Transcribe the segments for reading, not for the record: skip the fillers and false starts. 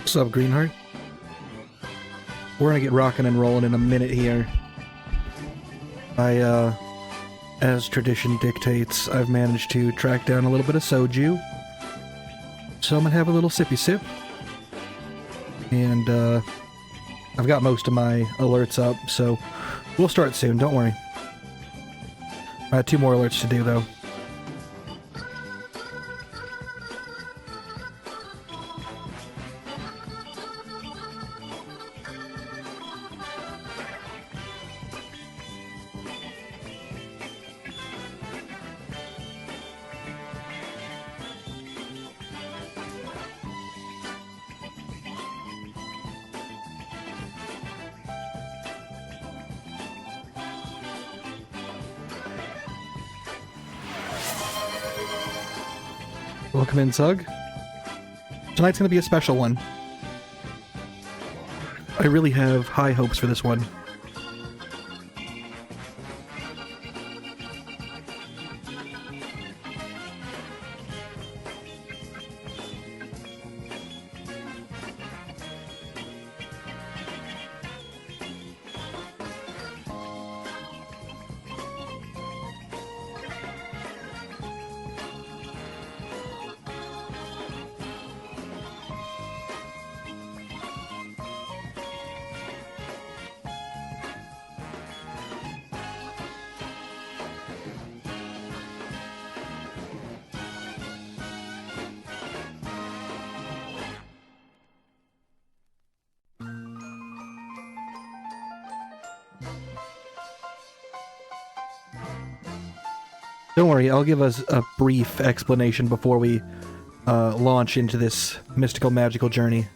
What's up, Greenheart? We're gonna get rocking and rolling in a minute here. As tradition dictates, I've managed to track down a little bit of soju. So I'm gonna have a little sippy sip. And, I've got most of my alerts up, so we'll start soon, don't worry. I have 2 more alerts to do, though. Welcome in, Zug. Tonight's gonna be a special one. I really have high hopes for this one. Don't worry, I'll give us a brief explanation before we launch into this mystical, magical journey.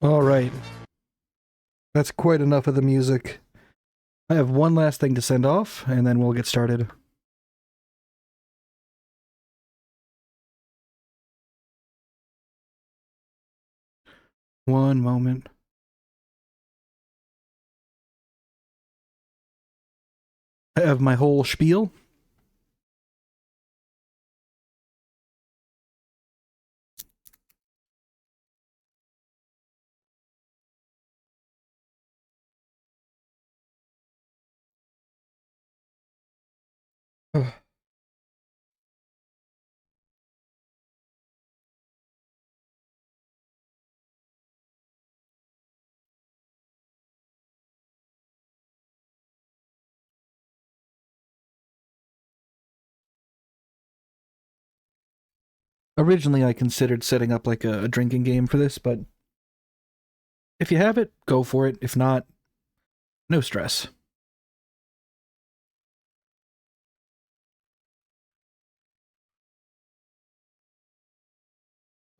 Alright. That's quite enough of the music. I have one last thing to send off, and then we'll get started. One moment. I have my whole spiel. Ugh. Originally, I considered setting up like a drinking game for this, but If you have it, go for it. If not, no stress.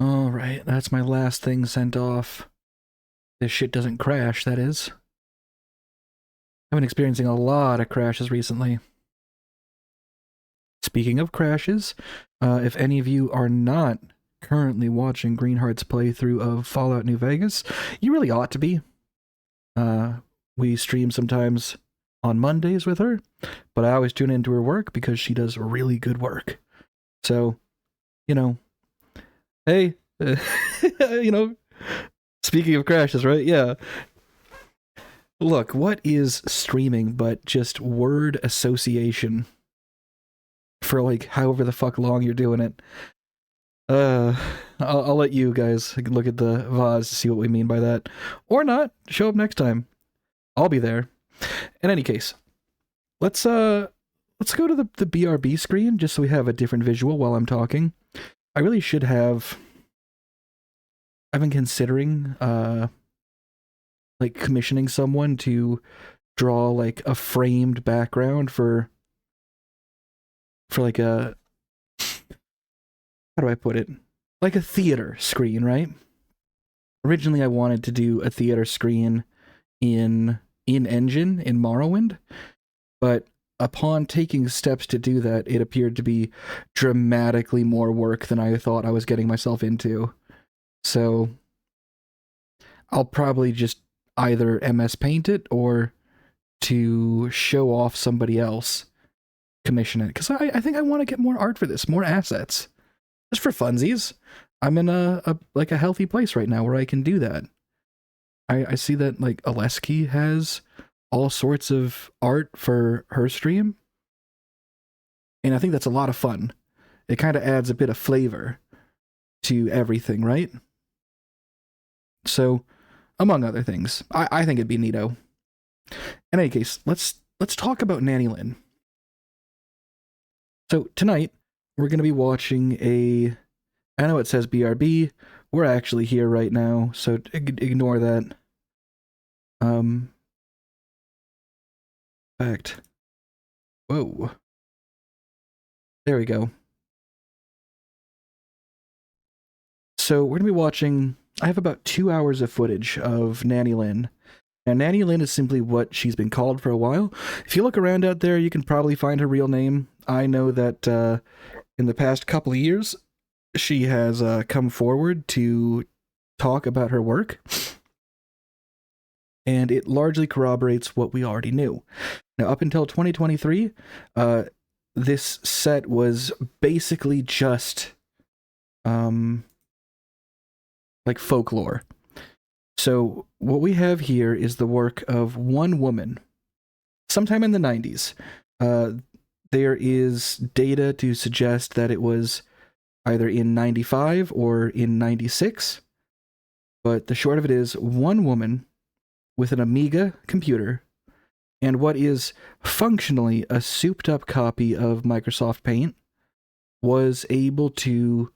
Alright, that's my last thing sent off. This shit doesn't crash, that is. I've been experiencing a lot of crashes recently. Speaking of crashes, if any of you are not currently watching Greenheart's playthrough of Fallout New Vegas, you really ought to be. We stream sometimes on Mondays with her, but I always tune into her work because she does really good work. So, you know, hey, you know, speaking of crashes, right? Yeah. Look, what is streaming but just word association for like however the fuck long you're doing it? I'll let you guys look at the VODs to see what we mean by that. Or not. Show up next time. I'll be there. In any case, let's go to the BRB screen just so we have a different visual while I'm talking. I really should have... I've been considering like commissioning someone to draw like a framed background for like a, how do I put it? Like a theater screen, right? Originally I wanted to do a theater screen in engine in Morrowind, but upon taking steps to do that, it appeared to be dramatically more work than I thought I was getting myself into. So I'll probably just either MS Paint it or to show off somebody else commission it, because I think I want to get more art for this, more assets, just for funsies. I'm in a healthy place right now where I can do that. I see that like Aleski has all sorts of art for her stream, and I think that's a lot of fun. It kind of adds a bit of flavor to everything, right? So, among other things, I think it'd be neato. In any case, let's talk about Nanny Lynn. So tonight we're going to be watching a... I know it says BRB. We're actually here right now, so ignore that. Fact. Whoa. There we go. So we're going to be watching... I have about 2 hours of footage of Nanny Lynn. Now, Nanny Lynn is simply what she's been called for a while. If you look around out there, you can probably find her real name. I know that in the past couple of years, she has come forward to talk about her work, and it largely corroborates what we already knew. Now, up until 2023, this set was basically just like folklore. So what we have here is the work of one woman, sometime in the 90s. There is data to suggest that it was either in 95 or in 96. But the short of it is, one woman with an Amiga computer and what is functionally a souped-up copy of Microsoft Paint was able to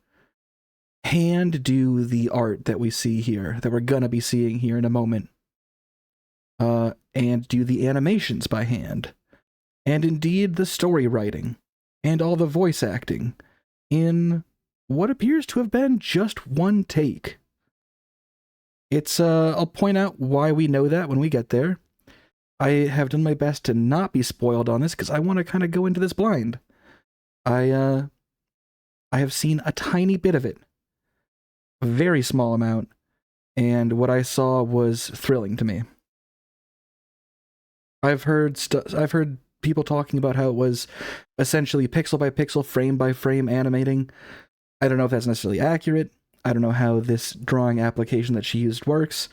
hand do the art that we see here, that we're gonna be seeing here in a moment, and do the animations by hand, and indeed the story writing, and all the voice acting, in what appears to have been just one take. It's, I'll point out why we know that when we get there. I have done my best to not be spoiled on this, because I want to kind of go into this blind. I have seen a tiny bit of it. A very small amount, and what I saw was thrilling to me. I've heard people talking about how it was essentially pixel by pixel, frame by frame animating. I don't know if that's necessarily accurate. I don't know how this drawing application that she used works,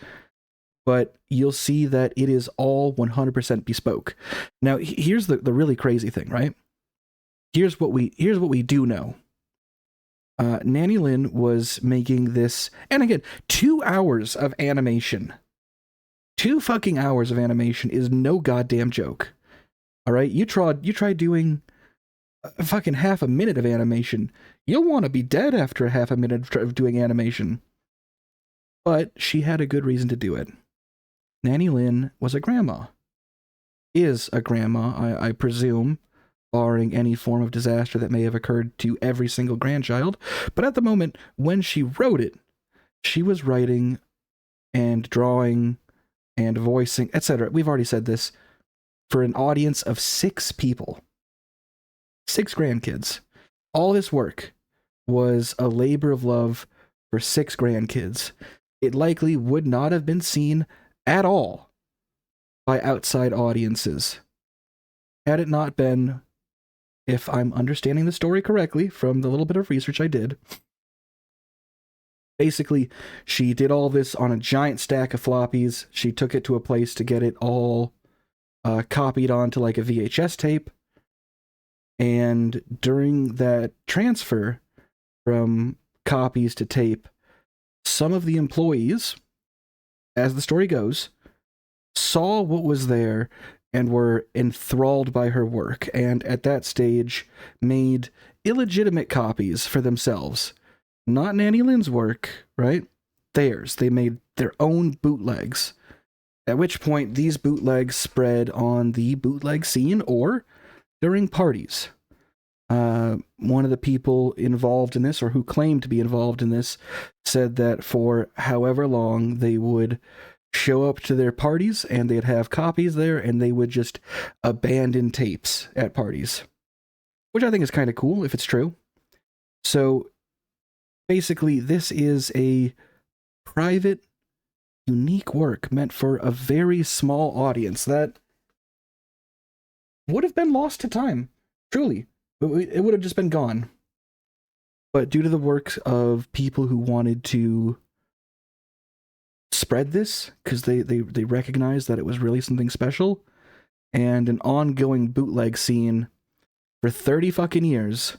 but you'll see that it is all 100% bespoke. Now, here's the really crazy thing, right? Here's what we do know. Nanny Lynn was making this, and again, 2 hours of animation. 2 fucking hours of animation is no goddamn joke. All right, you try doing a fucking half a minute of animation, you'll want to be dead after a half a minute of doing animation. But she had a good reason to do it. Nanny Lynn was a grandma. Is a grandma, I presume, barring any form of disaster that may have occurred to every single grandchild. But at the moment, when she wrote it, she was writing and drawing and voicing, etc. We've already said this, for an audience of 6 people. 6 grandkids. All this work was a labor of love for 6 grandkids. It likely would not have been seen at all by outside audiences. Had it not been, if I'm understanding the story correctly from the little bit of research I did, basically, she did all this on a giant stack of floppies. She took it to a place to get it all copied onto like a VHS tape. And during that transfer from copies to tape, some of the employees, as the story goes, saw what was there and were enthralled by her work, and at that stage made illegitimate copies for themselves. Not Nanny Lynn's work, right? Theirs. They made their own bootlegs. At which point, these bootlegs spread on the bootleg scene or during parties. One of the people involved in this, or who claimed to be involved in this, said that for however long they would show up to their parties and they'd have copies there and they would just abandon tapes at parties. Which I think is kind of cool if it's true. So basically, this is a private, unique work meant for a very small audience that would have been lost to time. Truly. It would have just been gone. But due to the work of people who wanted to spread this, because they recognized that it was really something special, and an ongoing bootleg scene for 30 fucking years,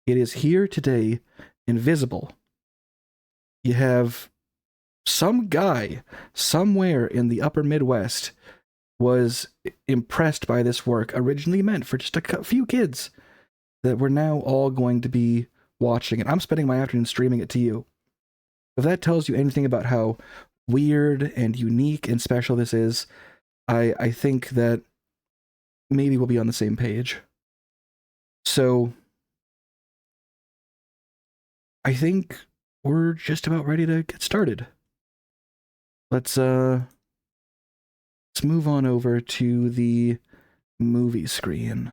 it is here today, invisible. You have some guy somewhere in the upper Midwest was impressed by this work, originally meant for just a few kids, that we're now all going to be watching it. I'm spending my afternoon streaming it to you. If that tells you anything about how weird and unique and special this is, I think that maybe we'll be on the same page. So I think we're just about ready to get started. Let's move on over to the movie screen.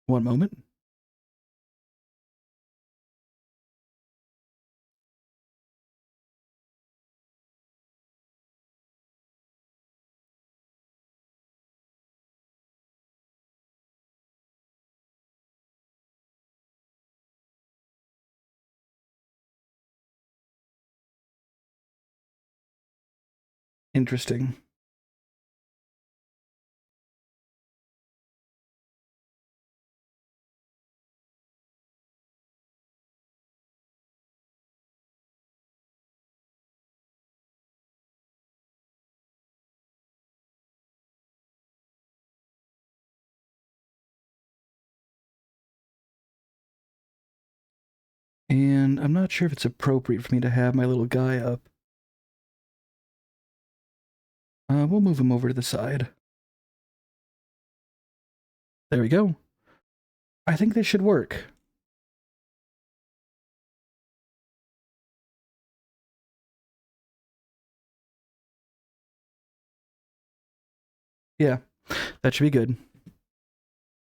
One moment. Interesting. And I'm not sure if it's appropriate for me to have my little guy up. We'll move him over to the side. There we go. I think this should work. Yeah, that should be good.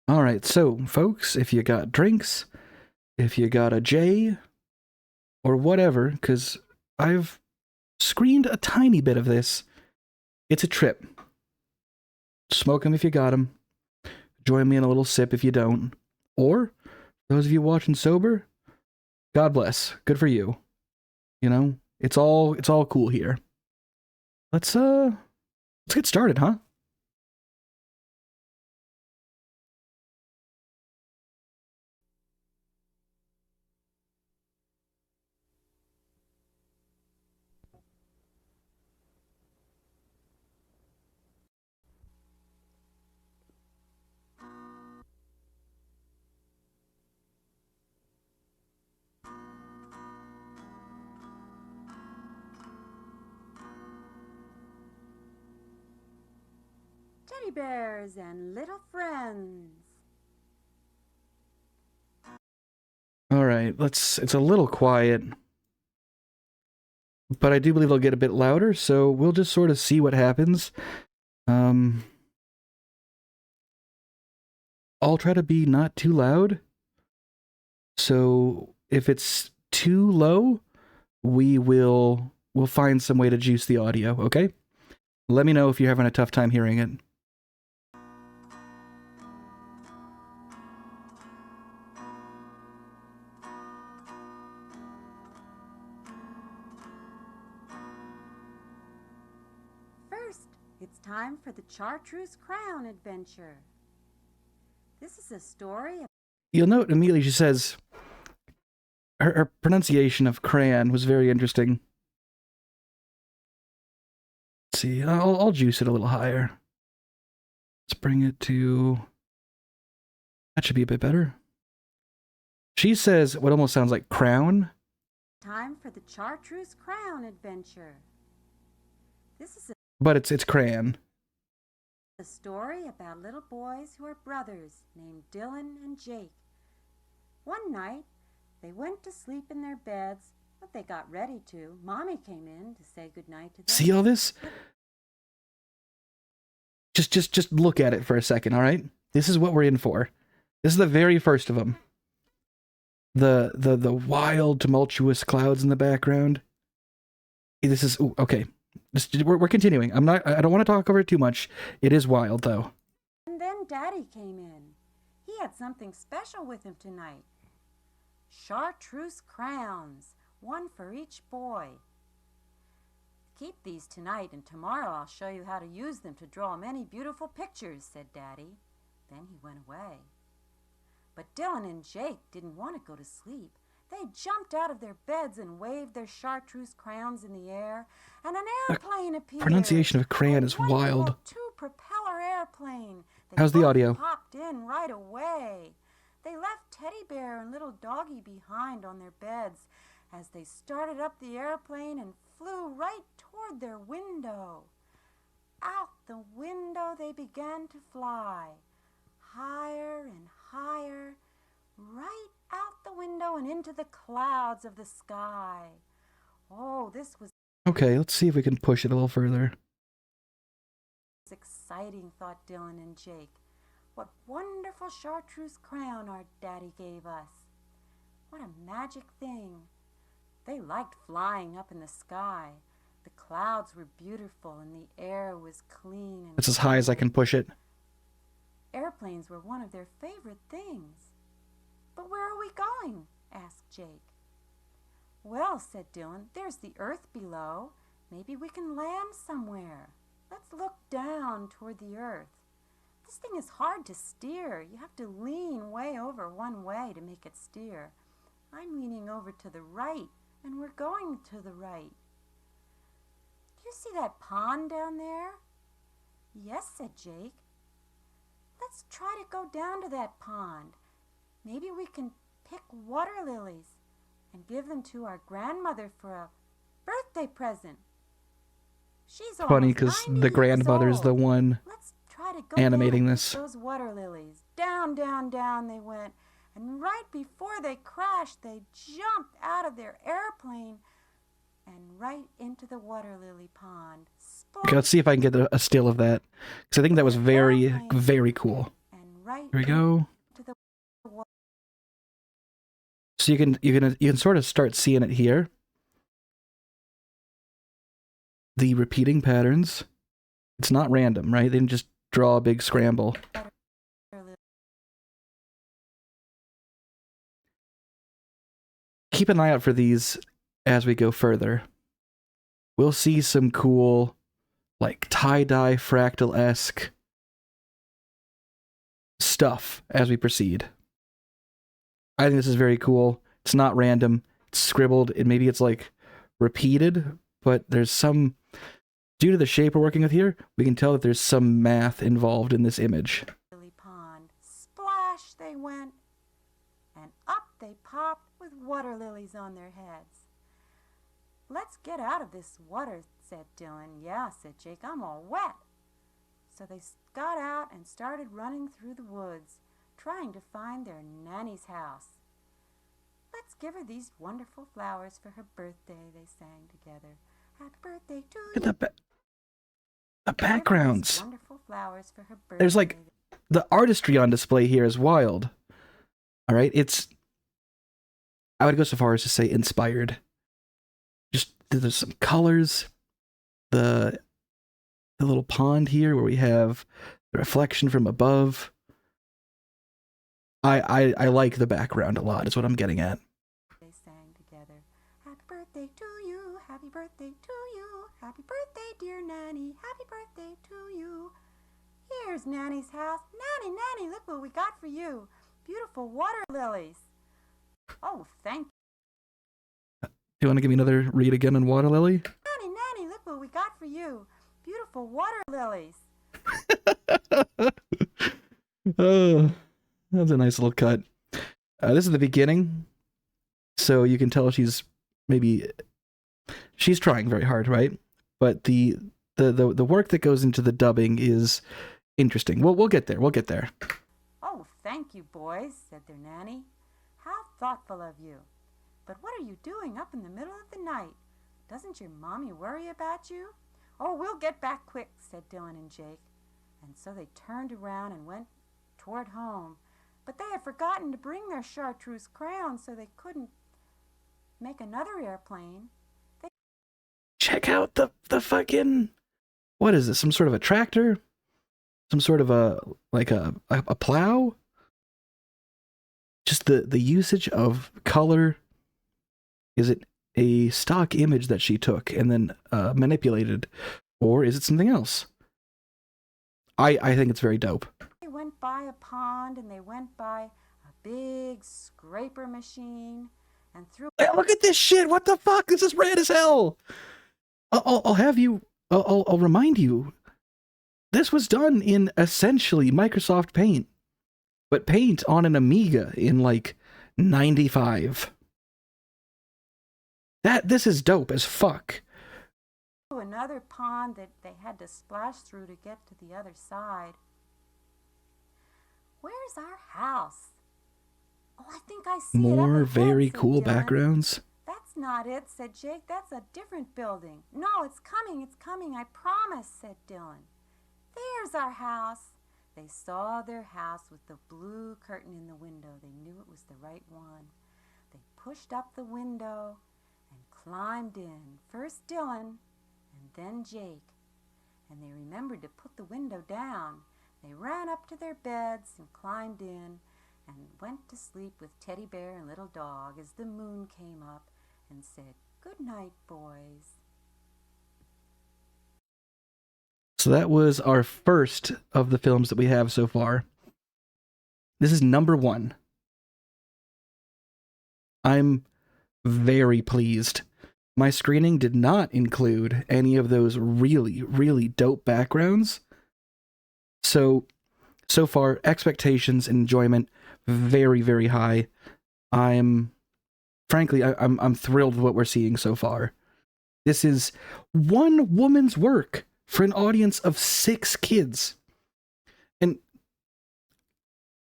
All right, so folks, if you got drinks, if you got a J, or whatever, because I've screened a tiny bit of this, it's a trip. Smoke them if you got them. Join me in a little sip if you don't. Or, those of you watching sober, God bless. Good for you. You know, it's all cool here. Let's get started, huh? teddy bears and little friends. All right, it's a little quiet, but I do believe it'll get a bit louder, so we'll just sort of see what happens. I'll try to be not too loud. So if it's too low, we'll find some way to juice the audio, okay? Let me know if you're having a tough time hearing it. First, it's time for the Chartreuse Crown adventure. This is a story. You'll note immediately she says her pronunciation of crayon was very interesting. Let's see, I'll juice it a little higher. Let's bring it to... That should be a bit better. She says what almost sounds like crown. Time for the Chartreuse Crown adventure. This is But it's crayon. a story about little boys who are brothers named Dylan and Jake. One night, they went to sleep in their beds, but they got ready to. Mommy came in to say goodnight to them. See all this? Just look at it for a second, all right? This is what we're in for. This is the very first of them. The wild, tumultuous clouds in the background. This is... Ooh, okay. We're continuing. I don't want to talk over it too much. It is wild, though. And then Daddy came in. He had something special with him tonight. Chartreuse crowns, one for each boy. Keep these tonight, and tomorrow I'll show you how to use them to draw many beautiful pictures, said Daddy. Then he went away. But Dylan and Jake didn't want to go to sleep. They jumped out of their beds and waved their chartreuse crowns in the air, and an airplane appeared. Pronunciation of crayon is wild. Two-propeller airplane. How's the audio? Popped in right away. They left Teddy Bear and little Doggy behind on their beds as they started up the airplane and flew right toward their window. Out the window they began to fly, higher and higher, right out the window and into the clouds of the sky. Oh, this was Okay, let's see if we can push it a little further. exciting, thought Dylan and Jake. What wonderful chartreuse crown our daddy gave us. What a magic thing. They liked flying up in the sky. The clouds were beautiful and the air was clean and It's as high as I can push it. Airplanes were one of their favorite things. But where are we going? Asked Jake. Well, said Dylan, there's the earth below. Maybe we can land somewhere. Let's look down toward the earth. This thing is hard to steer. You have to lean way over one way to make it steer. I'm leaning over to the right, and we're going to the right. Do you see that pond down there? Yes, said Jake. Let's try to go down to that pond. Maybe we can pick water lilies and give them to our grandmother for a birthday present. She's Funny because the grandmother's the one Let's try to go animating down this. those water lilies. Down, down, down they went. And right before they crashed, they jumped out of their airplane and right into the water lily pond. Okay, let's see if I can get a still of that. Because I think that was very, very cool. And right Here we go. into the water. So you can sort of start seeing it here. The repeating patterns. It's not random, right? They didn't just draw a big scramble. Keep an eye out for these as we go further. We'll see some cool, like, tie-dye fractal-esque stuff as we proceed. I think this is very cool. It's not random. It's scribbled, and maybe it's, like, repeated, but there's some... Due to the shape we're working with here, we can tell that there's some math involved in this image. Lily pond. Splash they went, and up they popped with water lilies on their heads. Let's get out of this water, said Dylan. Yeah, said Jake, I'm all wet. so they got out and started running through the woods, trying to find their Nanny's house. Let's give her these wonderful flowers for her birthday, they sang together. Happy birthday to you. Look at the Give her these backgrounds. wonderful flowers for her birthday. There's like the artistry on display here is wild. All right, I would go so far as to say inspired. Just there's some colors, the little pond here where we have the reflection from above. I like the background a lot, is what I'm getting at. They sang together. Happy birthday to you, happy birthday to you, happy birthday, dear Nanny, happy birthday to you. Here's Nanny's house. Nanny, Nanny, look what we got for you. Beautiful water lilies. Oh, thank you. Do you want to give me another read again on Water Lily? Nanny, Nanny, look what we got for you. Beautiful water lilies. Oh, that's a nice little cut. This is the beginning, so you can tell she's trying very hard, right? But the work that goes into the dubbing is interesting. We'll get there. We'll get there. Oh, thank you, boys, said their Nanny. How thoughtful of you. But what are you doing up in the middle of the night? Doesn't your mommy worry about you? Oh, we'll get back quick, said Dylan and Jake. And so they turned around and went toward home. But they had forgotten to bring their chartreuse crayons, so they couldn't make another airplane. Check out the fucking... What is this? Some sort of a tractor? Some sort of a plow? Just the usage of color. Is it a stock image that she took and then manipulated? Or is it something else? I think it's very dope. They went by a pond and they went by a big scraper machine and through... Hey, look at this shit! What the fuck? This is rad as hell! I'll remind you. This was done in essentially Microsoft Paint. But Paint on an Amiga in like 95. This is dope as fuck. Another pond that they had to splash through to get to the other side. Where's our house? Oh, I think I see it up More ahead, very said cool Dylan. backgrounds. That's not it, said Jake. That's a different building. No, it's coming, I promise, said Dylan. There's our house. They saw their house with the blue curtain in the window. They knew it was the right one. They pushed up the window and climbed in. First Dylan, and then Jake. And they remembered to put the window down. They ran up to their beds and climbed in and went to sleep with Teddy Bear and Little Dog as the moon came up and said, "Good night, boys." So that was our first of the films that we have so far. This is number 1. I'm very pleased. My screening did not include any of those really, really dope backgrounds. So far, expectations and enjoyment very, very high. I'm thrilled with what we're seeing so far. This is one woman's work for an audience of 6 kids. And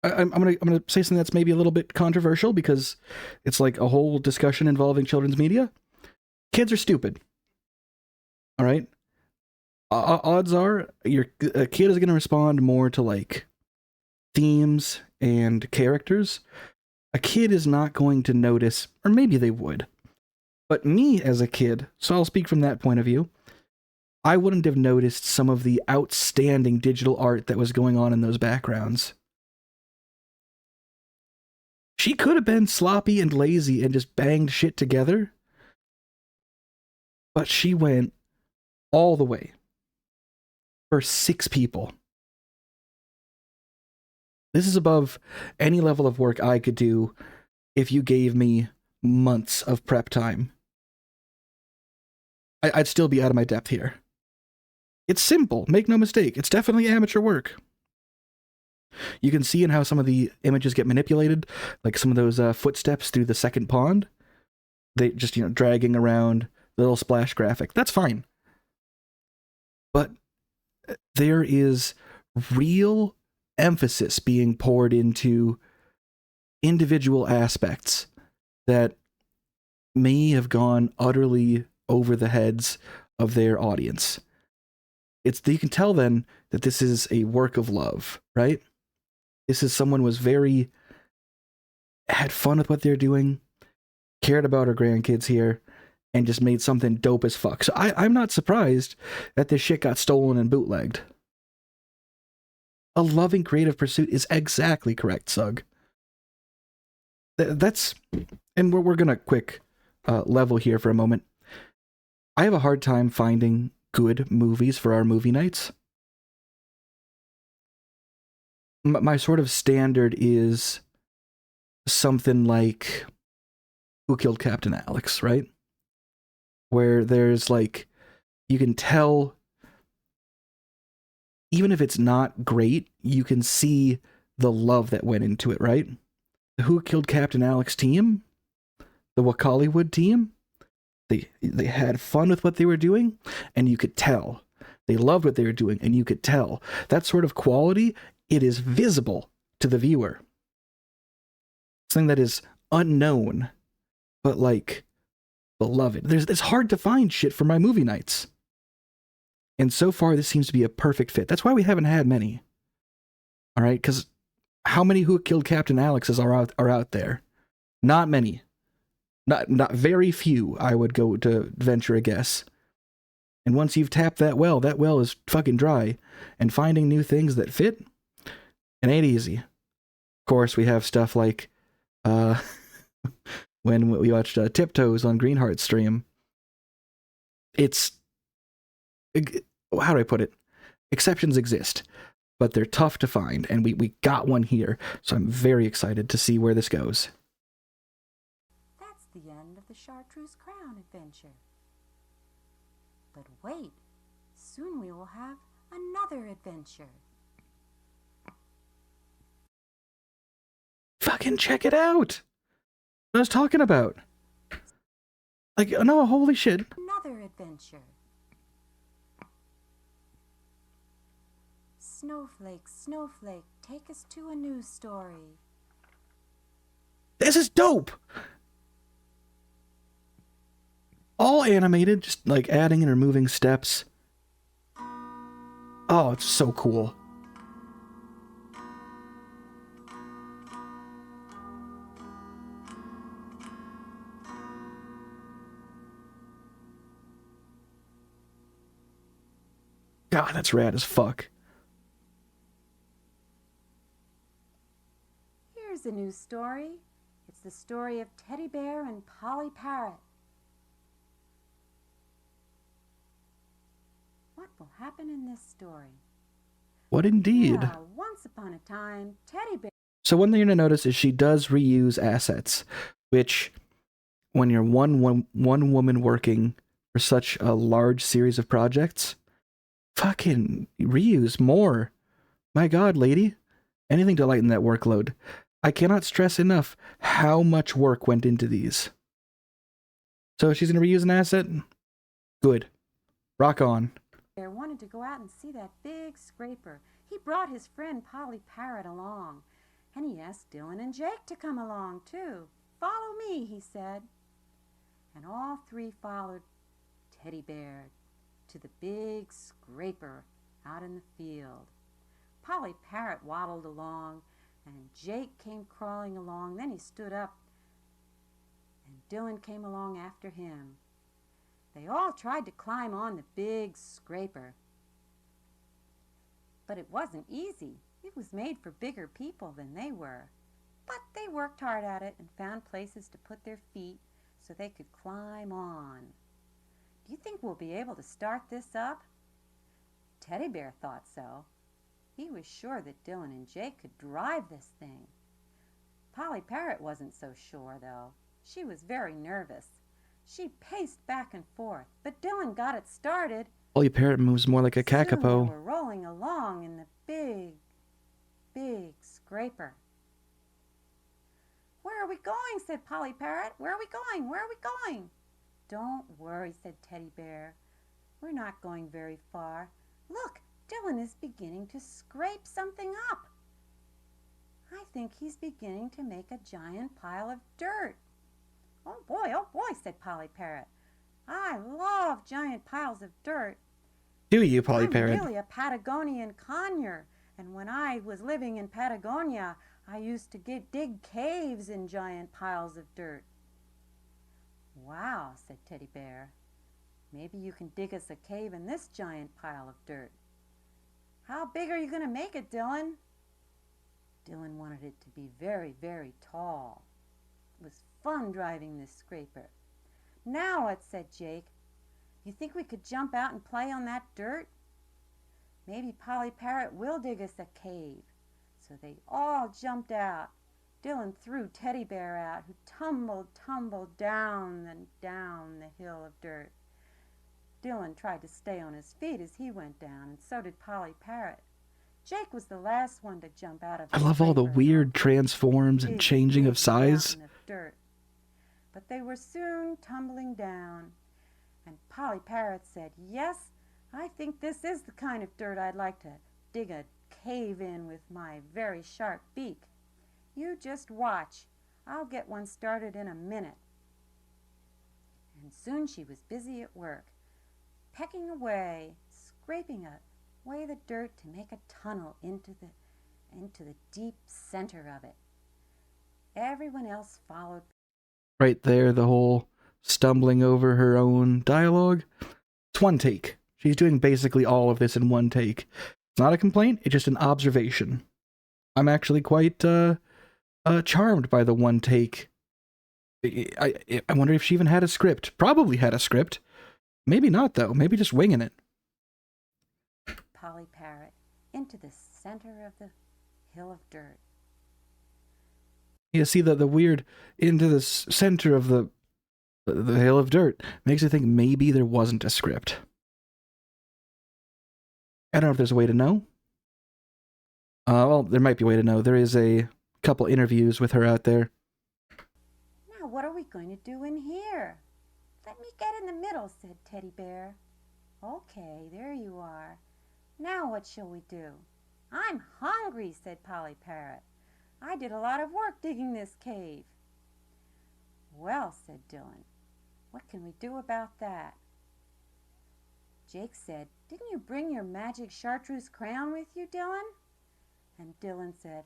I'm gonna say something that's maybe a little bit controversial because it's like a whole discussion involving children's media. Kids are stupid. All right? Odds are a kid is going to respond more to like themes and characters. A kid is not going to notice, or maybe they would. But me as a kid, so I'll speak from that point of view, I wouldn't have noticed some of the outstanding digital art that was going on in those backgrounds. She could have been sloppy and lazy and just banged shit together. But she went all the way for 6 people. This is above any level of work I could do if you gave me months of prep time. I'd still be out of my depth here. It's simple, make no mistake. It's definitely amateur work. You can see in how some of the images get manipulated, like some of those footsteps through the second pond. They just, dragging around the little splash graphic. That's fine. But there is real emphasis being poured into individual aspects that may have gone utterly over the heads of their audience. You can tell then that this is a work of love, right? This is someone was had fun with what they're doing, cared about her grandkids here, and just made something dope as fuck. So I'm not surprised that this shit got stolen and bootlegged. A loving creative pursuit is exactly correct, Sug. That's, and we're gonna quick level here for a moment. I have a hard time finding good movies for our movie nights. My sort of standard is something like Who Killed Captain Alex, right? Where there's like, you can tell, even if it's not great, you can see the love that went into it, right? The Who Killed Captain Alex team, the Wakaliwood team, they had fun with what they were doing, and you could tell. They loved what they were doing, and you could tell. That sort of quality, it is visible to the viewer. Something that is unknown, but like beloved. It's hard to find shit for my movie nights. And so far, this seems to be a perfect fit. That's why we haven't had many. All right, because how many Who Killed Captain Alexes are out there? Not many. Not very few, I would go to venture a guess. And once you've tapped that well is fucking dry. And finding new things that fit, it ain't easy. Of course, we have stuff like when we watched Tiptoes on Greenheart's stream. It's, how do I put it? Exceptions exist, but they're tough to find, and we got one here, so I'm very excited to see where this goes. That's the end of the Chartreuse Crown adventure. But wait, soon we will have another adventure. Fucking check it out! What I was talking about. Like, no, holy shit. Another adventure. Snowflake, snowflake, take us to a new story. This is dope! All animated, just like adding and removing steps. Oh, it's so cool. God, that's rad as fuck. Here's a new story. It's the story of Teddy Bear and Polly Parrot. What will happen in this story? What indeed? Well, once upon a time, Teddy Bear... So one thing you're going to notice is she does reuse assets, which, when you're one woman working for such a large series of projects, fucking reuse more. My God, lady. Anything to lighten that workload. I cannot stress enough how much work went into these. So she's going to reuse an asset? Good. Rock on. Bear wanted to go out and see that big scraper. He brought his friend Polly Parrot along, and he asked Dylan and Jake to come along too. Follow me, he said. And all three followed Teddy Bear to the big scraper out in the field. Polly Parrot waddled along, and Jake came crawling along. Then he stood up, and Dylan came along after him. They all tried to climb on the big scraper. But it wasn't easy. It was made for bigger people than they were. But they worked hard at it and found places to put their feet so they could climb on. Do you think we'll be able to start this up? Teddy Bear thought so. He was sure that Dylan and Jake could drive this thing. Polly Parrot wasn't so sure, though. She was very nervous. She paced back and forth, but Dylan got it started. Polly Parrot moves more like a Soon kakapo. they were rolling along in the big scraper. Where are we going? Said Polly Parrot. Where are we going? Where are we going? Don't worry, said Teddy Bear. We're not going very far. Look, Dylan is beginning to scrape something up. I think he's beginning to make a giant pile of dirt. Oh boy, said Polly Parrot. I love giant piles of dirt. Do you, Polly I'm Parrot? really a Patagonian conure, and when I was living in Patagonia, I used to dig caves in giant piles of dirt. Wow, said Teddy Bear. Maybe you can dig us a cave in this giant pile of dirt. How big are you going to make it, Dylan? Dylan wanted it to be very, very tall. It was fun driving this scraper. Now what, said Jake. You think we could jump out and play on that dirt? Maybe Polly Parrot will dig us a cave. So they all jumped out. Dylan threw Teddy Bear out, who tumbled down and down the hill of dirt. Dylan tried to stay on his feet as he went down, and so did Polly Parrot. Jake was the last one to jump out of the I love all the scraper weird onto transforms and changing of size. mountain of dirt. But they were soon tumbling down, and Polly Parrot said, "Yes, I think this is the kind of dirt I'd like to dig a cave in with my very sharp beak. You just watch. I'll get one started in a minute." And soon she was busy at work, pecking away, scraping away the dirt to make a tunnel into the deep center of it. Everyone else followed. Right there, the whole stumbling over her own dialogue. It's one take. She's doing basically all of this in one take. It's not a complaint, it's just an observation. I'm actually quite charmed by the one take. I wonder if she even had a script. Probably had a script. Maybe not, though. Maybe just winging it. Polly Parrot into the center of the hill of dirt. You see the weird into the center of the hill of dirt makes you think maybe there wasn't a script. I don't know if there's a way to know. Well, there might be a way to know. There is a couple interviews with her out there. Now what are we going to do in here? Let me get in the middle, said Teddy Bear. Okay, there you are. Now what shall we do? I'm hungry, said Polly Parrot. I did a lot of work digging this cave. Well, said Dylan, what can we do about that? Jake said, didn't you bring your magic chartreuse crayon with you, Dylan? And Dylan said,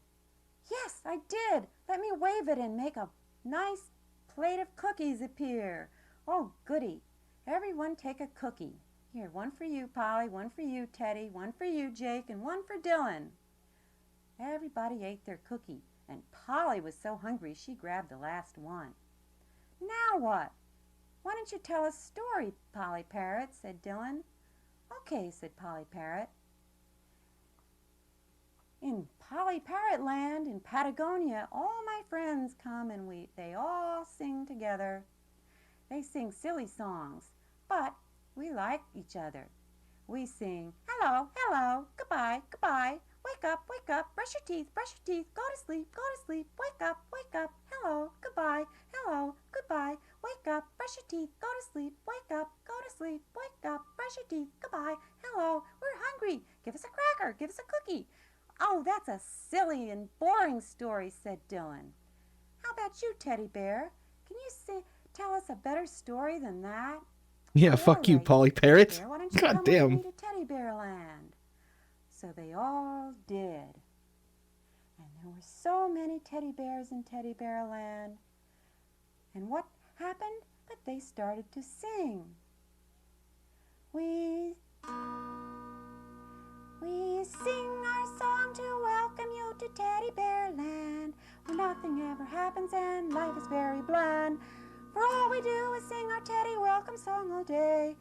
yes, I did. Let me wave it and make a nice plate of cookies appear. Oh, goody. Everyone take a cookie. Here, one for you, Polly, one for you, Teddy, one for you, Jake, and one for Dylan. Everybody ate their cookie, and Polly was so hungry she grabbed the last one. Now what? Why don't you tell a story, Polly Parrot, said Dylan. Okay, said Polly Parrot. In Polly Parrot Land in Patagonia, all my friends come and they all sing together. They sing silly songs, but we like each other. We sing, hello, hello, goodbye, goodbye, wake up, brush your teeth, go to sleep, wake up, hello, goodbye, wake up, brush your teeth, go to sleep, wake up, brush your teeth, goodbye, hello, we're hungry, give us a cracker, give us a cookie. Oh, that's a silly and boring story, said Dylan. How about you, Teddy Bear? Can you tell us a better story than that? Yeah, fuck you, Polly Parrot. Why don't you God come damn. with me to Teddy Bear Land? So they all did. And there were so many teddy bears in Teddy Bear Land. And what happened? But they started to sing. We sing our song to welcome you to Teddy Bear Land, where nothing ever happens and life is very bland. For all we do is sing our Teddy welcome song all day,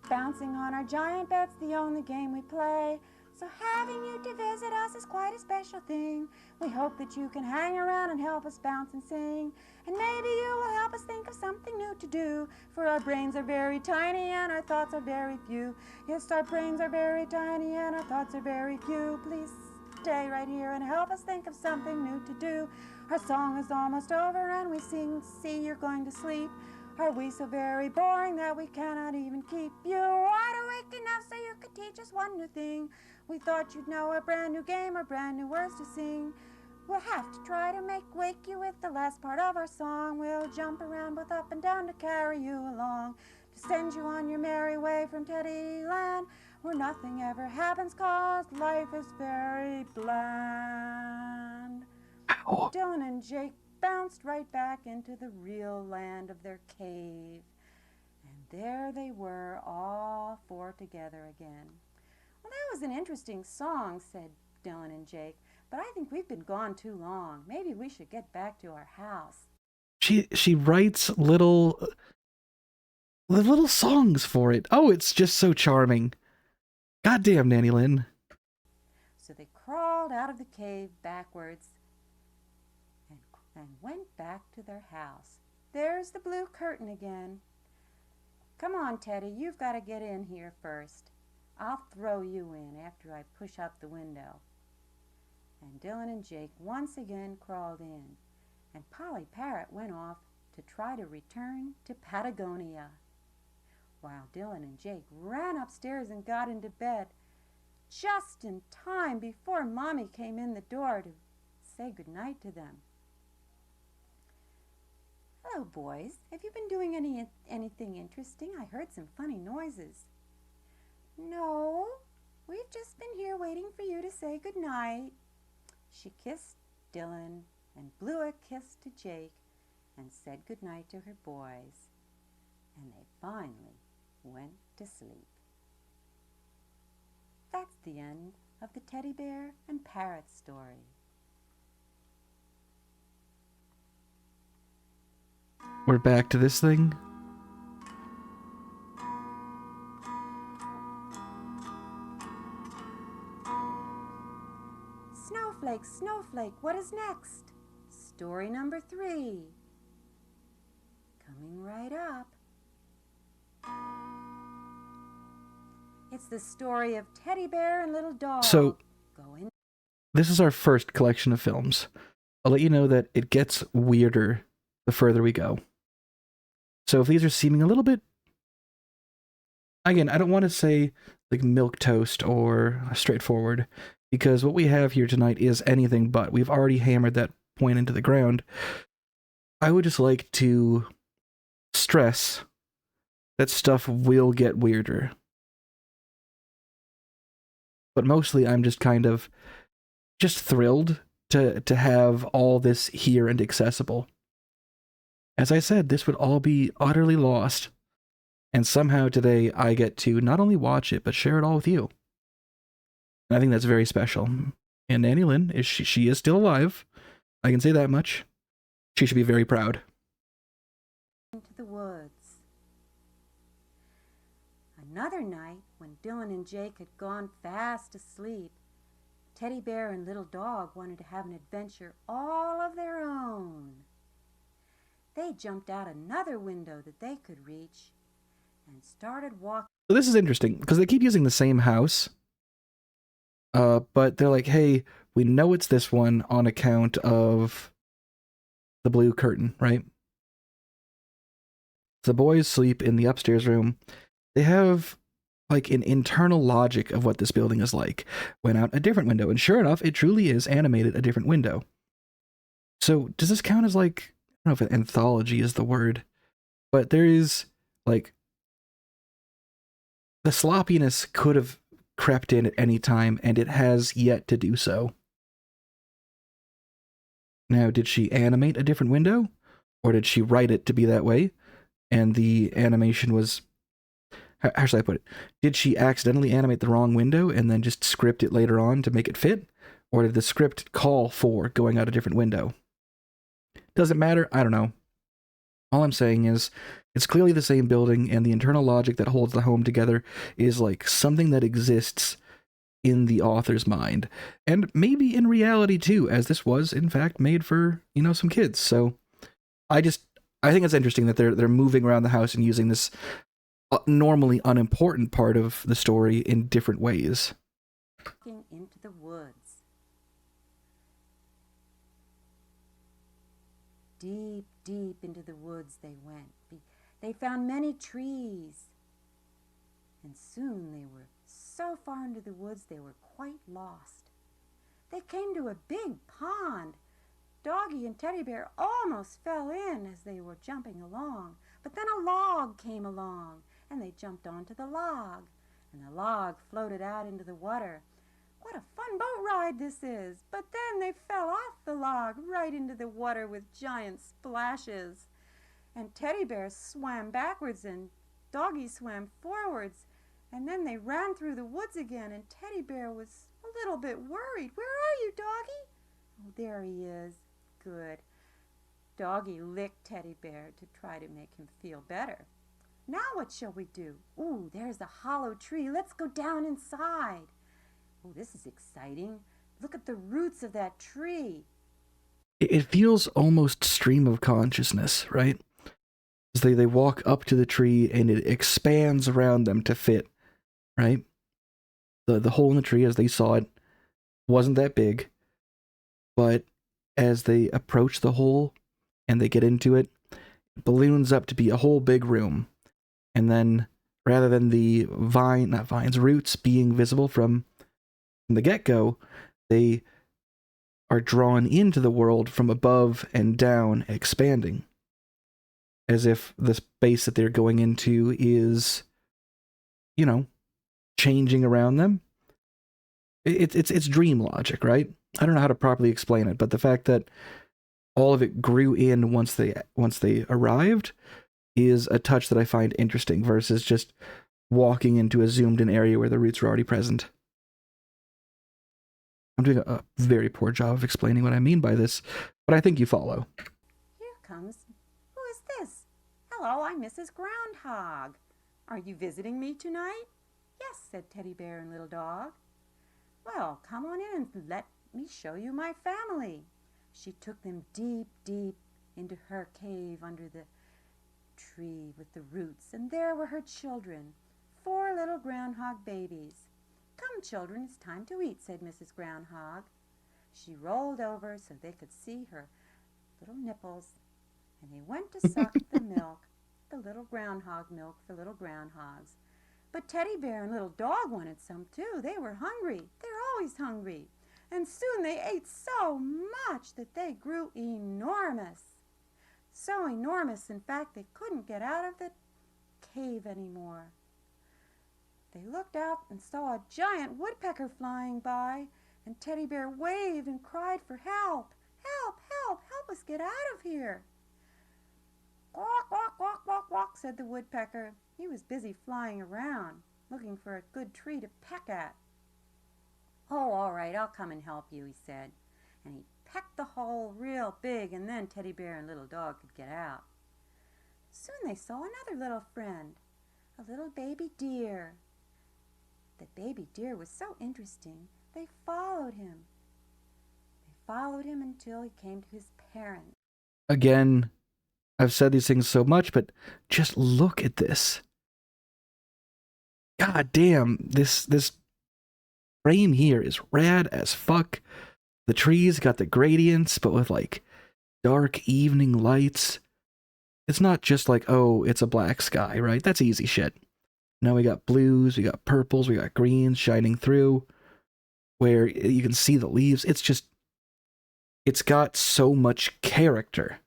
bouncing on our giant beds, the only game we play. So having you to visit us is quite a special thing. We hope that you can hang around and help us bounce and sing. And maybe you will help us think of something new to do, for our brains are very tiny and our thoughts are very few. Yes, our brains are very tiny and our thoughts are very few. Please stay right here and help us think of something new to do. Our song is almost over and we see you're going to sleep. Are we so very boring that we cannot even keep you wide awake enough so you could teach us one new thing? We thought you'd know a brand new game or brand new words to sing. We'll have to try to wake you with the last part of our song. We'll jump around both up and down to carry you along, to send you on your merry way from Teddyland, where nothing ever happens 'cause life is very bland. Ow. Dylan and Jake bounced right back into the real land of their cave. And there they were, all four together again. Well, that was an interesting song, said Dylan and Jake, but I think we've been gone too long. Maybe we should get back to our house. She writes little songs for it. Oh, it's just so charming. Goddamn, Nanny Lynn. So they crawled out of the cave backwards and went back to their house. There's the blue curtain again. Come on, Teddy, you've got to get in here first. I'll throw you in after I push up the window. And Dylan and Jake once again crawled in, and Polly Parrot went off to try to return to Patagonia, while Dylan and Jake ran upstairs and got into bed just in time before Mommy came in the door to say goodnight to them. Hello, boys. Have you been doing anything interesting? I heard some funny noises. No, we've just been here waiting for you to say goodnight. She kissed Dylan and blew a kiss to Jake and said goodnight to her boys. And they finally went to sleep. That's the end of the teddy bear and parrot story. We're back to this thing. Snowflake, snowflake, what is next? Story number 3. Coming right up. It's the story of Teddy Bear and Little Dog. So, this is our first collection of films. I'll let you know that it gets weirder the further we go. So if these are seeming a little bit... Again, I don't want to say like milquetoast or straightforward, because what we have here tonight is anything but. We've already hammered that point into the ground. I would just like to stress that stuff will get weirder. But mostly I'm just kind of just thrilled to have all this here and accessible. As I said, this would all be utterly lost. And somehow today I get to not only watch it, but share it all with you. And I think that's very special. And Nanny Lynn, she is still alive. I can say that much. She should be very proud. Into the woods. Another night, when Dylan and Jake had gone fast asleep, Teddy Bear and Little Dog wanted to have an adventure all of their own. They jumped out another window that they could reach and started walking. So this is interesting, because they keep using the same house. But they're like, hey, we know it's this one on account of the blue curtain, right? The boys sleep in the upstairs room. They have like an internal logic of what this building is like. Went out a different window, and sure enough, it truly is animated a different window. So does this count as like, I don't know if anthology is the word, but there is like, the sloppiness could have crept in at any time, and it has yet to do so. Now, did she animate a different window? Or did she write it to be that way? And the animation was... How should I put it? Did she accidentally animate the wrong window and then just script it later on to make it fit? Or did the script call for going out a different window? Does it matter? I don't know. All I'm saying is, it's clearly the same building, and the internal logic that holds the home together is like something that exists in the author's mind. And maybe in reality too, as this was, in fact, made for, you know, some kids. So I think it's interesting that they're moving around the house and using this normally unimportant part of the story in different ways. Into the woods. Deep, deep into the woods they went, They found many trees, and soon they were so far into the woods they were quite lost. They came to a big pond. Doggy and Teddy Bear almost fell in as they were jumping along, but then a log came along, and they jumped onto the log, and the log floated out into the water. What a fun boat ride this is! But then they fell off the log right into the water with giant splashes. And Teddy Bear swam backwards and Doggy swam forwards. And then they ran through the woods again, and Teddy Bear was a little bit worried. Where are you, Doggy? Oh, there he is. Good. Doggy licked Teddy Bear to try to make him feel better. Now what shall we do? Ooh, there's a hollow tree. Let's go down inside. Oh, this is exciting. Look at the roots of that tree. It feels almost stream of consciousness, right? As they walk up to the tree and it expands around them to fit, right? The hole in the tree, as they saw it, wasn't that big, but as they approach the hole and they get into it, it balloons up to be a whole big room. And then, rather than the roots being visible from the get-go, they are drawn into the world from above and down, expanding. As if the space that they're going into is, changing around them. It's dream logic, right? I don't know how to properly explain it, but the fact that all of it grew in once they arrived is a touch that I find interesting versus just walking into a zoomed in area where the roots were already present. I'm doing a very poor job of explaining what I mean by this, but I think you follow. Here comes. Who is this? Hello, I'm Mrs. Groundhog. Are you visiting me tonight? Yes, said Teddy Bear and Little Dog. Well, come on in and let me show you my family. She took them deep, deep into her cave under the tree with the roots, and there were her children, 4 little groundhog babies. Come, children, it's time to eat, said Mrs. Groundhog. She rolled over so they could see her little nipples, and they went to suck the milk, the little groundhog milk for little groundhogs. But Teddy Bear and Little Dog wanted some too. They were hungry. They're always hungry. And soon they ate so much that they grew enormous. So enormous, in fact, they couldn't get out of the cave anymore. They looked out and saw a giant woodpecker flying by, and Teddy Bear waved and cried for help. Help, help, help us get out of here. Quack, quack, quack, quack, quack, said the woodpecker. He was busy flying around, looking for a good tree to peck at. Oh, all right, I'll come and help you, he said. And he pecked the hole real big, and then Teddy Bear and Little Dog could get out. Soon they saw another little friend, a little baby deer. The baby deer was so interesting, they followed him. They followed him until he came to his parents. Again, I've said these things so much, but just look at this. God damn, this frame here is rad as fuck. The trees got the gradients, but with like dark evening lights. It's not just like, oh, it's a black sky, right? That's easy shit. Now we got blues, we got purples, we got greens shining through where you can see the leaves. It's got so much character.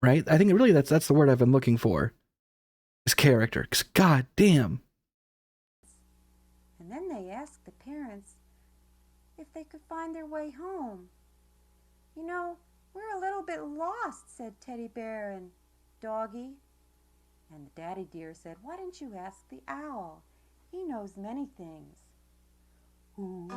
Right? I think really that's the word I've been looking for. Is character. 'Cause god damn. And then they asked the parents if they could find their way home. You know, we're a little bit lost, said Teddy Bear and Doggy. And the daddy deer said, why don't you ask the owl? He knows many things. Who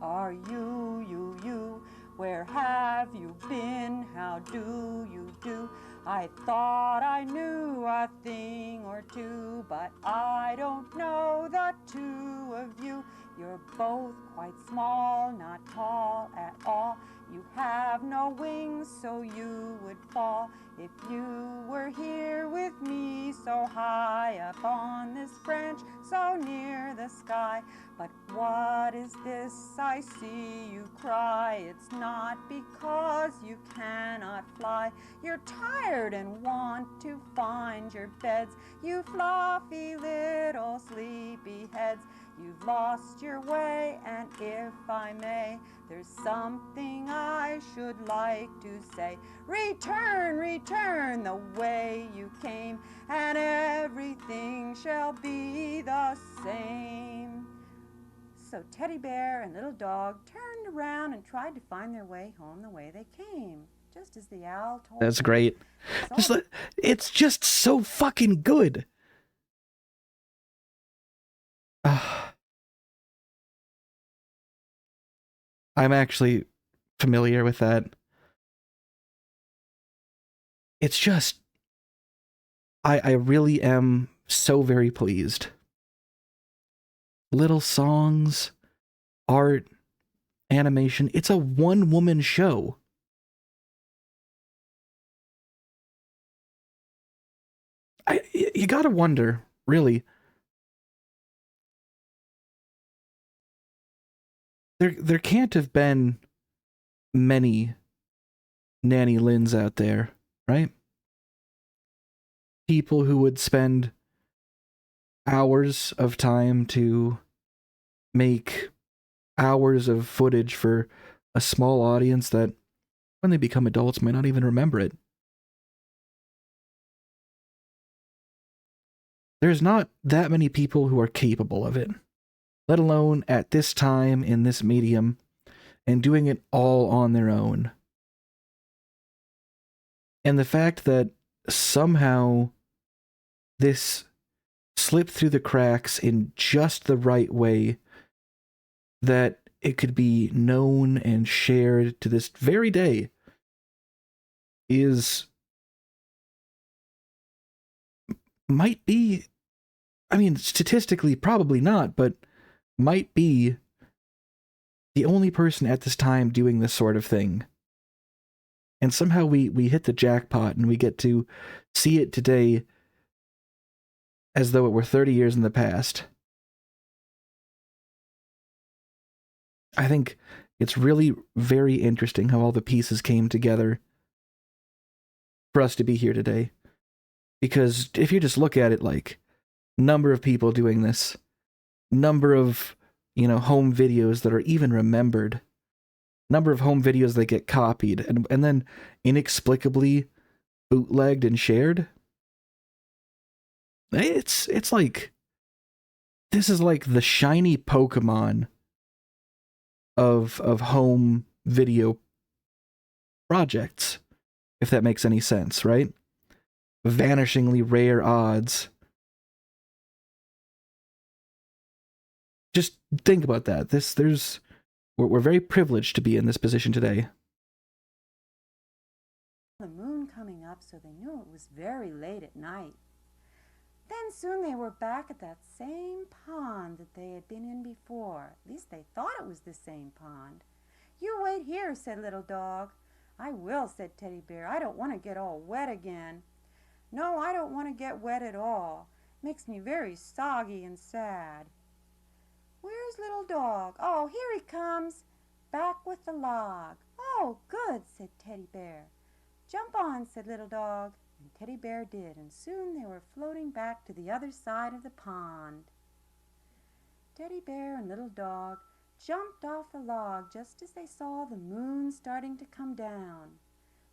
are you, you? Where have you been? How do you do? I thought I knew a thing or two, but I don't know the two of you. You're both quite small, not tall at all. You have no wings, so you would fall if you were here with me, so high up on this branch, so near the sky. But what is this I see you cry? It's not because you cannot fly. You're tired and want to find your beds, you fluffy little sleepy heads. You've lost your way, and if I may, there's something I should like to say. Return, return the way you came, and everything shall be the same. So Teddy Bear and Little Dog turned around and tried to find their way home the way they came, just as the owl told them. That's great. So It's just so fucking good. I'm actually familiar with that. It's just, I really am so very pleased. Little songs, art, animation. It's a one-woman show. You gotta wonder, really. There can't have been many Nanny Lyns out there, right? People who would spend hours of time to make hours of footage for a small audience that, when they become adults, might not even remember it. There's not that many people who are capable of it, let alone at this time in this medium, and doing it all on their own. And the fact that somehow this slipped through the cracks in just the right way, that it could be known and shared to this very day, might be, I mean, statistically probably not, but might be the only person at this time doing this sort of thing. And somehow we hit the jackpot and we get to see it today as though it were 30 years in the past. I think it's really very interesting how all the pieces came together for us to be here today. Because if you just look at it, like, number of people doing this, number of, home videos that are even remembered, number of home videos that get copied and then inexplicably bootlegged and shared. It's like, this is like the shiny Pokemon of home video projects, if that makes any sense, right? Vanishingly rare odds. Just think about that. We're very privileged to be in this position today. the moon coming up, so they knew it was very late at night. Then soon they were back at that same pond that they had been in before. At least they thought it was the same pond. You wait here, said Little Dog. I will, said Teddy Bear. I don't want to get all wet again. No, I don't want to get wet at all. Makes me very soggy and sad. Where's Little Dog? Oh, here he comes, back with the log. Oh, good, said Teddy Bear. Jump on, said Little Dog. And Teddy Bear did, and soon they were floating back to the other side of the pond. Teddy Bear and Little Dog jumped off the log just as they saw the moon starting to come down.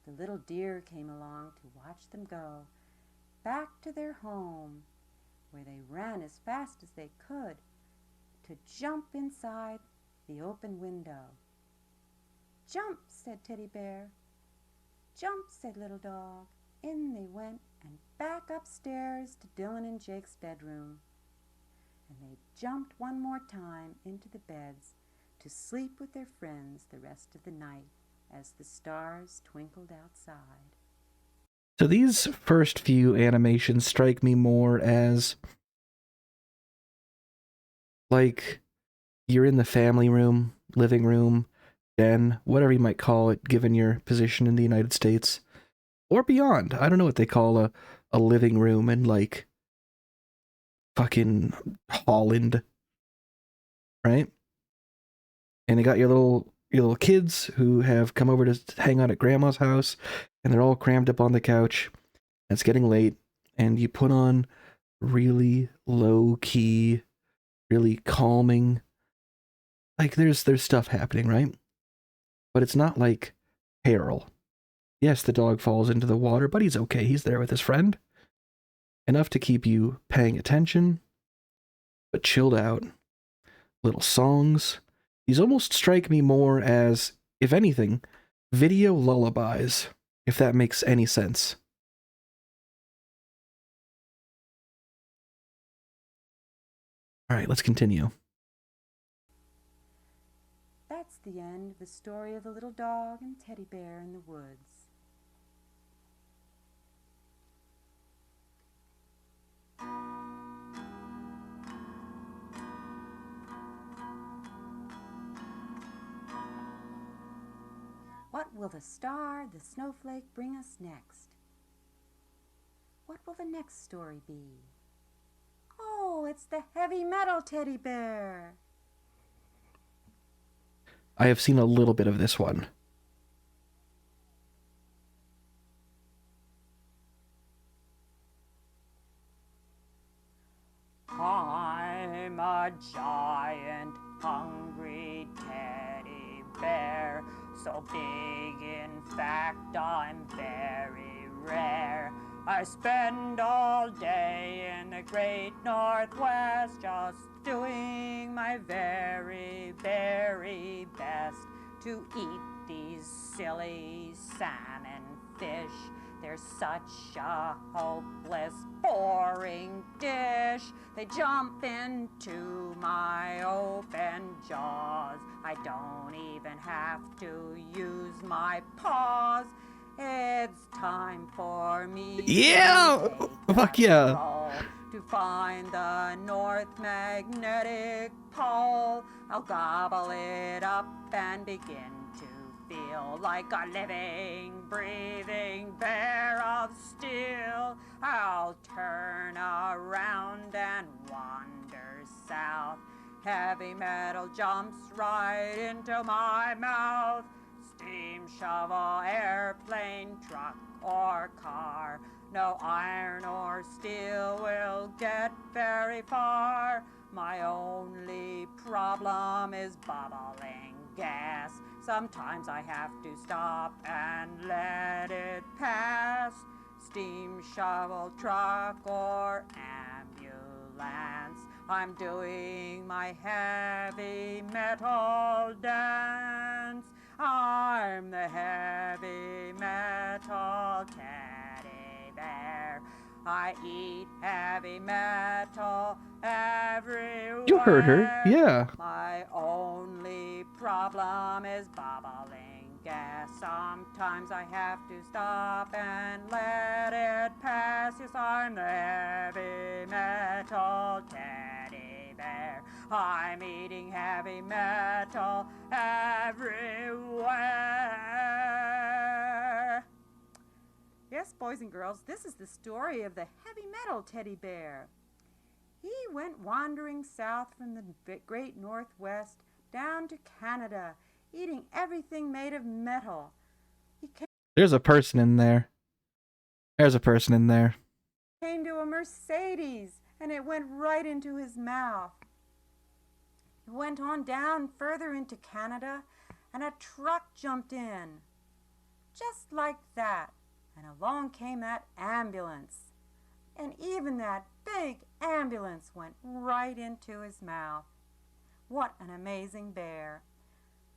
The little deer came along to watch them go, back to their home, where they ran as fast as they could to jump inside the open window. Jump, said Teddy Bear. Jump, said Little Dog. In they went and back upstairs to Dylan and Jake's bedroom. And they jumped one more time into the beds to sleep with their friends the rest of the night as the stars twinkled outside. So these first few animations strike me more as like you're in the family room, living room, den, whatever you might call it, given your position in the United States or beyond. I don't know what they call a living room in like fucking Holland, right? And they got your little kids who have come over to hang out at grandma's house, and they're all crammed up on the couch. And it's getting late, and you put on really low key, really calming. Like there's stuff happening, right? But it's not like peril. Yes, the dog falls into the water, but he's okay. He's there with his friend. Enough to keep you paying attention, but chilled out. Little songs. These almost strike me more as, if anything, video lullabies, if that makes any sense. All right, let's continue. That's the end of the story of the little dog and teddy bear in the woods. What will the star, the snowflake, bring us next? What will the next story be? Oh, it's the heavy metal teddy bear. I have seen a little bit of this one. I'm a giant, hungry teddy bear, so big in fact I'm very rare. I spend all day in the great Northwest just doing my very, very best to eat these silly salmon fish. They're such a hopeless, boring dish. They jump into my open jaws. I don't even have to use my paws. It's time for me Yeah! Fuck yeah! to find the North Magnetic Pole. I'll gobble it up and begin to feel like a living, breathing bear of steel. I'll turn around and wander south. Heavy metal jumps right into my mouth. Steam shovel, airplane, truck, or car. No iron or steel will get very far. My only problem is bubbling gas. Sometimes I have to stop and let it pass. Steam shovel, truck, or ambulance. I'm doing my heavy metal dance. I'm the heavy metal teddy bear. I eat heavy metal everywhere. You heard her, yeah. My only problem is bubbling gas. Sometimes I have to stop and let it pass. Yes, I'm the heavy metal teddy bear. I'm eating heavy metal everywhere. Yes, boys and girls, this is the story of the heavy metal teddy bear. He went wandering south from the great Northwest down to Canada, eating everything made of metal. There's a person in there. There's a person in there. Came to a Mercedes, and it went right into his mouth. He went on down further into Canada, and a truck jumped in. Just like that. And along came that ambulance. And even that big ambulance went right into his mouth. What an amazing bear.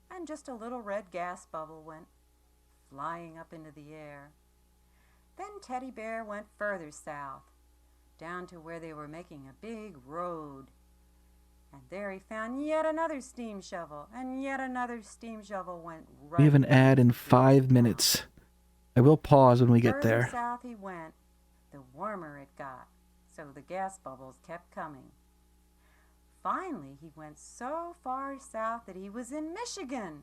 And just a little red gas bubble went flying up into the air. Then Teddy Bear went further south, down to where they were making a big road. And there he found yet another steam shovel, and yet another steam shovel went right. We have an ad in 5 minutes. I will pause when we get there. Further south he went, the warmer it got, so the gas bubbles kept coming. finally he went so far south that he was in Michigan.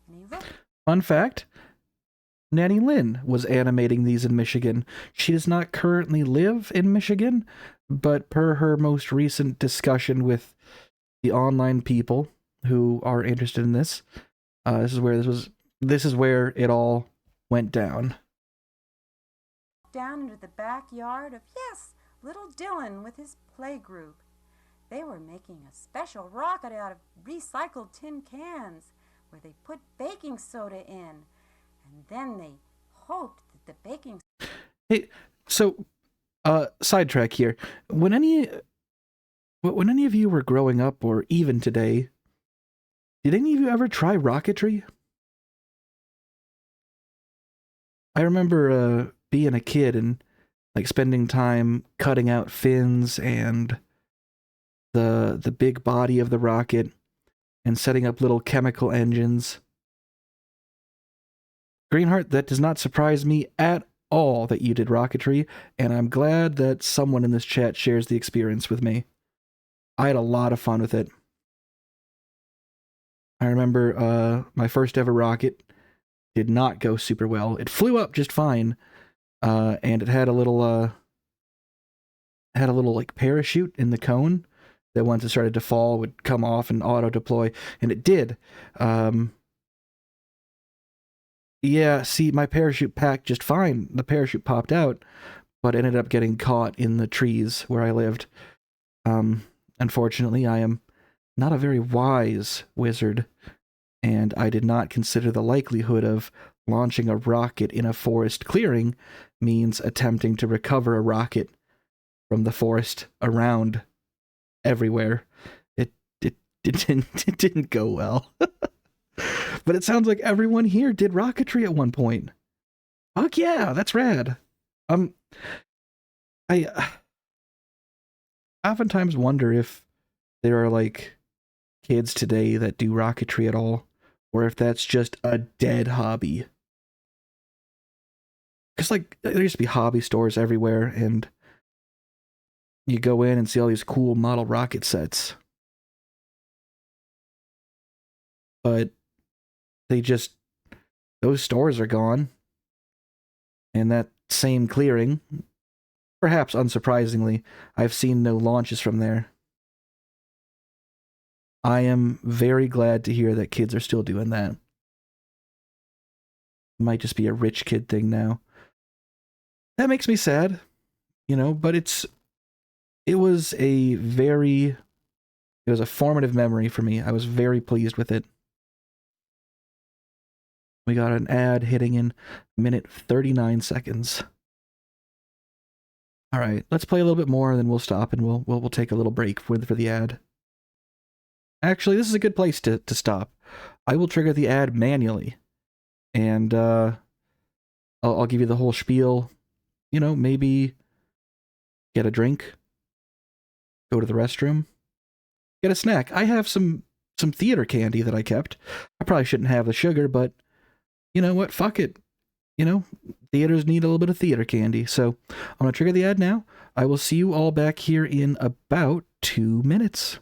And he looked Fun fact, Nanny Lynn was animating these in Michigan. She does not currently live in Michigan, but per her most recent discussion with the online people who are interested in this, this is where it all went down. down into the backyard of, yes, little Dylan with his playgroup. They were making a special rocket out of recycled tin cans where they put baking soda in. And then they hoped that the baking. Hey, so sidetrack here. When any of you were growing up, or even today, did any of you ever try rocketry? I remember being a kid and like spending time cutting out fins and the big body of the rocket and setting up little chemical engines. Greenheart, that does not surprise me at all that you did rocketry, and I'm glad that someone in this chat shares the experience with me. I had a lot of fun with it. I remember my first ever rocket did not go super well. It flew up just fine, and it had a little like parachute in the cone that once it started to fall would come off and auto deploy, and it did. Yeah, see, my parachute packed just fine. The parachute popped out, but ended up getting caught in the trees where I lived. Unfortunately, I am not a very wise wizard, and I did not consider the likelihood of launching a rocket in a forest clearing means attempting to recover a rocket from the forest around everywhere. It didn't go well. But it sounds like everyone here did rocketry at one point. Fuck yeah, that's rad. I oftentimes wonder if there are like kids today that do rocketry at all, or if that's just a dead hobby. Because like there used to be hobby stores everywhere, and you go in and see all these cool model rocket sets, but those stores are gone, and that same clearing, perhaps unsurprisingly, I've seen no launches from there. I am very glad to hear that kids are still doing that. It might just be a rich kid thing now. That makes me sad, but it was a formative memory for me. I was very pleased with it. We got an ad hitting in minute 39 seconds. All right, let's play a little bit more, and then we'll stop and we'll take a little break for the ad. Actually, this is a good place to stop. I will trigger the ad manually, and I'll give you the whole spiel. Maybe get a drink, go to the restroom, get a snack. I have some theater candy that I kept. I probably shouldn't have the sugar, but you know what? Fuck it. Theaters need a little bit of theater candy. So I'm going to trigger the ad now. I will see you all back here in about 2 minutes.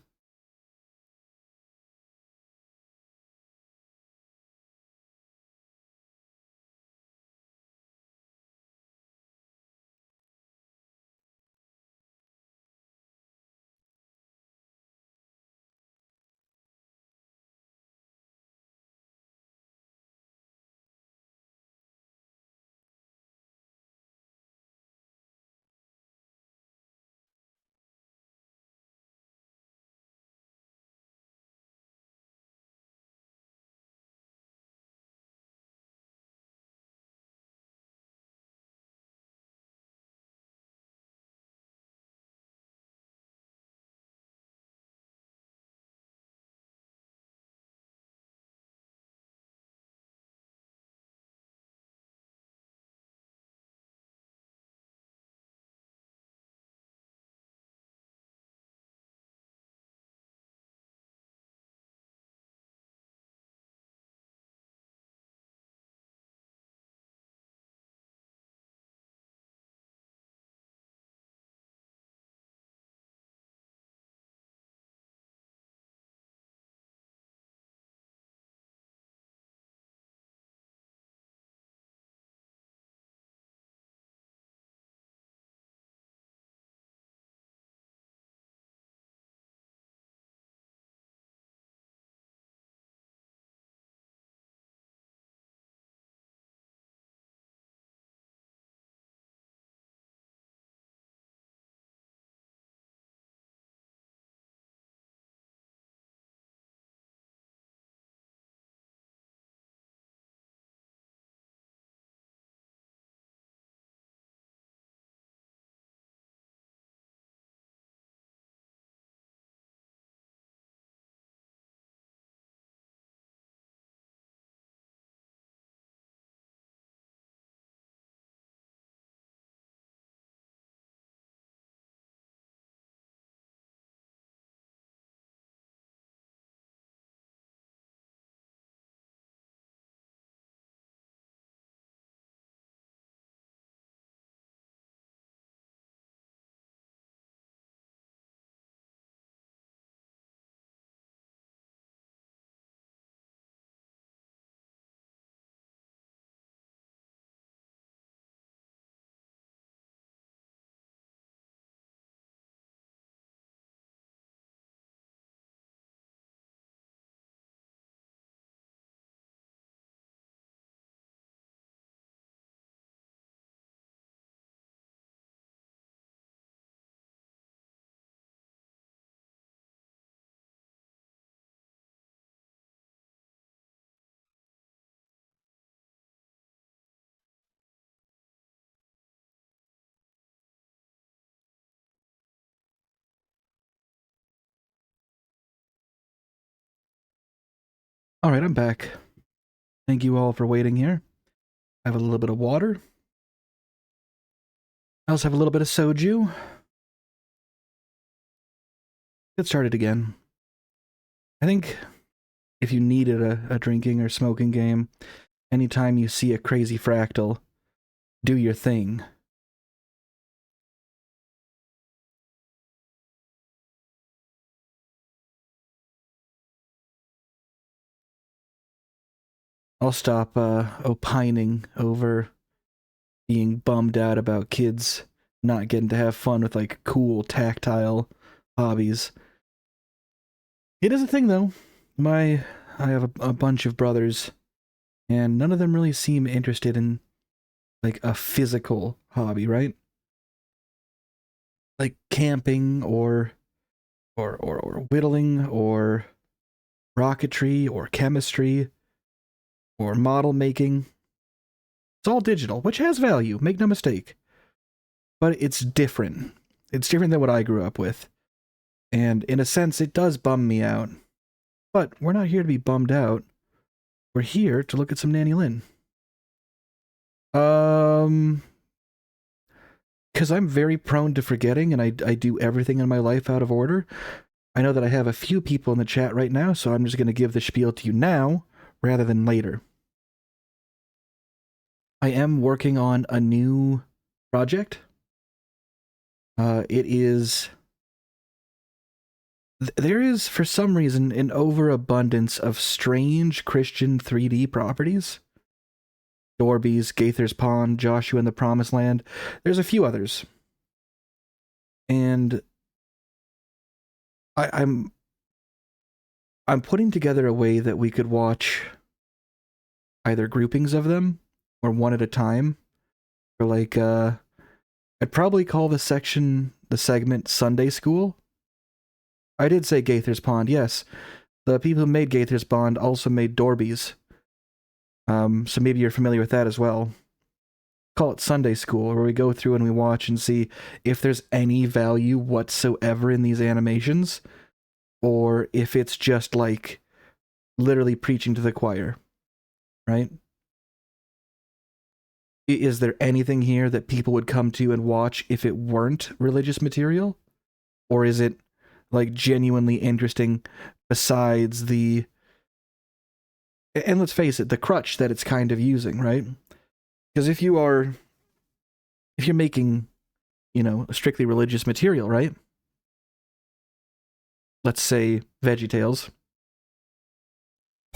All right, I'm back. Thank you all for waiting here. I have a little bit of water. I also have a little bit of soju. Get started again. I think if you needed a drinking or smoking game, anytime you see a crazy fractal, do your thing. I'll stop opining over being bummed out about kids not getting to have fun with like cool tactile hobbies. It is a thing though. I have a bunch of brothers, and none of them really seem interested in like a physical hobby, right? Like camping or whittling or rocketry or chemistry or model making. It's all digital, which has value, make no mistake. But it's different. It's different than what I grew up with. And in a sense, it does bum me out. But we're not here to be bummed out. We're here to look at some Nanny Lynn. Because I'm very prone to forgetting, and I do everything in my life out of order. I know that I have a few people in the chat right now, so I'm just going to give the spiel to you now rather than later. I am working on a new project. There is, for some reason, an overabundance of strange Christian 3D properties. Dorby's, Gaither's Pond, Joshua and the Promised Land. There's a few others. And I'm putting together a way that we could watch either groupings of them or one at a time. Or like, I'd probably call the segment Sunday School. I did say Gaither's Pond, yes. The people who made Gaither's Pond also made Dorby's. So maybe you're familiar with that as well. Call it Sunday School, where we go through and we watch and see if there's any value whatsoever in these animations, or if it's just like literally preaching to the choir, right? Is there anything here that people would come to and watch if it weren't religious material? Or is it like genuinely interesting besides the, and let's face it, the crutch that it's kind of using, right? Because if you're making, strictly religious material, right? Let's say VeggieTales.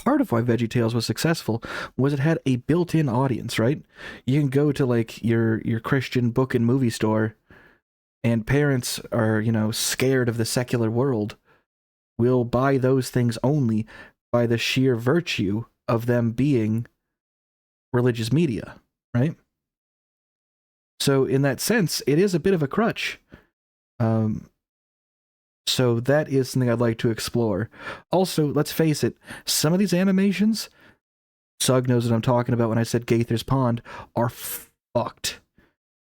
Part of why VeggieTales was successful was it had a built-in audience, right? You can go to like your Christian book and movie store, and parents are, scared of the secular world, will buy those things only by the sheer virtue of them being religious media, right? So in that sense, it is a bit of a crutch. So that is something I'd like to explore. Also, let's face it, some of these animations, Sug knows what I'm talking about when I said Gaither's Pond, are fucked.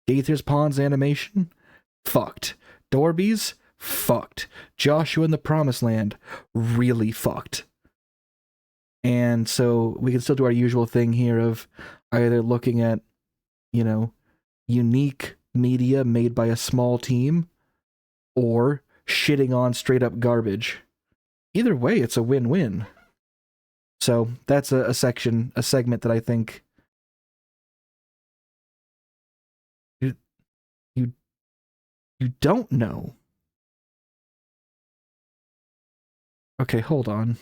Gaither's Pond's animation, fucked. Dorby's, fucked. Joshua and the Promised Land, really fucked. And so we can still do our usual thing here of either looking at, unique media made by a small team, or shitting on straight up garbage. Either way, it's a win-win. So that's a segment that I think you don't know. Okay, hold on.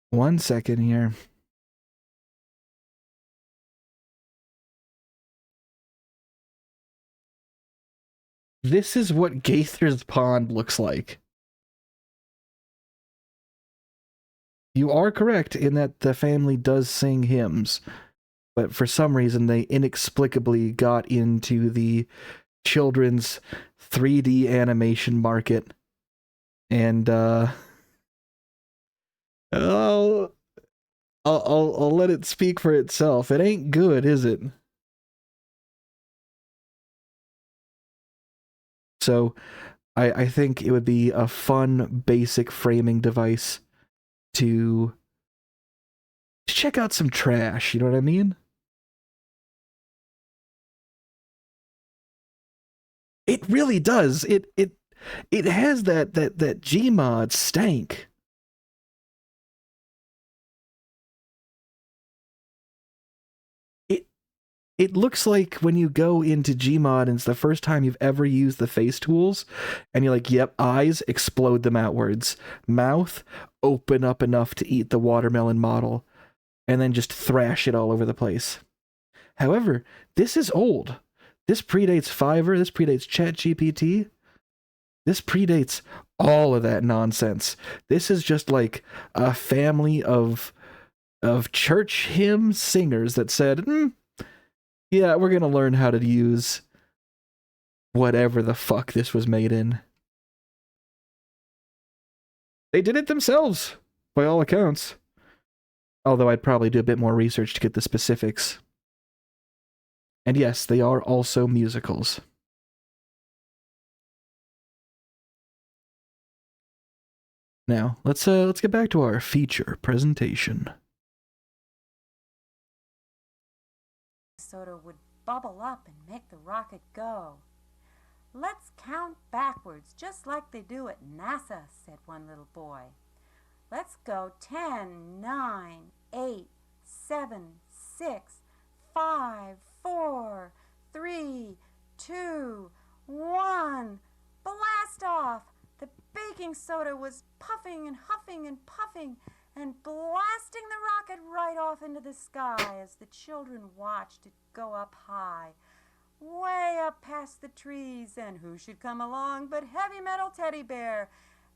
One second here. This is what Gaither's Pond looks like. You are correct in that the family does sing hymns, but for some reason they inexplicably got into the children's 3D animation market, and Oh, I'll let it speak for itself. It ain't good, is it? So I think it would be a fun basic framing device to check out some trash, you know what I mean? It really does. It has that Gmod stank. It it looks like when you go into Gmod and it's the first time you've ever used the face tools, and you're like, yep, eyes, explode them outwards. Mouth, open up enough to eat the watermelon model, and then just thrash it all over the place. However, this is old. This predates Fiverr, this predates ChatGPT, this predates all of that nonsense. This is just like a family of church hymn singers that said, yeah, we're gonna learn how to use whatever the fuck this was made in. They did it themselves, by all accounts. Although I'd probably do a bit more research to get the specifics. And yes, they are also musicals. Now, let's get back to our feature presentation. Soda would bubble up and make the rocket go. Let's count backwards, just like they do at NASA, said one little boy. Let's go 10, 9, 8, 7, 6, 5, 4, 3, 2, 1. Blast off! The baking soda was puffing and huffing and puffing and blasting the rocket right off into the sky as the children watched it go up high, way up past the trees, and who should come along but Heavy Metal Teddy Bear.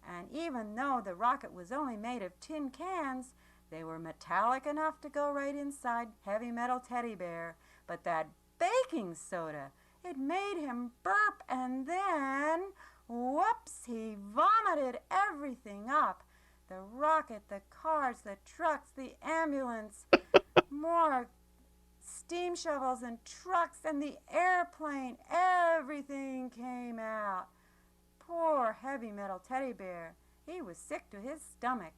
And even though the rocket was only made of tin cans, they were metallic enough to go right inside Heavy Metal Teddy Bear. But that baking soda, it made him burp, and then, whoops, he vomited everything up. The rocket, the cars, the trucks, the ambulance, more steam shovels and trucks and the airplane, everything came out. Poor Heavy Metal Teddy Bear, he was sick to his stomach.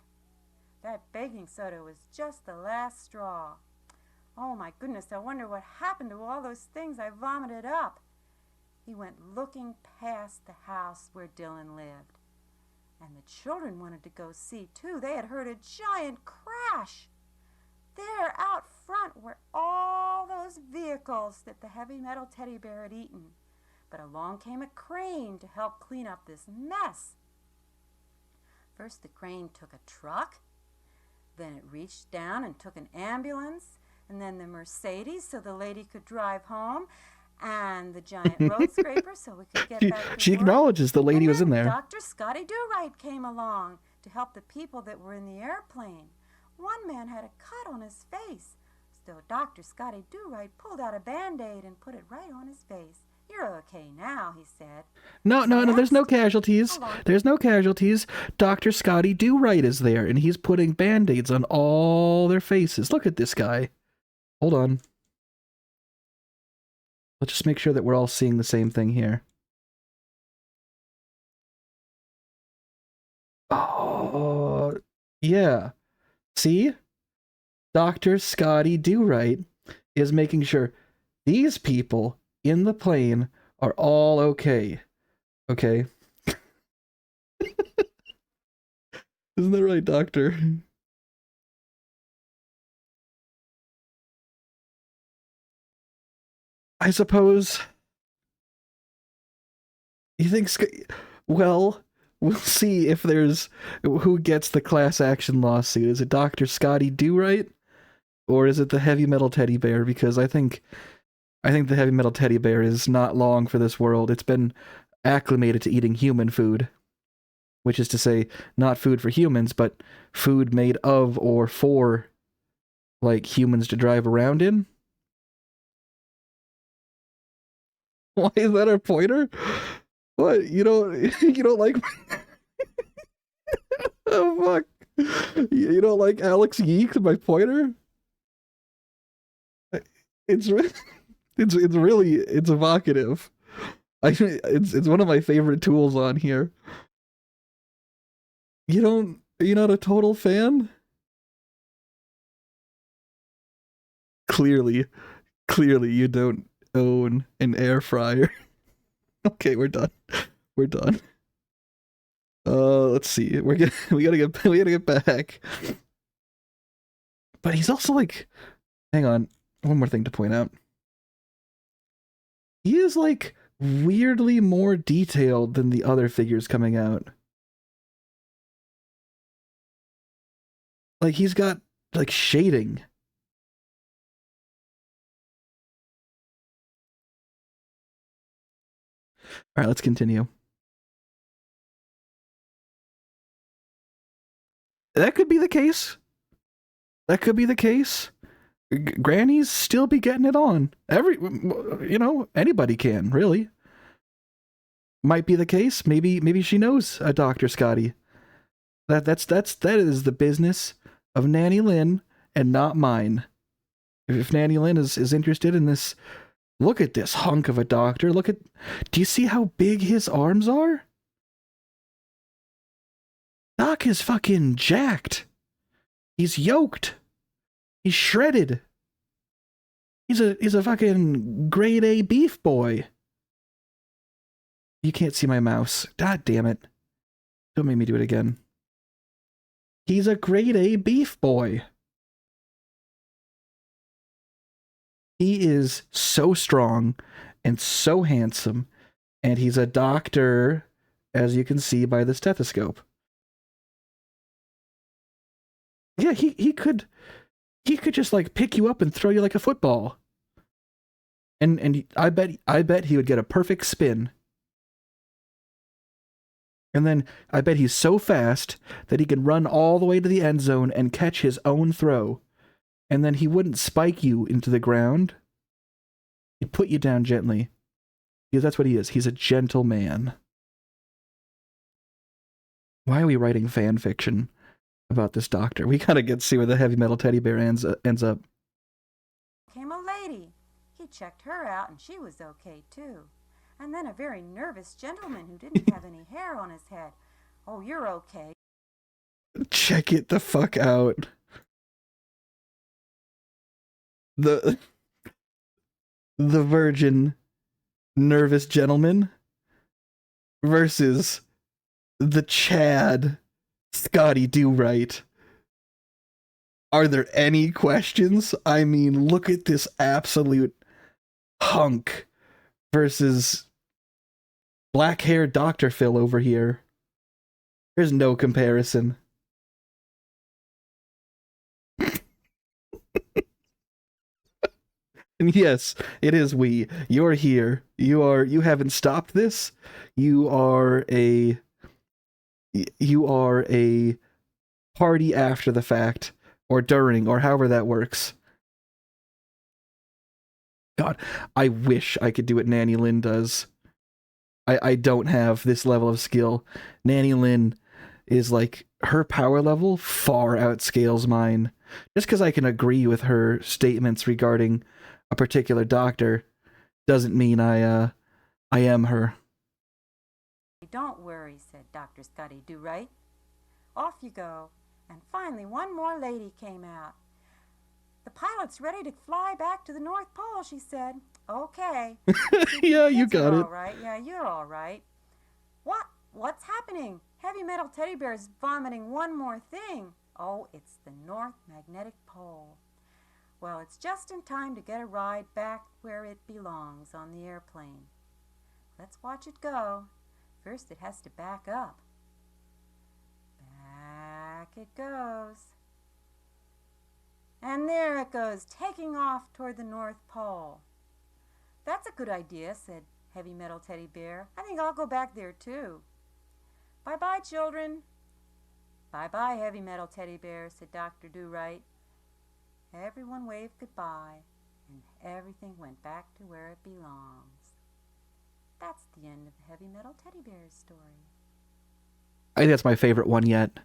That baking soda was just the last straw. Oh my goodness, I wonder what happened to all those things I vomited up. He went looking past the house where Dylan lived. And the children wanted to go see too. They had heard a giant crash. There out front were all those vehicles that the Heavy Metal Teddy Bear had eaten. But along came a crane to help clean up this mess. First the crane took a truck, then it reached down and took an ambulance, and then the Mercedes so the lady could drive home, and the giant road scraper so we could get back to She work. acknowledges the lady was in there. Dr. Scotty Do-Right came along to help the people that were in the airplane. One man had a cut on his face, so Dr. Scotty Do-Right pulled out a Band-Aid and put it right on his face. You're okay now, he said. No, there's no casualties. There's no casualties. Dr. Scotty Do-Right is there, and he's putting Band-Aids on all their faces. Look at this guy. Hold on. Let's just make sure that we're all seeing the same thing here. Oh, yeah. See? Dr. Scotty Do-Right is making sure these people in the plane are all okay. Okay? Isn't that right, Doctor? I suppose. You think? Well, we'll see if there's who gets the class action lawsuit. Is it Dr. Scotty Do-Right, or is it the Heavy Metal Teddy Bear? Because I think the Heavy Metal Teddy Bear is not long for this world. It's been acclimated to eating human food, which is to say, not food for humans, but food made of or for, like, humans to drive around in. Why is that our pointer? What, you don't like? Oh fuck! You don't like Alex Yeek, my pointer? It's it's evocative. It's one of my favorite tools on here. You're not a total fan? Clearly, clearly you don't own an air fryer. Okay, we're done. We're done. Let's see. We gotta get back. But he's also like, hang on, one more thing to point out. He is like weirdly more detailed than the other figures coming out. Like he's got like shading. All right, let's continue. That could be the case. That could be the case. Grannies still be getting it on. Anybody can, really. Might be the case. Maybe she knows a Dr. Scotty. That is the business of Nanny Lynn and not mine. If Nanny Lynn is interested in this, look at this hunk of a doctor. Do you see how big his arms are? Doc is fucking jacked. He's yoked. He's shredded. He's a fucking grade A beef boy. You can't see my mouse. God damn it. Don't make me do it again. He's a grade A beef boy. He is so strong and so handsome, and he's a doctor, as you can see by the stethoscope. Yeah, he could just like pick you up and throw you like a football. And I bet he would get a perfect spin. And then I bet he's so fast that he can run all the way to the end zone and catch his own throw. And then he wouldn't spike you into the ground. He'd put you down gently. Because that's what he is. He's a gentle man. Why are we writing fan fiction about this doctor? We gotta get to see where the heavy metal teddy bear ends up. Came a lady. He checked her out and she was okay too. And then a very nervous gentleman who didn't have any hair on his head. Oh, you're okay. Check it the fuck out. The virgin nervous gentleman versus the Chad Scotty Do Right. Are there any questions? I mean, look at this absolute hunk versus black hair Dr. Phil over here. There's no comparison. And yes, it is we. You're here. You haven't stopped this. You are a party after the fact, or during, or however that works. God, I wish I could do what Nanny Lynn does. I don't have this level of skill. Nanny Lynn is like, her power level far outscales mine. Just because I can agree with her statements regarding a particular doctor doesn't mean I am her. Don't worry, said Dr. Scotty Do Right. Off you go. And finally, one more lady came out. The pilot's ready to fly back to the North Pole, she said. Okay. Yeah, you got it. All right. Yeah, you're all right. What's happening? Heavy metal teddy bear's vomiting one more thing. Oh, it's the North Magnetic Pole. Well, it's just in time to get a ride back where it belongs on the airplane. Let's watch it go. First, it has to back up. Back it goes. And there it goes, taking off toward the North Pole. That's a good idea, said Heavy Metal Teddy Bear. I think I'll go back there too. Bye-bye, children. Bye-bye, Heavy Metal Teddy Bear, said Dr. Do Right. Everyone waved goodbye, and everything went back to where it belongs. That's the end of the Heavy Metal Teddy Bear's story. I think that's my favorite one yet.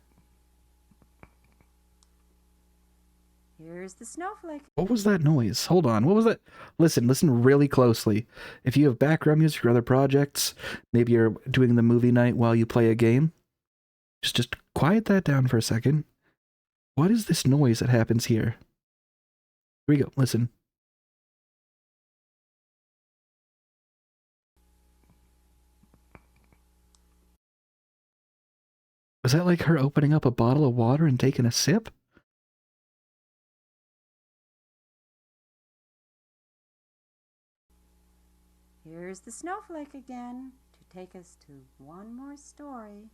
Here's the snowflake. What was that noise? Hold on. What was that? Listen really closely. If you have background music or other projects, maybe you're doing the movie night while you play a game, just quiet that down for a second. What is this noise that happens here? Here we go. Listen. Was that like her opening up a bottle of water and taking a sip? Here's the snowflake again to take us to one more story.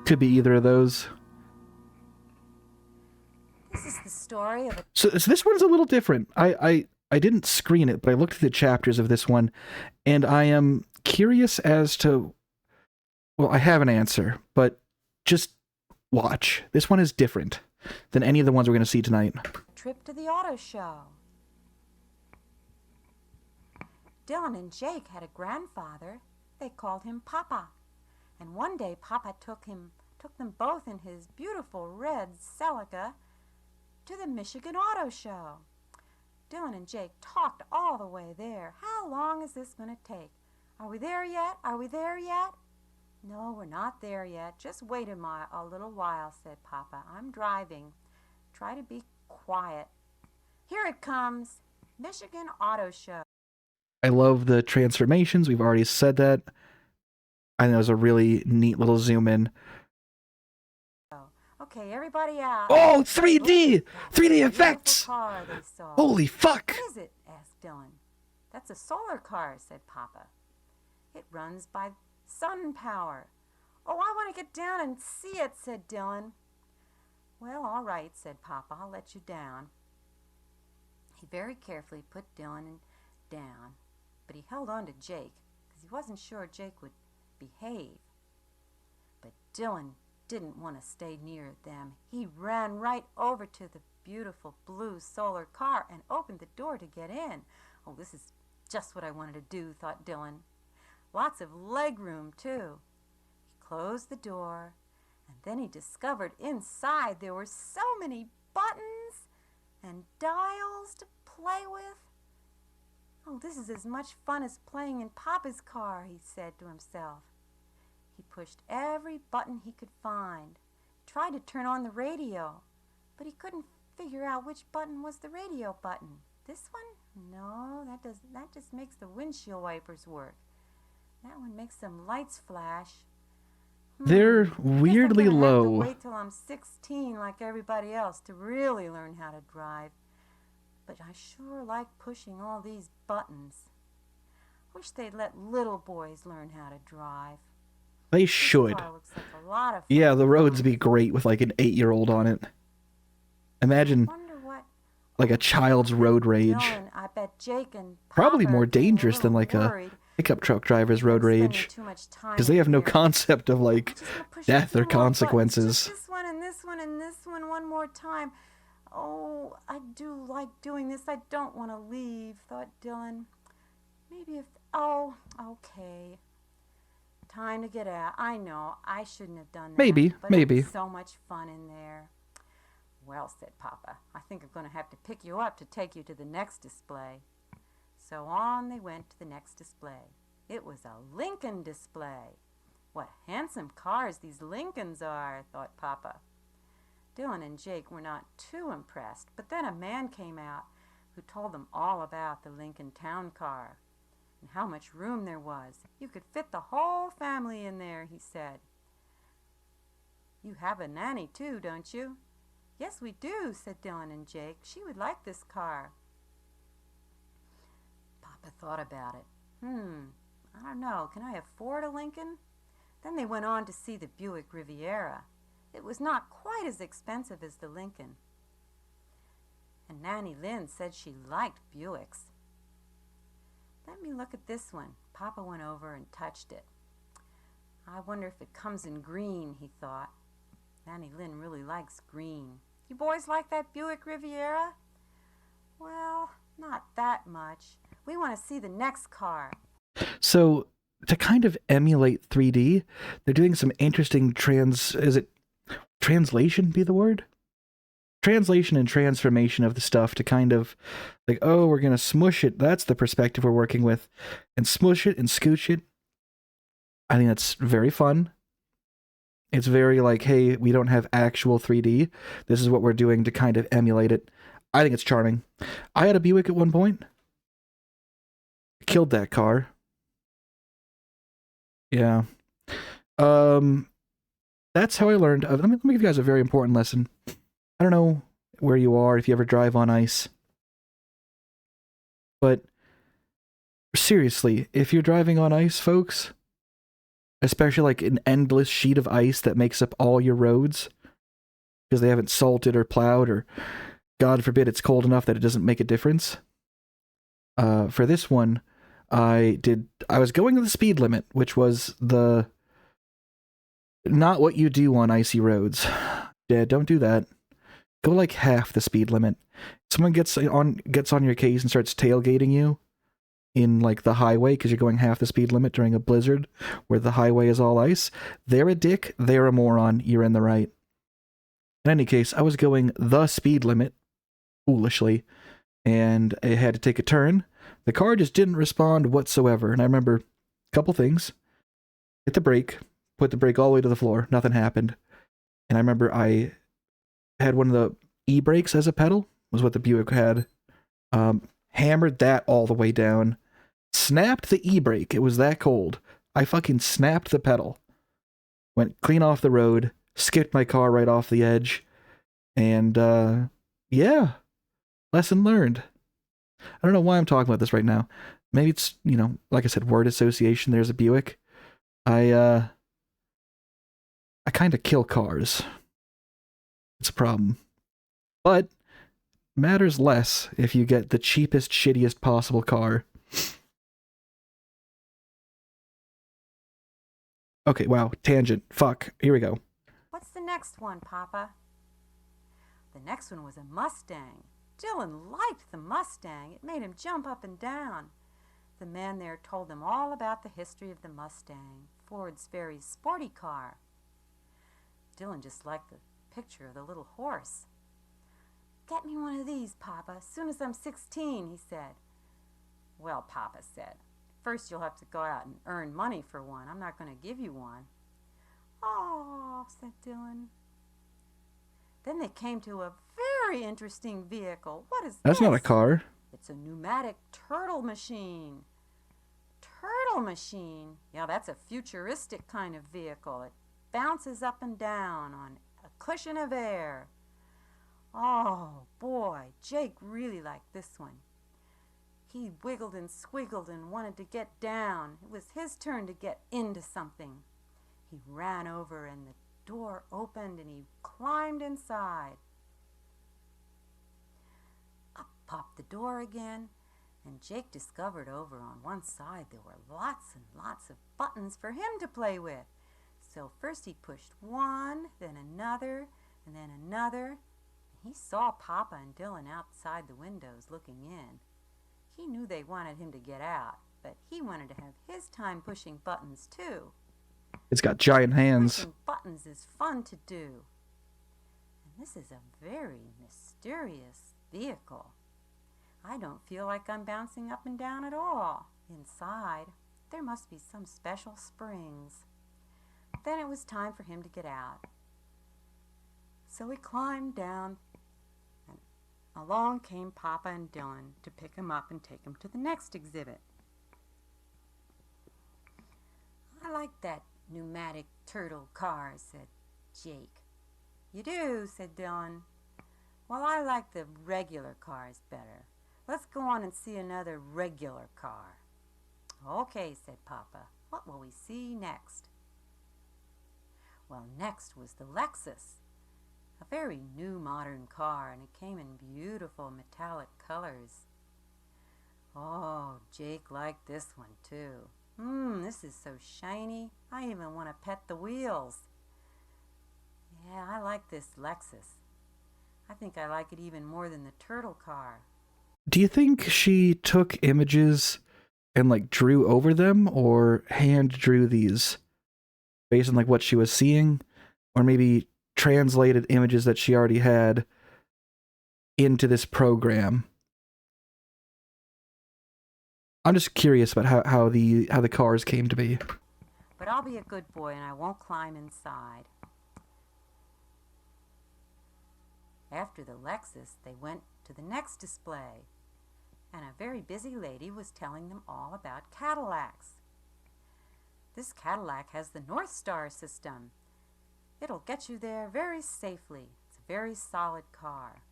Could be either of those. This is the story of a... So this one's a little different. I didn't screen it, but I looked at the chapters of this one, and I am curious as to... Well, I have an answer, but just watch. This one is different than any of the ones we're going to see tonight. trip to the auto show. Dylan and Jake had a grandfather. They called him Papa. And one day Papa took them both in his beautiful red Celica to the Michigan Auto Show. Dylan and Jake talked all the way there. How long is this going to take? Are we there yet? Are we there yet? No, we're not there yet. Just wait a little while, said Papa. I'm driving. Try to be quiet. Here it comes. Michigan Auto Show. I love the transformations. We've already said that. I think it was a really neat little zoom in. Okay, everybody out. Oh, 3D! 3D effects! Car they saw. Holy fuck! What is it? Asked Dylan. That's a solar car, said Papa. It runs by sun power. Oh, I want to get down and see it, said Dylan. Well, all right, said Papa. I'll let you down. He very carefully put Dylan down, but he held on to Jake because he wasn't sure Jake would behave. But Dylan didn't want to stay near them. He ran right over to the beautiful blue solar car and opened the door to get in. Oh, this is just what I wanted to do, thought Dylan. Lots of leg room, too. He closed the door, and then he discovered inside there were so many buttons and dials to play with. Oh, this is as much fun as playing in Papa's car, he said to himself. He pushed every button he could find, tried to turn on the radio, but he couldn't figure out which button was the radio button. This one? No, that just makes the windshield wipers work. That one makes some lights flash. They're weirdly Guess I'm gonna have to low. wait till I'm 16 like everybody else to really learn how to drive. But I sure like pushing all these buttons. Wish they'd let little boys learn how to drive. They This should. car looks like a lot of fun. Yeah, the roads would be great with like an 8-year-old on it. Imagine Wonder what like a child's road rage. Dylan, I bet Jake and Probably Papa more are getting dangerous than little like a worried. pickup truck driver's road Spending rage. too much time Because they have no in there. concept of like Just gonna push a death few or more buttons. consequences. Just this one and this one and this one more time. Oh, I do like doing this. I don't want to leave, thought Dylan. Maybe if... Oh, okay. Time to get out. I know, I shouldn't have done that. Maybe, but maybe. It was so much fun in there. Well, said Papa, I think I'm going to have to pick you up to take you to the next display. So on they went to the next display. It was a Lincoln display. What handsome cars these Lincolns are, thought Papa. Dylan and Jake were not too impressed, but then a man came out who told them all about the Lincoln Town Car and how much room there was. You could fit the whole family in there, he said. You have a nanny too, don't you? Yes, we do, said Dylan and Jake. She would like this car. Papa thought about it. I don't know. Can I afford a Lincoln? Then they went on to see the Buick Riviera. It was not quite as expensive as the Lincoln. And Nanny Lynn said she liked Buicks. Let me look at this one. Papa went over and touched it. I wonder if it comes in green, he thought. Nanny Lynn really likes green. You boys like that Buick Riviera? Well, not that much. We want to see the next car. So to kind of emulate 3D, they're doing some interesting translation be the word? Translation and transformation of the stuff to kind of like, oh, we're gonna smush it. That's the perspective we're working with, and smush it and scooch it. I think that's very fun. It's very like, hey, we don't have actual 3D. This is what we're doing to kind of emulate it. I think it's charming. I had a Buick at one point. Killed that car. Yeah. Um, that's how I learned. Let me give you guys a very important lesson. I don't know where you are if you ever drive on ice, but seriously, if you're driving on ice, folks, especially like an endless sheet of ice that makes up all your roads because they haven't salted or plowed, or God forbid it's cold enough that it doesn't make a difference. For this one, I was going to the speed limit, which was the not what you do on icy roads. Yeah, don't do that. Go like half the speed limit. Someone gets on your case and starts tailgating you in like the highway because you're going half the speed limit during a blizzard where the highway is all ice. They're a dick. They're a moron. You're in the right. In any case, I was going the speed limit foolishly, and I had to take a turn. The car just didn't respond whatsoever, and I remember a couple things. Hit the brake, put the brake all the way to the floor. Nothing happened. And I remember I had one of the e-brakes as a pedal, was what the Buick had. Hammered that all the way down. Snapped the e-brake. It was that cold. I fucking snapped the pedal. Went clean off the road. Skipped my car right off the edge. And, yeah. Lesson learned. I don't know why I'm talking about this right now. Maybe it's, like I said, word association. There's a Buick. I kind of kill cars. It's a problem. But matters less if you get the cheapest, shittiest possible car. Okay, wow, tangent. Fuck. Here we go. What's the next one, Papa? The next one was a Mustang. Dylan liked the Mustang. It made him jump up and down. The man there told them all about the history of the Mustang, Ford's very sporty car. Dylan just liked the picture of the little horse. Get me one of these, Papa, as soon as I'm 16, he said. Well, Papa said, first you'll have to go out and earn money for one. I'm not going to give you one. Oh, said Dylan. Then they came to a very interesting vehicle. What is That's this? not a car. It's a pneumatic turtle machine. Turtle machine? Yeah, that's a futuristic kind of vehicle. It bounces up and down on a cushion of air. Oh, boy, Jake really liked this one. He wiggled and squiggled and wanted to get down. It was his turn to get into something. He ran over and the door opened and he climbed inside. Up popped the door again, and Jake discovered over on one side there were lots and lots of buttons for him to play with. So first he pushed one, then another, and then another. He saw Papa and Dylan outside the windows looking in. He knew they wanted him to get out, but he wanted to have his time pushing buttons too. It's got giant hands. Pushing buttons is fun to do. And this is a very mysterious vehicle. I don't feel like I'm bouncing up and down at all. Inside, there must be some special springs. Then it was time for him to get out. So he climbed down, and along came Papa and Dylan to pick him up and take him to the next exhibit. I like that pneumatic turtle car, said Jake. You do, said Dylan. Well, I like the regular cars better. Let's go on and see another regular car. Okay, said Papa. What will we see next? Well, next was the Lexus, a very new modern car, and it came in beautiful metallic colors. Oh, Jake liked this one too. This is so shiny. I even want to pet the wheels. Yeah, I like this Lexus. I think I like it even more than the turtle car. Do you think she took images and like drew over them, or hand drew these based on like what she was seeing, or maybe translated images that she already had into this program. I'm just curious about how the cars came to be. But I'll be a good boy and I won't climb inside. After the Lexus, they went to the next display, and a very busy lady was telling them all about Cadillacs. This Cadillac has the North Star system. It'll get you there very safely. It's a very solid car.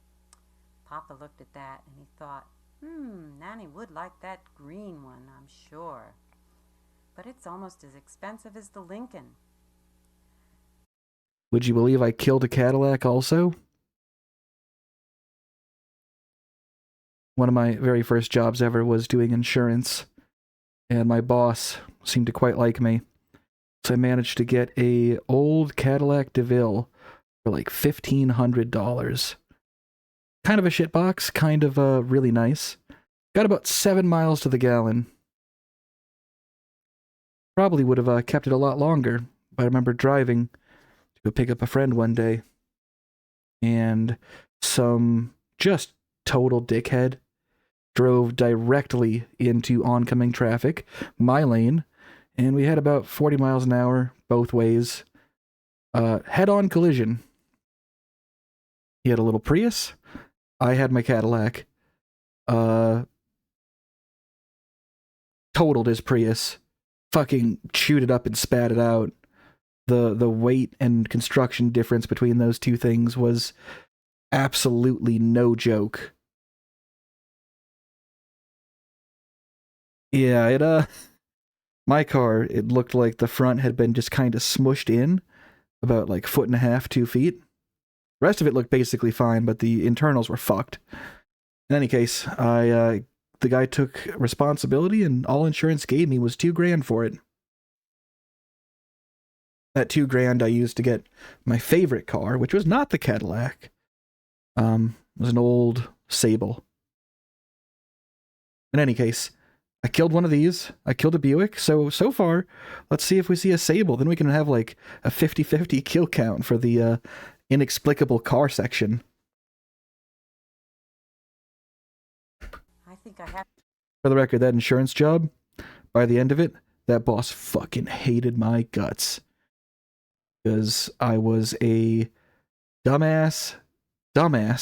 Papa looked at that and he thought, Nanny would like that green one, I'm sure. But it's almost as expensive as the Lincoln. Would you believe I killed a Cadillac also? One of my very first jobs ever was doing insurance, and my boss seemed to quite like me. So I managed to get a old Cadillac DeVille for like $1,500. Kind of a shitbox, kind of really nice. Got about 7 miles to the gallon. Probably would have kept it a lot longer, but I remember driving to go pick up a friend one day, and some just total dickhead drove directly into oncoming traffic, my lane, and we had about 40 miles an hour both ways. Head-on collision. He had a little Prius. I had my Cadillac. Totaled his Prius. Fucking chewed it up and spat it out. The weight and construction difference between those two things was absolutely no joke. Yeah, my car, it looked like the front had been just kind of smushed in about like 1.5 feet, 2 feet. The rest of it looked basically fine, but the internals were fucked. In any case, the guy took responsibility, and all insurance gave me was $2,000 for it. That $2,000 I used to get my favorite car, which was not the Cadillac. It was an old Sable. In any case, I killed one of these. I killed a Buick. So far, let's see if we see a Sable. Then we can have like a 50-50 kill count for the inexplicable car section. I think I have. For the record, that insurance job, by the end of it, that boss fucking hated my guts. Because I was a dumbass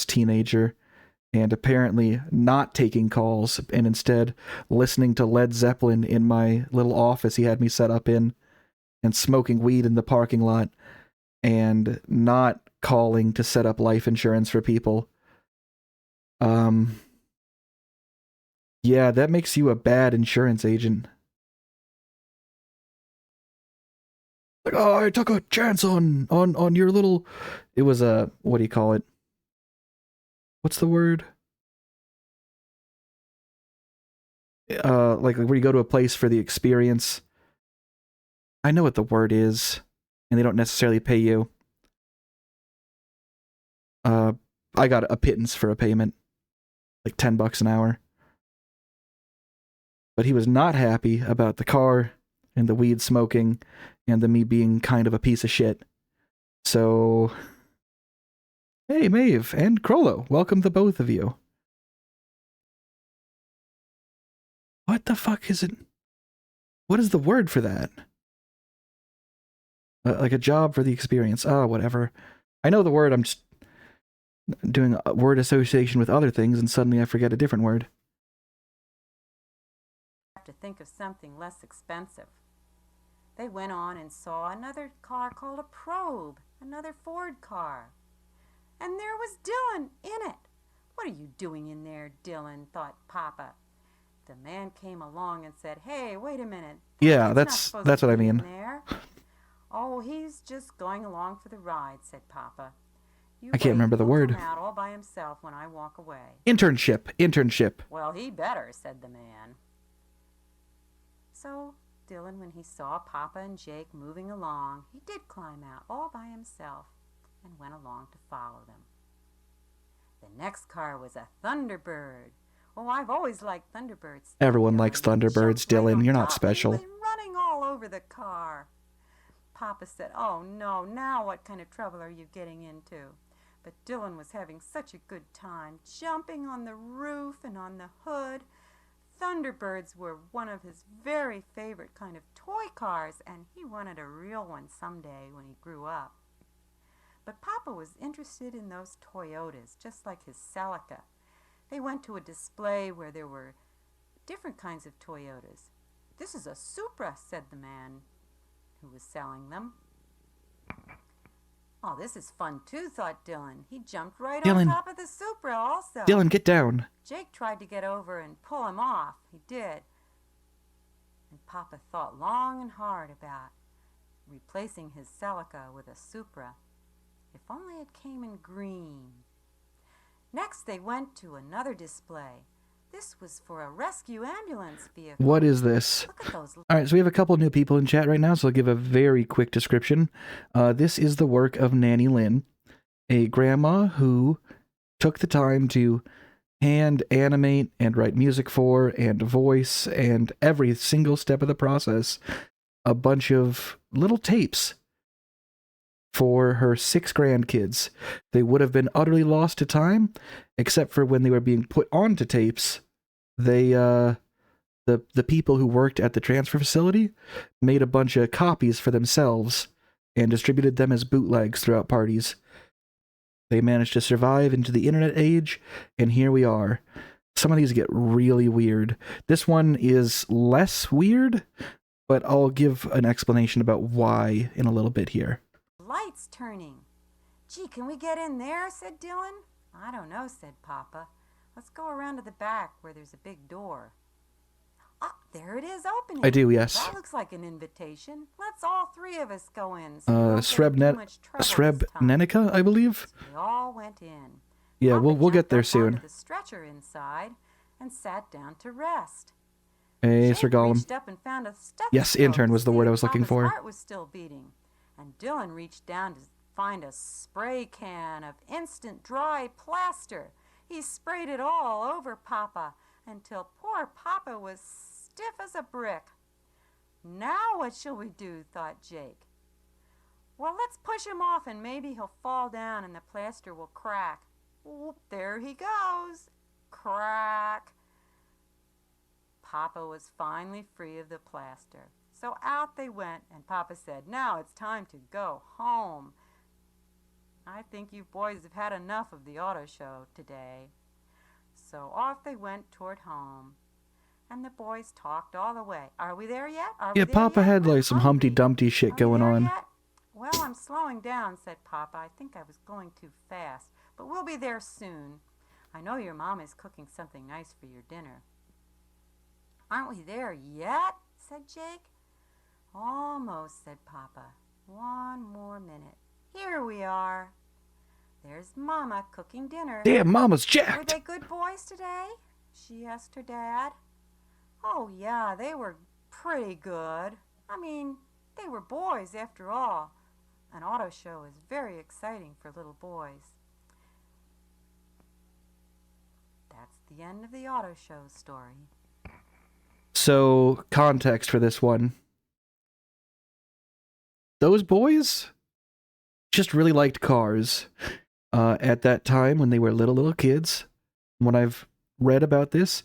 teenager, and apparently not taking calls, and instead listening to Led Zeppelin in my little office he had me set up in, and smoking weed in the parking lot, and not calling to set up life insurance for people. Yeah, that makes you a bad insurance agent. Like, oh, I took a chance on your little... It was a... What do you call it? What's the word? Like where you go to a place for the experience. I know what the word is, and they don't necessarily pay you. I got a pittance for a payment. Like $10 an hour. But he was not happy about the car and the weed smoking and the me being kind of a piece of shit. So, hey, Maeve and Crollo, welcome the both of you. What the fuck is it? What is the word for that? Like a job for the experience. Oh, whatever. I know the word, I'm just doing a word association with other things, and suddenly I forget a different word. To think of something less expensive. They went on and saw another car called a Probe, another Ford car. And there was Dylan in it. What are you doing in there, Dylan? Thought Papa. The man came along and said, hey, wait a minute. Yeah, that's what I mean. There. Oh, he's just going along for the ride, said Papa. I can't remember the word. He'll come out all by himself when I walk away. Internship. Well, he better, said the man. So Dylan, when he saw Papa and Jake moving along, he did climb out all by himself and went along to follow them. The next car was a Thunderbird, Oh, I've always liked Thunderbirds. Everyone Dylan. likes He jumped Thunderbirds, right Dylan. on You're not top and he special. was running all over the car. Papa said, "Oh no, now what kind of trouble are you getting into?" But Dylan was having such a good time, jumping on the roof and on the hood. Thunderbirds were one of his very favorite kind of toy cars, and he wanted a real one someday when he grew up. But Papa was interested in those Toyotas, just like his Celica. They went to a display where there were different kinds of Toyotas. "This is a Supra," said the man who was selling them. "Oh, this is fun too," thought Dylan. He jumped right on Dylan. top of the Supra also. Dylan, get down. Jake tried to get over and pull him off. He did. And Papa thought long and hard about replacing his Celica with a Supra. If only it came in green. Next they went to another display. This was for a rescue ambulance vehicle. What is this? Look at those. All right, so we have a couple new people in chat right now, so I'll give a very quick description. This is the work of Nanny Lynn, a grandma who took the time to hand animate and write music for and voice and every single step of the process a bunch of little tapes for her 6 grandkids. They would have been utterly lost to time, except for when they were being put onto tapes. They, the people who worked at the transfer facility made a bunch of copies for themselves and distributed them as bootlegs throughout parties. They managed to survive into the internet age, and here we are. Some of these get really weird. This one is less weird, but I'll give an explanation about why in a little bit here. Lights turning. "Gee, can we get in there?" said Dylan. "I don't know," said Papa. "Let's go around to the back where there's a big door." Ah, there it is opening. I do, yes. That looks like an invitation. Let's all 3 of us go in. So we won't get in too much trouble this time. Srebrenica, I believe? So we all went in. Yeah, Papa we'll get jumped there up soon. onto the stretcher inside and sat down to rest. Hey, Jake Sir Gollum. reached up and found a stethoscope. Yes, intern was the to word see I if was looking Papa's for. heart was still beating. And Dylan reached down to find a spray can of instant dry plaster. He sprayed it all over Papa until poor Papa was stiff as a brick. "Now what shall we do?" thought Jake. "Well, let's push him off and maybe he'll fall down and the plaster will crack." Whoop, there he goes. Crack. Papa was finally free of the plaster. So out they went, and Papa said, "Now it's time to go home. I think you boys have had enough of the auto show today." So off they went toward home. And the boys talked all the way. "Are we there yet? Are we Yeah, there Papa yet? had We're like some hungry. Humpty Dumpty shit Are we going there on. yet?" "Well, I'm slowing down," said Papa. "I think I was going too fast. But we'll be there soon. I know your mom is cooking something nice for your dinner." "Aren't we there yet?" said Jake. "Almost," said Papa. "One more minute. Here we are. There's Mama cooking dinner." Damn, Mama's "Were jacked! they good boys today?" she asked her dad. "Oh, yeah, they were pretty good. I mean, they were boys after all. An auto show is very exciting for little boys." That's the end of the auto show story. So, context for this one. Those boys just really liked cars at that time when they were little kids. When I've read about this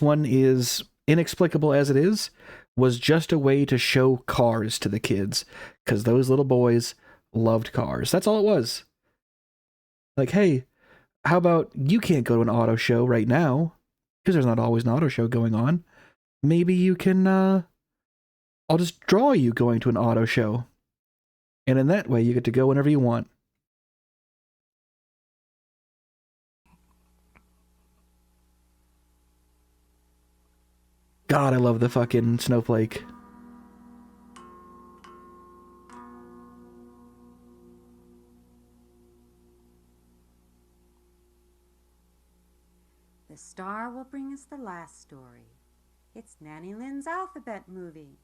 one is, inexplicable as it is, was just a way to show cars to the kids, because those little boys loved cars. That's all it was. Like, hey, how about you can't go to an auto show right now, because there's not always an auto show going on. Maybe you can, I'll just draw you going to an auto show. And in that way, you get to go whenever you want. God, I love the fucking snowflake. The star will bring us the last story. It's Nanny Lynn's alphabet movie.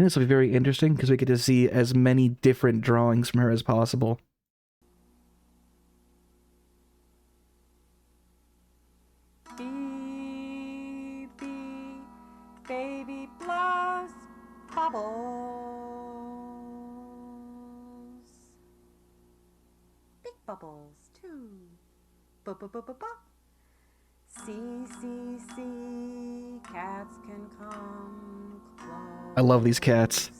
think this will be very interesting because we get to see as many different drawings from her as possible. Bee, bee, baby blows bubbles. Big bubbles, too. Bu-bu-bu-bu-bu. See, see, see, cats can come close. I love these cats.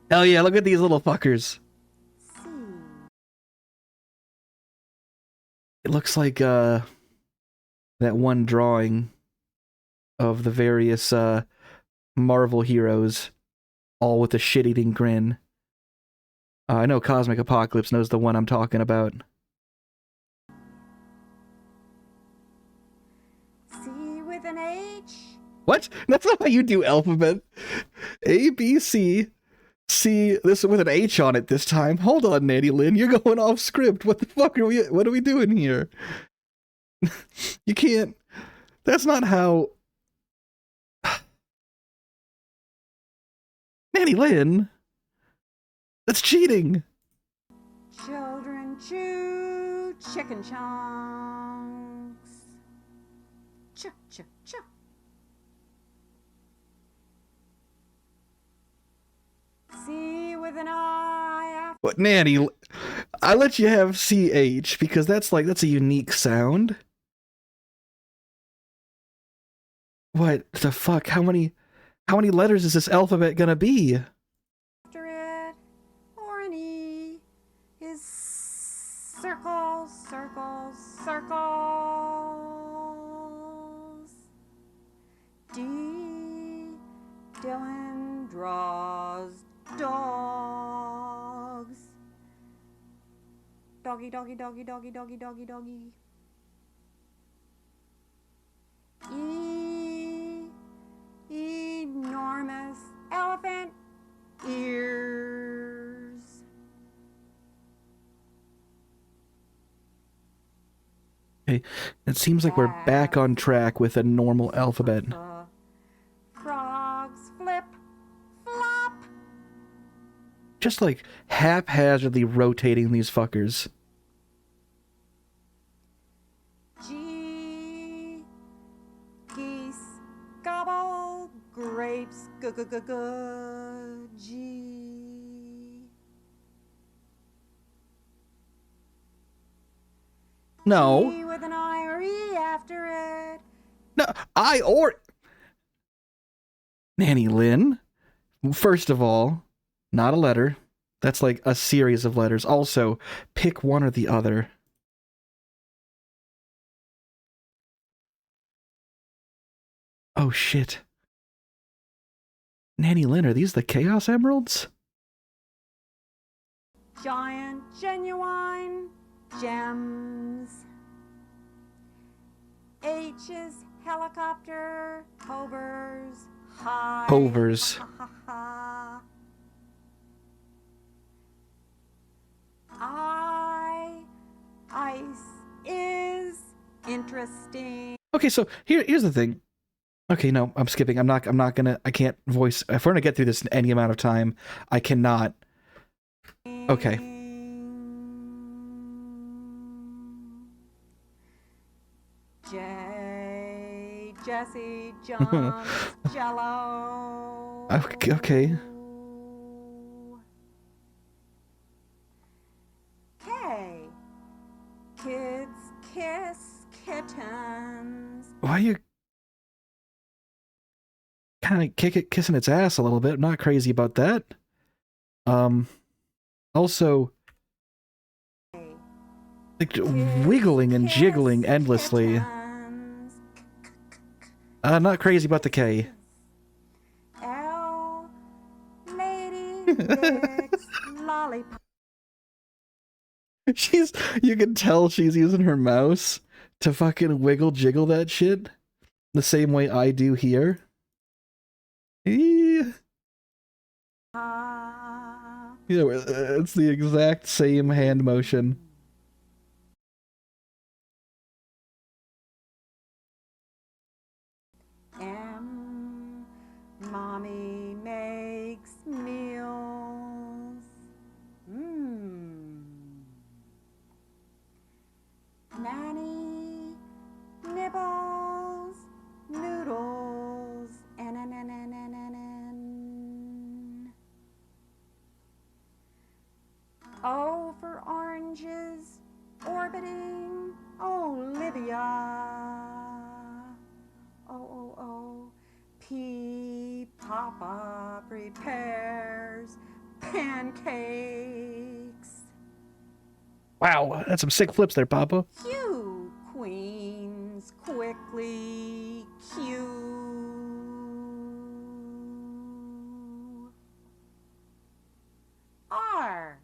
Hell yeah, look at these little fuckers. See. It looks like, that one drawing of the various, Marvel heroes, all with a shit-eating grin. I know Cosmic Apocalypse knows the one I'm talking about. C with an H. What? That's not how you do alphabet. A, B, C. C, this with an H on it this time. Hold on, Nanny Lynn, you're going off script. What the fuck are what are we doing here? You can't. That's not how. Nanny Lynn. That's cheating. Children chew chicken chunks. Chew, chew, chew. C with an I. What, Nanny? I let you have CH because that's a unique sound. What the fuck? How many letters is this alphabet gonna be? After it, or an E, is circles, circles, circles. D, Dylan draws dogs. Doggy, doggy, doggy, doggy, doggy, doggy, doggy. E, enormous elephant ears. Okay, it seems like we're back on track with a normal alphabet. Frogs flip, flop. Just like haphazardly rotating these fuckers. G, geese gobble grapes. G. No. T with an I or E after it. No, I or Nanny Lynn. First of all, not a letter. That's like a series of letters. Also, pick one or the other. Oh shit. Nanny Lynn, are these the Chaos Emeralds? Giant, genuine gems. H is helicopter, hovers, high. Hovers. Ha, ha, ha. Ice is interesting. Okay, so here's the thing. Okay, no, I'm skipping. I can't voice. If we're gonna get through this in any amount of time, I cannot. Okay. Jesse jumps jello. Okay. K. Kids kiss kittens. Why are you kind of kissing its ass a little bit? I'm not crazy about that. Also, like wiggling and jiggling endlessly. Kittens. Not crazy about the K. L. Lady licks lollipop. You can tell she's using her mouse to fucking wiggle jiggle that shit the same way I do here. Yeah, it's the exact same hand motion. Mommy makes me Nanny, nibbles, noodles, and O for oranges, orbiting, Olivia. O, P, Papa prepares pancakes. Wow, that's some sick flips there, Papa. Q, queens, quickly, Q. R,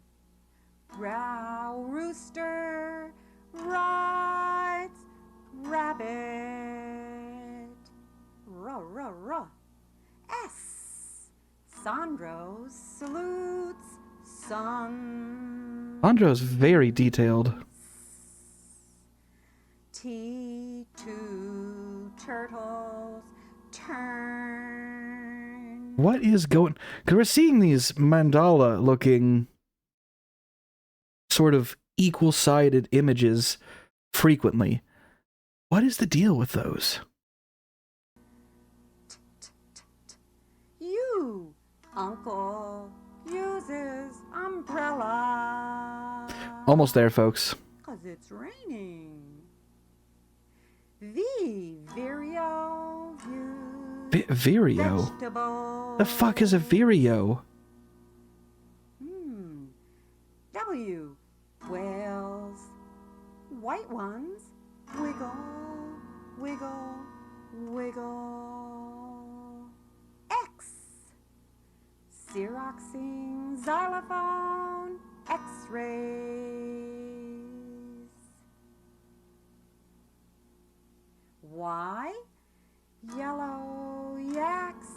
row, rooster, rides, rabbit. R. S, Sandro salutes, sun. Sandro's very detailed. T, two turtles, turn. What is going... Because we're seeing these mandala-looking sort of equal-sided images frequently. What is the deal with those? U, uncle uses umbrella. Almost there, folks. 'Cause it's raining. V, Vireo views Vireo? vegetables. The fuck is a Vireo? W, whales, white ones, wiggle, wiggle, wiggle. X, Xeroxing, xylophone, X-rays. Y, yellow yaks,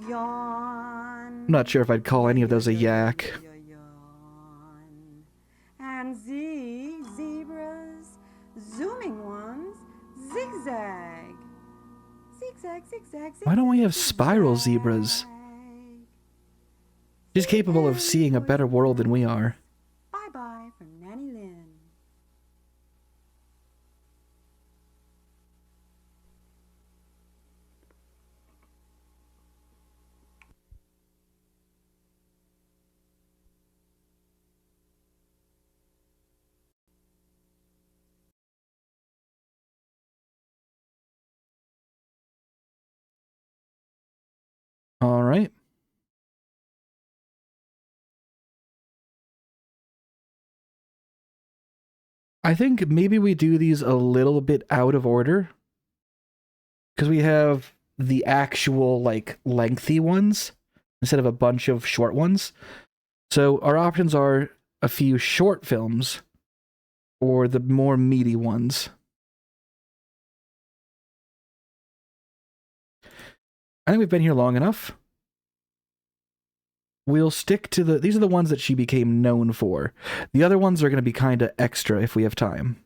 yawn. I'm not sure if I'd call any of those a yak. Yawn. And Z, zebras, zooming ones, zigzag. Zigzag, zigzag, zigzag. Why don't we have spiral zebras? She's capable of seeing a better world than we are. Bye-bye from Nanny Lynn. All right. I think maybe we do these a little bit out of order. Because we have the actual, like, lengthy ones instead of a bunch of short ones. So our options are a few short films or the more meaty ones. I think we've been here long enough. We'll stick to these are the ones that she became known for. The other ones are going to be kind of extra if we have time.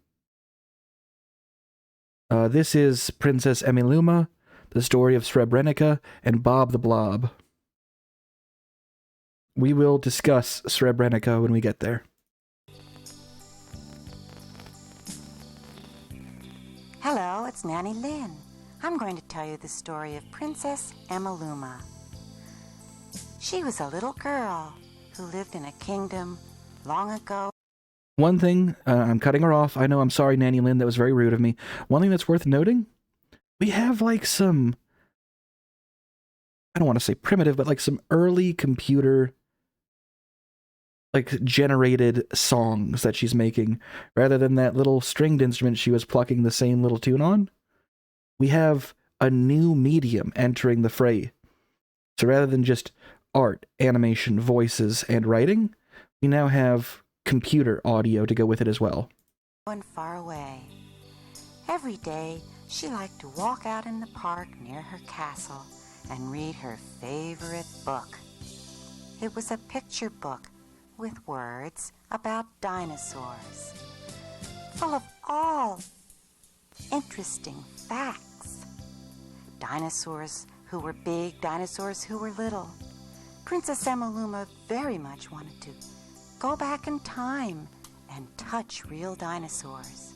This is Princess Emiluma, the story of Srebrenica, and Bob the Blob. We will discuss Srebrenica when we get there. Hello, it's Nanny Lynn. I'm going to tell you the story of Princess Emiluma. She was a little girl who lived in a kingdom long ago. One thing, I'm cutting her off. I know, I'm sorry, Nanny Lynn, that was very rude of me. One thing that's worth noting, we have like some, I don't want to say primitive, but like some early computer, like generated songs that she's making, rather than that little stringed instrument she was plucking the same little tune on. We have a new medium entering the fray. So rather than just art, animation, voices, and writing, we now have computer audio to go with it as well. And far away. Every day, she liked to walk out in the park near her castle and read her favorite book. It was a picture book with words about dinosaurs, full of all interesting facts. Dinosaurs who were big, dinosaurs who were little. Princess Emiluma very much wanted to go back in time and touch real dinosaurs.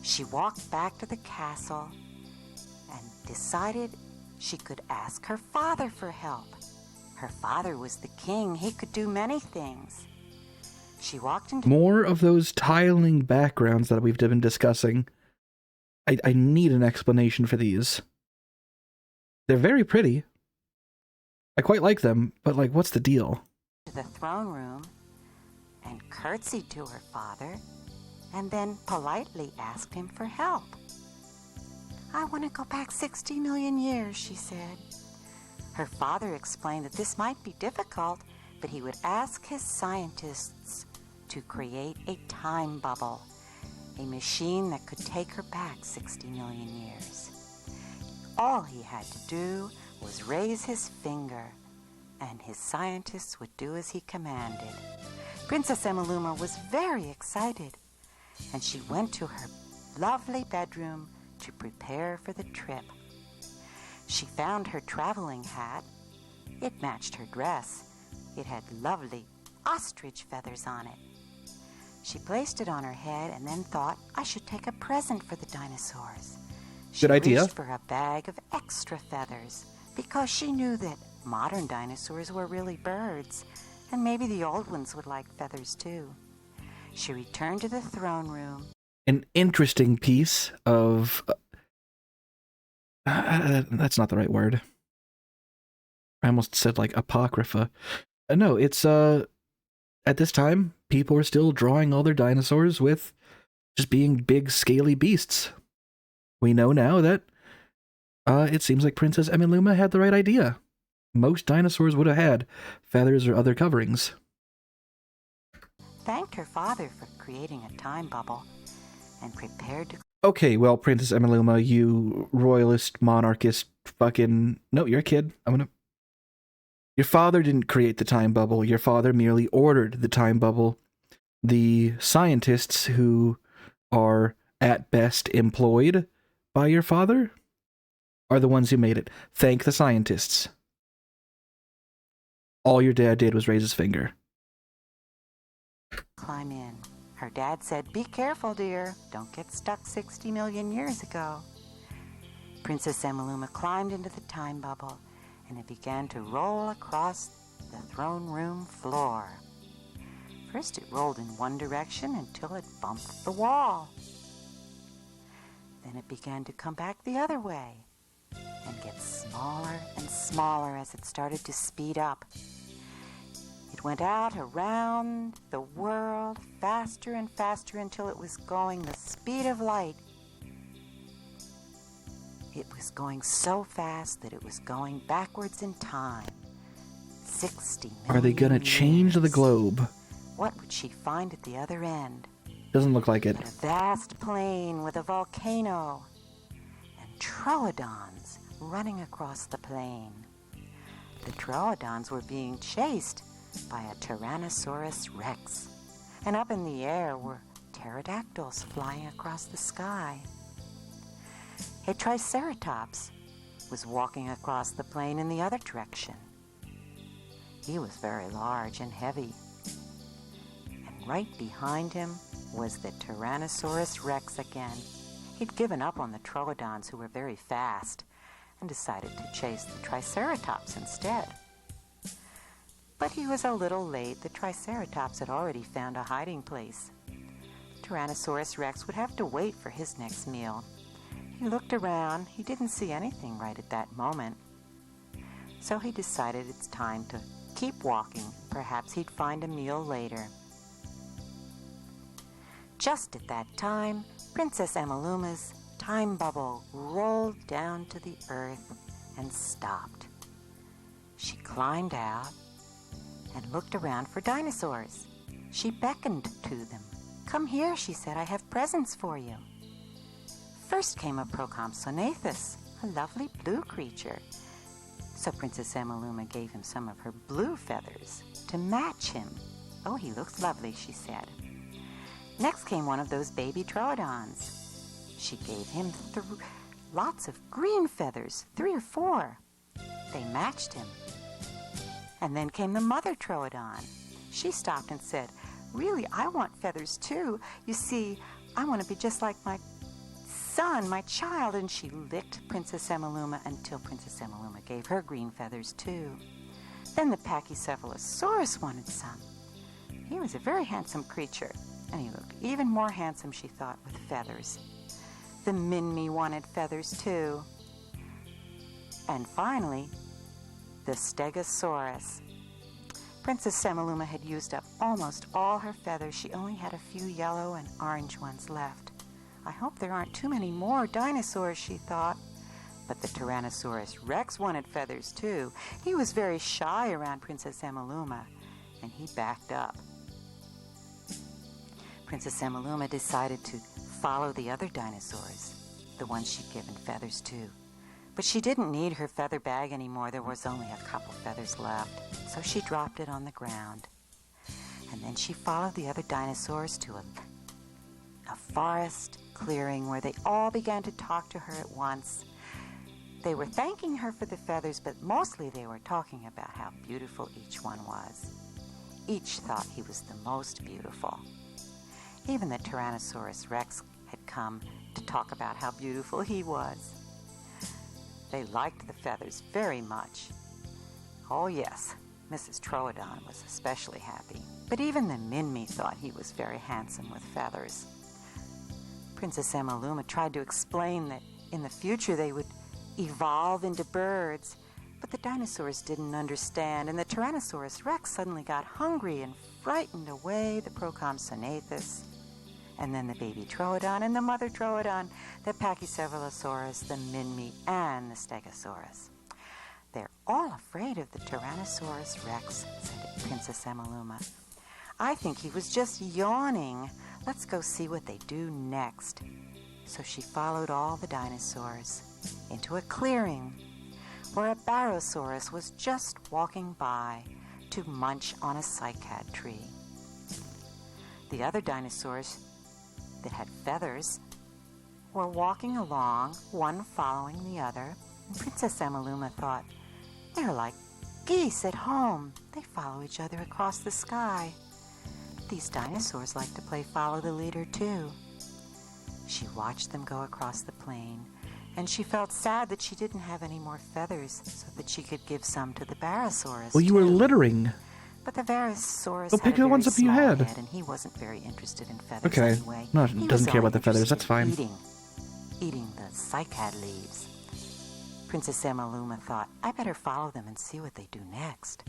She walked back to the castle and decided she could ask her father for help. Her father was the king. He could do many things. She walked into... More of those tiling backgrounds that we've been discussing. I need an explanation for these. They're very pretty. I quite like them, but like, what's the deal? ...to the throne room and curtsied to her father and then politely asked him for help. "I want to go back 60 million years," she said. Her father explained that this might be difficult, but he would ask his scientists to create a time bubble, a machine that could take her back 60 million years. All he had to do was raise his finger, and his scientists would do as he commanded. Princess Emaluma was very excited, and she went to her lovely bedroom to prepare for the trip. She found her traveling hat. It matched her dress. It had lovely ostrich feathers on it. She placed it on her head and then thought, I should take a present for the dinosaurs. Good idea. She reached for a bag of extra feathers because she knew that modern dinosaurs were really birds, and maybe the old ones would like feathers too. She returned to the throne room. An interesting piece of... that's not the right word. I almost said like apocrypha. No, it's at this time, people were still drawing all their dinosaurs with just being big, scaly beasts. We know now that it seems like Princess Emaluma had the right idea. Most dinosaurs would have had feathers or other coverings. Thanked her father for creating a time bubble and prepared to... Okay, well, Princess Emaluma, you royalist, monarchist, fucking... No, you're a kid. Your father didn't create the time bubble. Your father merely ordered the time bubble. The scientists who are at best employed by your father are the ones who made it. Thank the scientists. All your dad did was raise his finger. Climb in. Her dad said, "Be careful, dear. Don't get stuck 60 million years ago." Princess Emaluma climbed into the time bubble, and it began to roll across the throne room floor. First it rolled in one direction until it bumped the wall. Then it began to come back the other way and get smaller and smaller as it started to speed up. It went out around the world faster and faster until it was going the speed of light. It was going so fast that it was going backwards in time. 60 million Are they gonna change the years. globe? What would she find at the other end? Doesn't look like it. But a vast plain with a volcano and troodons running across the plain. The troodons were being chased by a Tyrannosaurus Rex, and up in the air were pterodactyls flying across the sky. A Triceratops was walking across the plain in the other direction. He was very large and heavy, and right behind him was the Tyrannosaurus Rex again. He'd given up on the troodons, who were very fast, and decided to chase the Triceratops instead. But he was a little late. The Triceratops had already found a hiding place. Tyrannosaurus Rex would have to wait for his next meal. He looked around. He didn't see anything right at that moment. So he decided it's time to keep walking. Perhaps he'd find a meal later. Just at that time, Princess Emaluma's time bubble rolled down to the earth and stopped. She climbed out and looked around for dinosaurs. She beckoned to them. "Come here," she said. "I have presents for you." First came a Procompsognathus, a lovely blue creature. So Princess Emaluma gave him some of her blue feathers to match him. "Oh, he looks lovely," she said. Next came one of those baby troodons. She gave him lots of green feathers, 3 or 4. They matched him. And then came the mother troodon. She stopped and said, "Really, I want feathers too. You see, I want to be just like my son, my child, and she licked Princess Emaluma until Princess Emaluma gave her green feathers too. Then the Pachycephalosaurus wanted some. He was a very handsome creature, and he looked even more handsome, she thought, with feathers. The Minmi wanted feathers too. And finally, the Stegosaurus. Princess Emaluma had used up almost all her feathers. She only had a few yellow and orange ones left. I hope there aren't too many more dinosaurs, she thought. But the Tyrannosaurus Rex wanted feathers too. He was very shy around Princess Emaluma, and he backed up. Princess Emaluma decided to follow the other dinosaurs, the ones she'd given feathers to. But she didn't need her feather bag anymore. There was only a couple feathers left, so she dropped it on the ground. And then she followed the other dinosaurs to a forest clearing where they all began to talk to her at once. They were thanking her for the feathers, but mostly they were talking about how beautiful each one was. Each thought he was the most beautiful. Even the Tyrannosaurus Rex had come to talk about how beautiful he was. They liked the feathers very much. Oh yes, Mrs. Troodon was especially happy. But even the Minmi thought he was very handsome with feathers. Princess Emaluma tried to explain that in the future they would evolve into birds, but the dinosaurs didn't understand, and the Tyrannosaurus Rex suddenly got hungry and frightened away the Procompsognathus, and then the baby Troodon and the mother Troodon, the Pachycephalosaurus, the Minmi, and the Stegosaurus. They're all afraid of the Tyrannosaurus Rex, said Princess Emaluma. I think he was just yawning. Let's go see what they do next. So she followed all the dinosaurs into a clearing where a Barosaurus was just walking by to munch on a cycad tree. The other dinosaurs that had feathers were walking along, one following the other, and Princess Emaluma thought, they're like geese at home. They follow each other across the sky. These dinosaurs like to play follow the leader too. She watched them go across the plain, and she felt sad that she didn't have any more feathers so that she could give some to the Barosaurus. Well, you were littering. But the Barosaurus Well, pick the ones up you had. And he wasn't very interested in feathers Okay. anyway. No, He doesn't was care only about the feathers. That's fine. interested in eating the cycad leaves. Princess Emaluma thought, I better follow them and see what they do next.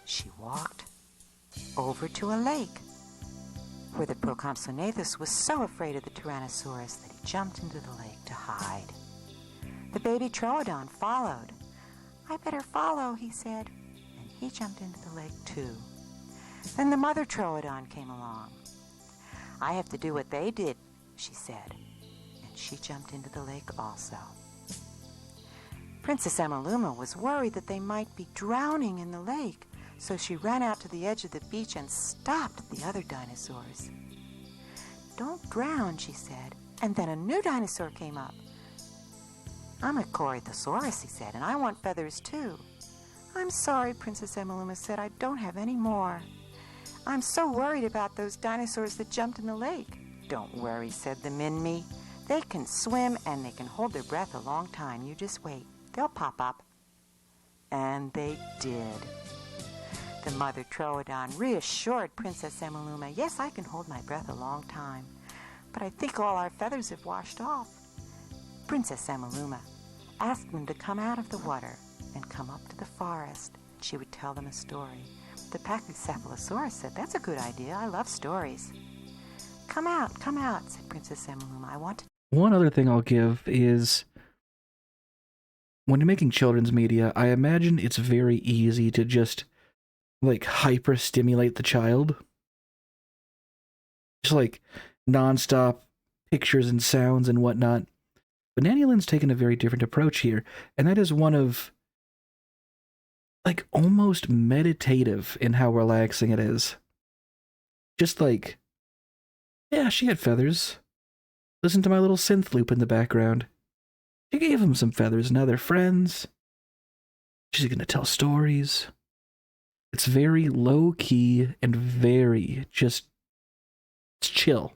She walked over to a lake where the Procompsognathus was so afraid of the Tyrannosaurus that he jumped into the lake to hide. The baby Troodon followed. I better follow, he said, and he jumped into the lake too. Then the mother Troodon came along. I have to do what they did, she said, and she jumped into the lake also. Princess Emaluma was worried that they might be drowning in the lake, so she ran out to the edge of the beach and stopped the other dinosaurs. Don't drown, she said, and then a new dinosaur came up. I'm a Corythosaurus, he said, and I want feathers too. I'm sorry, Princess Emaluma said, I don't have any more. I'm so worried about those dinosaurs that jumped in the lake. Don't worry, said the Minmi. They can swim and they can hold their breath a long time. You just wait. They'll pop up. And they did. The mother Troodon reassured Princess Emaluma, yes, I can hold my breath a long time, but I think all our feathers have washed off. Princess Emaluma asked them to come out of the water and come up to the forest. She would tell them a story. The Pachycephalosaurus said, that's a good idea. I love stories. Come out, said Princess Emaluma. I want to... One other thing I'll give is, when you're making children's media, I imagine it's very easy to just like hyper-stimulate the child. Just like non-stop pictures and sounds and whatnot. But Nanny Lynn's taken a very different approach here, and that is one of like almost meditative in how relaxing it is. Just like, yeah, she had feathers. Listen to my little synth loop in the background. She gave them some feathers, now they're friends. She's gonna tell stories. It's very low-key and very just... it's chill.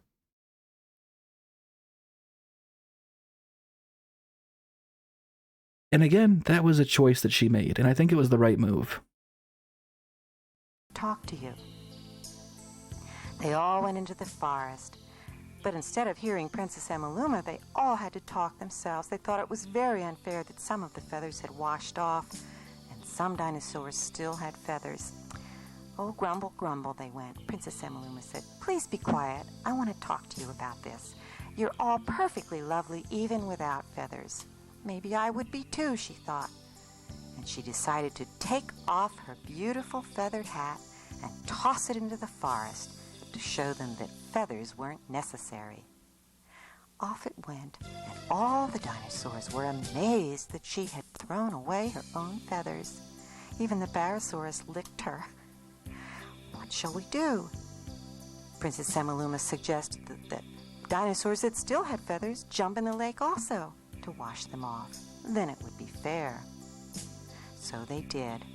And again, that was a choice that she made, and I think it was the right move. Talk to you. They all went into the forest, but instead of hearing Princess Amaluma, they all had to talk themselves. They thought it was very unfair that some of the feathers had washed off, and some dinosaurs still had feathers. Oh, grumble, grumble, they went. Princess Amaluma said, "Please be quiet. I want to talk to you about this. You're all perfectly lovely, even without feathers." Maybe I would be too, she thought. And she decided to take off her beautiful feathered hat and toss it into the forest to show them that feathers weren't necessary. Off it went, and all the dinosaurs were amazed that she had thrown away her own feathers. Even the Barosaurus licked her. What shall we do? Princess Amaluma suggested that dinosaurs that still had feathers jump in the lake also to wash them off. Then it would be fair. So they did.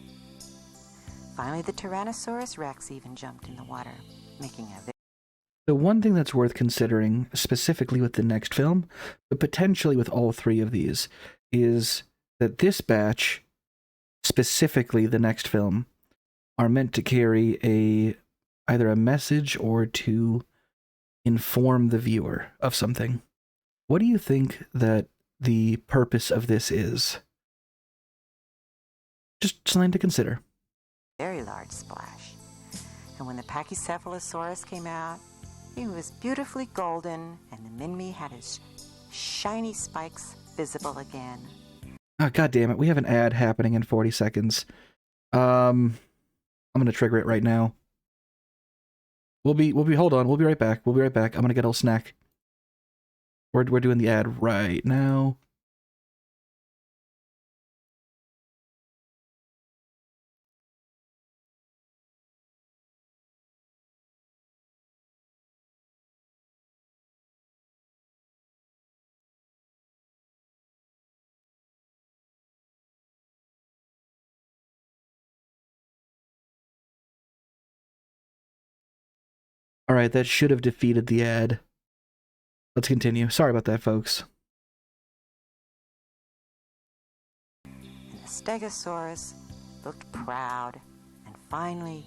Finally, the Tyrannosaurus Rex even jumped in the water, making a The one thing that's worth considering, specifically with the next film, but potentially with all three of these, is that this batch, specifically the next film, are meant to carry either a message or to inform the viewer of something. What do you think that the purpose of this is? Just something to consider. very large splash. And when the Pachycephalosaurus came out, he was beautifully golden, and the Minmi had his shiny spikes visible again. Oh, God damn it. We have an ad happening in 40 seconds. I'm going to trigger it right now. Hold on. We'll be right back. I'm going to get a little snack. We're doing the ad right now. All right, that should have defeated the ad. Let's continue. Sorry about that, folks. And the Stegosaurus looked proud, and finally,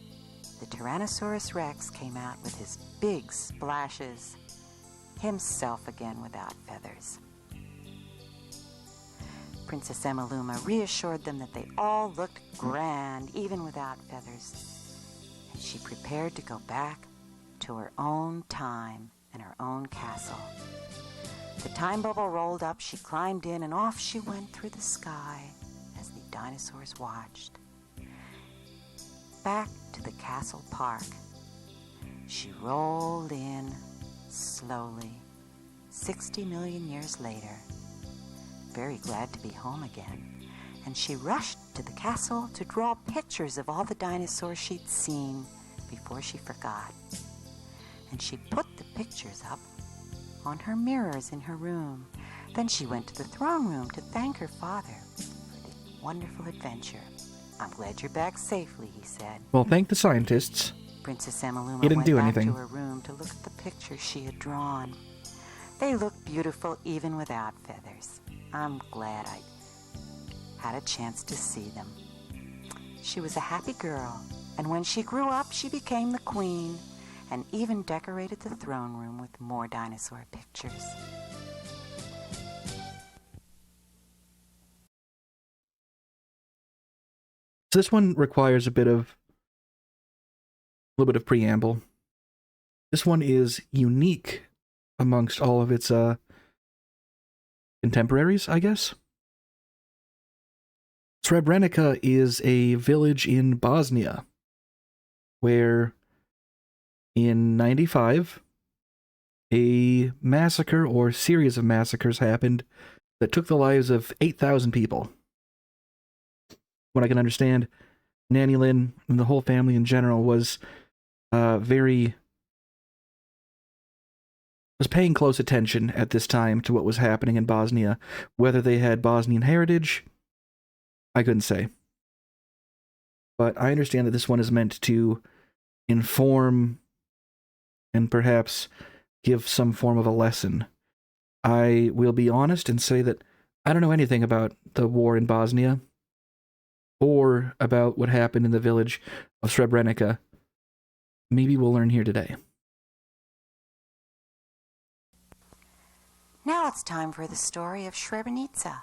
the Tyrannosaurus Rex came out with his big splashes, himself again without feathers. Princess Amaluma reassured them that they all looked grand, even without feathers, and she prepared to go back to her own time and her own castle. The time bubble rolled up, she climbed in, and off she went through the sky as the dinosaurs watched. Back to the castle park. She rolled in slowly, 60 million years later, very glad to be home again, and she rushed to the castle to draw pictures of all the dinosaurs she'd seen before she forgot. And she put the pictures up on her mirrors in her room. Then she went to the throne room to thank her father for the wonderful adventure. "I'm glad you're back safely," he said. Well, thank the scientists. Princess Amaluma He didn't went do back anything. to her room to look at the pictures she had drawn. They looked beautiful even without feathers. I'm glad I had a chance to see them. She was a happy girl, and when she grew up, she became the queen and even decorated the throne room with more dinosaur pictures. So this one requires a little bit of preamble. This one is unique amongst all of its contemporaries, I guess. Srebrenica is a village in Bosnia where in 95 a massacre or series of massacres happened that took the lives of 8,000 people. What I can understand, Nanny, Lynn, and the whole family in general was paying close attention at this time to what was happening in Bosnia. Whether they had Bosnian heritage, I couldn't say. But I understand that this one is meant to inform and perhaps give some form of a lesson. I will be honest and say that I don't know anything about the war in Bosnia or about what happened in the village of Srebrenica. Maybe we'll learn here today. Now it's time for the story of Srebrenica.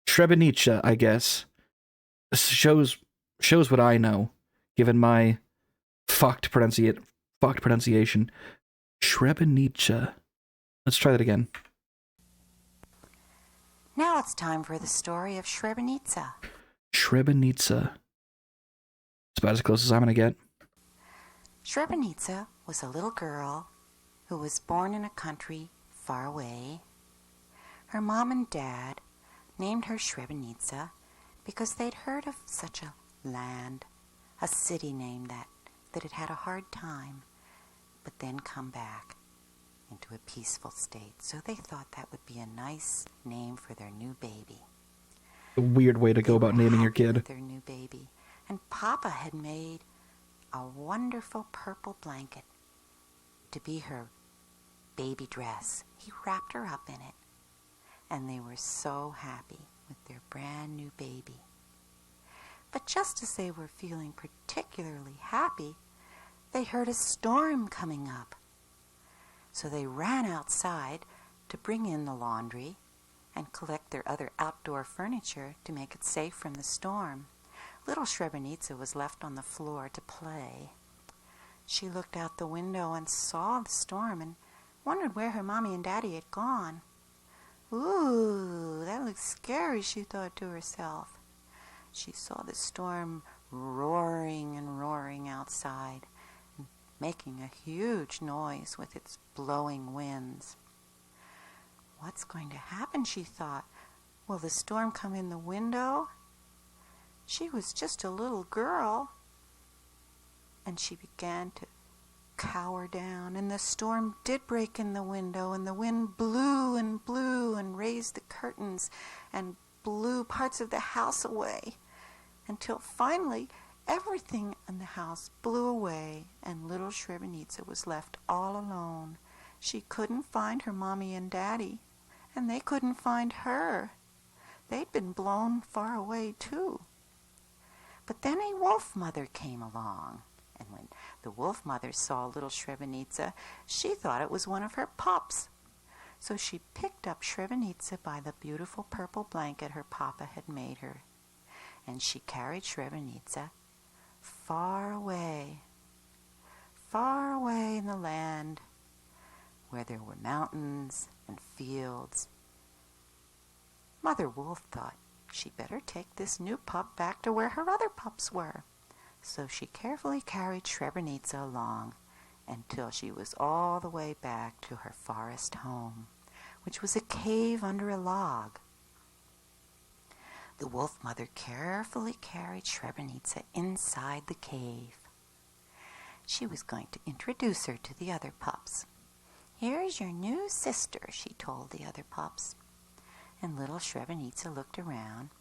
Srebrenica, I guess, shows what I know, given my fucked pronunciation. Srebrenica. Let's try that again. Now it's time for the story of Srebrenica. Srebrenica. It's about as close as I'm gonna get. Srebrenica was a little girl who was born in a country far away. Her mom and dad named her Srebrenica because they'd heard of such a land, a city named that it had a hard time, but then come back into a peaceful state. So they thought that would be a nice name for their new baby. A weird way to go about naming your kid. Their new baby. And Papa had made a wonderful purple blanket to be her baby dress. He wrapped her up in it. And they were so happy with their brand new baby. But just as they were feeling particularly happy, they heard a storm coming up. So they ran outside to bring in the laundry and collect their other outdoor furniture to make it safe from the storm. Little Srebrenica was left on the floor to play. She looked out the window and saw the storm and wondered where her mommy and daddy had gone. Ooh, that looks scary, she thought to herself. She saw the storm roaring and roaring outside, making a huge noise with its blowing winds. What's going to happen, she thought. Will the storm come in the window? She was just a little girl. And she began to cower down, and the storm did break in the window, and the wind blew and raised the curtains and blew parts of the house away, until finally everything in the house blew away, and little Srebrenica was left all alone. She couldn't find her mommy and daddy, and they couldn't find her. They'd been blown far away too. But then a wolf mother came along, and when the wolf mother saw little Srebrenica, she thought it was one of her pups. So she picked up Srebrenica by the beautiful purple blanket her papa had made her, and she carried Srebrenica far away in the land where there were mountains and fields. Mother Wolf thought she'd better take this new pup back to where her other pups were. So she carefully carried Srebrenica along until she was all the way back to her forest home, which was a cave under a log. The wolf mother carefully carried Srebrenica inside the cave. She was going to introduce her to the other pups. "Here's your new sister," she told the other pups. And little Srebrenica looked around.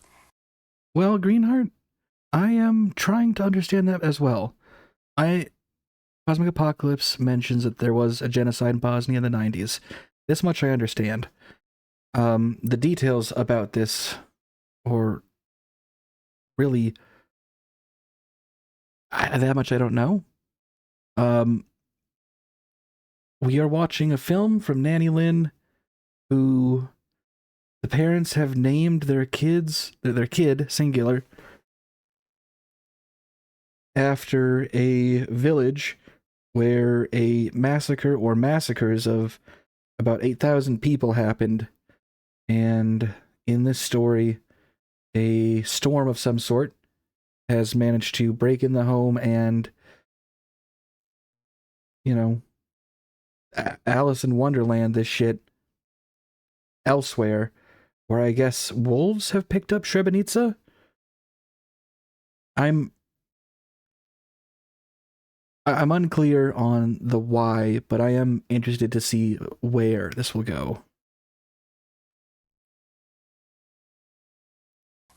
Well, Greenheart, I am trying to understand that as well. Cosmic Apocalypse mentions that there was a genocide in Bosnia in the 90s. This much I understand. The details about this, or really, that much I don't know. We are watching a film from Nanny Lynn, who the parents have named their kid, singular, after a village where a massacre or massacres of about 8,000 people happened. And in this story, a storm of some sort has managed to break in the home and, Alice in Wonderland this shit elsewhere, where I guess wolves have picked up Srebrenica. I'm unclear on the why, but I am interested to see where this will go.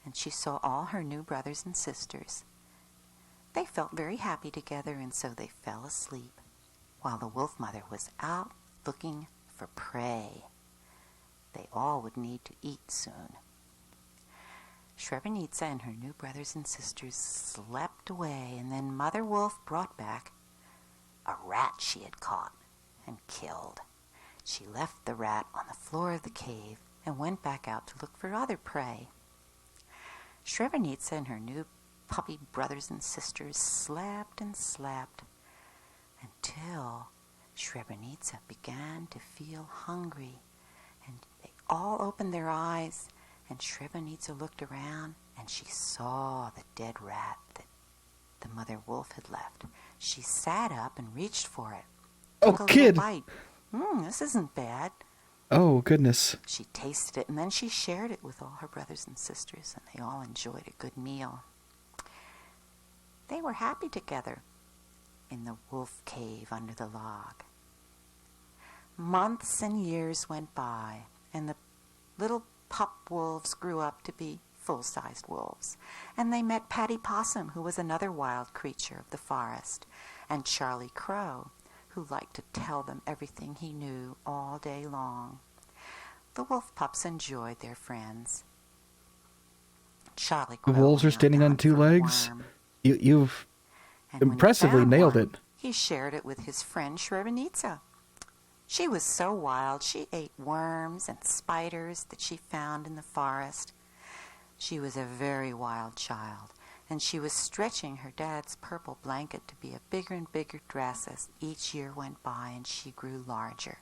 And she saw all her new brothers and sisters. They felt very happy together, and so they fell asleep, while the wolf mother was out looking for prey. They all would need to eat soon. Srebrenica and her new brothers and sisters slept away, and then Mother Wolf brought back a rat she had caught and killed. She left the rat on the floor of the cave and went back out to look for other prey. Srebrenica and her new puppy brothers and sisters slept and slept until Srebrenica began to feel hungry, and they all opened their eyes, and Srebrenica looked around and she saw the dead rat that the mother wolf had left. She sat up and reached for it. Took a kid! little bite. This isn't bad. Oh, goodness. She tasted it, and then she shared it with all her brothers and sisters, and they all enjoyed a good meal. They were happy together in the wolf cave under the log. Months and years went by, and the little pup wolves grew up to be full-sized wolves. And they met Paddy Possum, who was another wild creature of the forest, and Charlie Crow, who liked to tell them everything he knew all day long. The wolf pups enjoyed their friends. Charlie Crow The wolves are went out standing to on hunt two for a legs? worm, You've and when he impressively found nailed one, it. he shared it with his friend Srebrenica. She was so wild, she ate worms and spiders that she found in the forest. She was a very wild child, and she was stretching her dad's purple blanket to be a bigger and bigger dress as each year went by and she grew larger.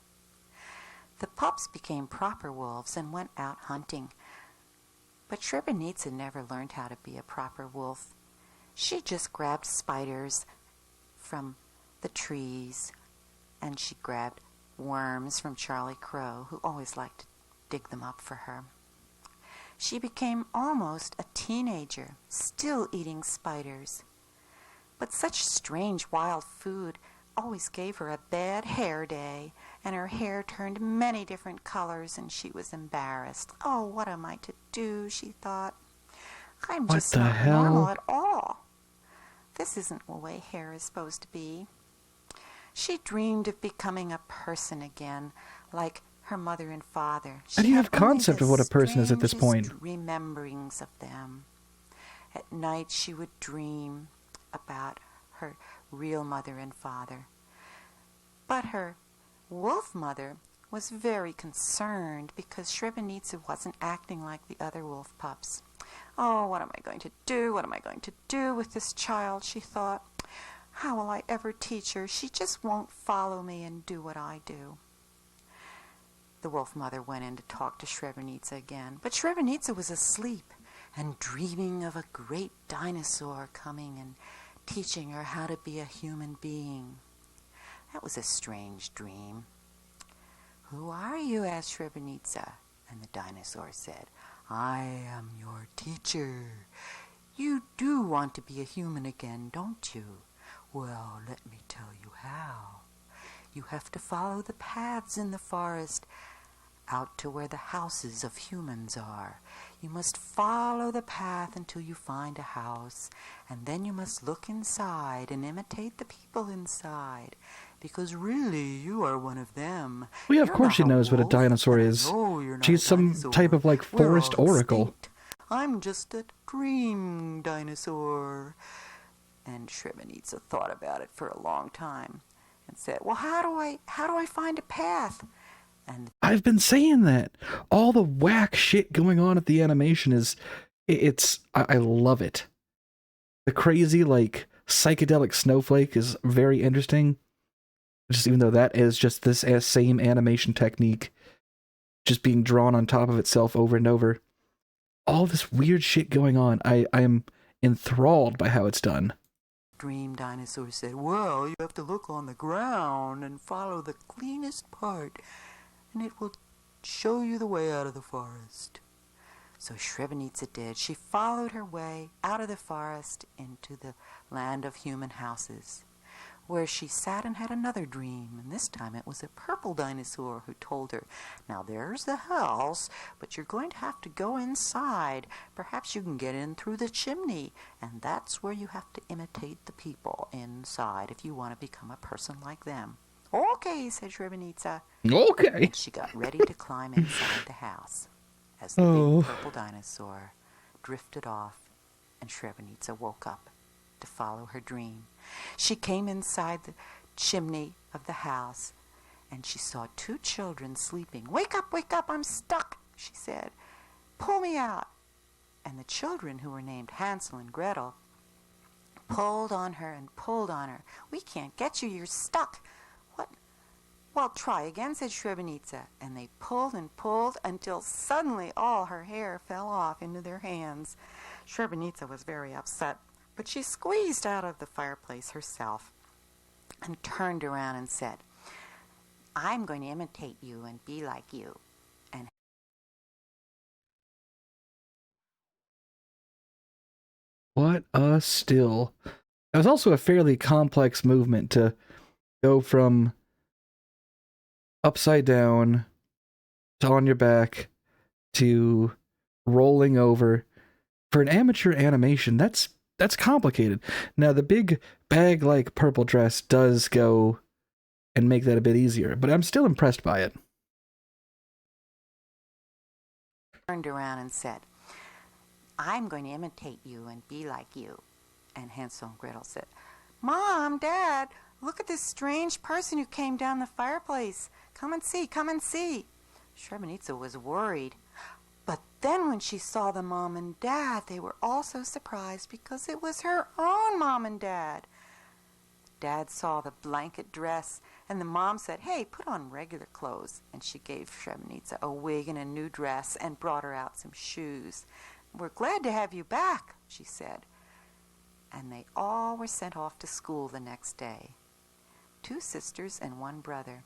The pups became proper wolves and went out hunting, but Srebrenica never learned how to be a proper wolf. She just grabbed spiders from the trees, and she grabbed worms from Charlie Crow, who always liked to dig them up for her. She became almost a teenager, still eating spiders. But such strange wild food always gave her a bad hair day, and her hair turned many different colors, and she was embarrassed. Oh, what am I to do, she thought. I'm What just the not hell? normal at all. This isn't the way hair is supposed to be. She dreamed of becoming a person again, like her mother and father. How do you She have had only concept the of what a person is at this point? strangest rememberings of them. At night she would dream about her real mother and father. But her wolf mother was very concerned because Srebrenica wasn't acting like the other wolf pups. Oh, what am I going to do? What am I going to do with this child? She thought. How will I ever teach her? She just won't follow me and do what I do. The wolf mother went in to talk to Srebrenica again, but Srebrenica was asleep and dreaming of a great dinosaur coming and teaching her how to be a human being. That was a strange dream. Who are you? Asked Srebrenica, and the dinosaur said, I am your teacher. You do want to be a human again, don't you? Well, let me tell you how. You have to follow the paths in the forest out to where the houses of humans are. You must follow the path until you find a house, and then you must look inside and imitate the people inside, because really you are one of them. Well, yeah, of You're course not she knows what a wolf, dinosaur and I is. know you're not She's a some dinosaur. type of, like, We're forest all oracle. extinct. I'm just a dream dinosaur. And Srebrenica thought about it for a long time and said, well, how do I find a path? And I've been saying that. All the whack shit going on at the animation is, I love it. The crazy, like, psychedelic snowflake is very interesting. Just even though that is just this same animation technique, just being drawn on top of itself over and over. All this weird shit going on. I am enthralled by how it's done. Dream Dinosaur said, well, you have to look on the ground and follow the cleanest part, and it will show you the way out of the forest. So Srebrenica did. She followed her way out of the forest into the land of human houses, where she sat and had another dream, and this time it was a purple dinosaur who told her, now there's the house, but you're going to have to go inside. Perhaps you can get in through the chimney, and that's where you have to imitate the people inside if you want to become a person like them. Okay, said Srebrenica. Okay. And she got ready to climb inside the house as the big purple dinosaur drifted off and Srebrenica woke up to follow her dream. She came inside the chimney of the house and she saw two children sleeping. Wake up, I'm stuck, she said. Pull me out. And the children, who were named Hansel and Gretel, pulled on her and pulled on her. We can't get you, you're stuck. What? Well, try again, said Srebrenica. And they pulled and pulled until suddenly all her hair fell off into their hands. Srebrenica was very upset, but she squeezed out of the fireplace herself and turned around and said, I'm going to imitate you and be like you. And What a still. It was also a fairly complex movement to go from upside down to on your back to rolling over. For an amateur animation, that's complicated. Now, the big bag-like purple dress does go and make that a bit easier, but I'm still impressed by it. turned around and said, I'm going to imitate you and be like you. And Hansel and Gretel said, Mom, Dad, look at this strange person who came down the fireplace. Come and see, come and see. Srebrenica was worried. But then when she saw the mom and dad, they were also surprised because it was her own mom and dad. Dad saw the blanket dress, and the mom said, hey, put on regular clothes. And she gave Srebrenica a wig and a new dress and brought her out some shoes. We're glad to have you back, she said. And they all were sent off to school the next day. 2 sisters and 1 brother.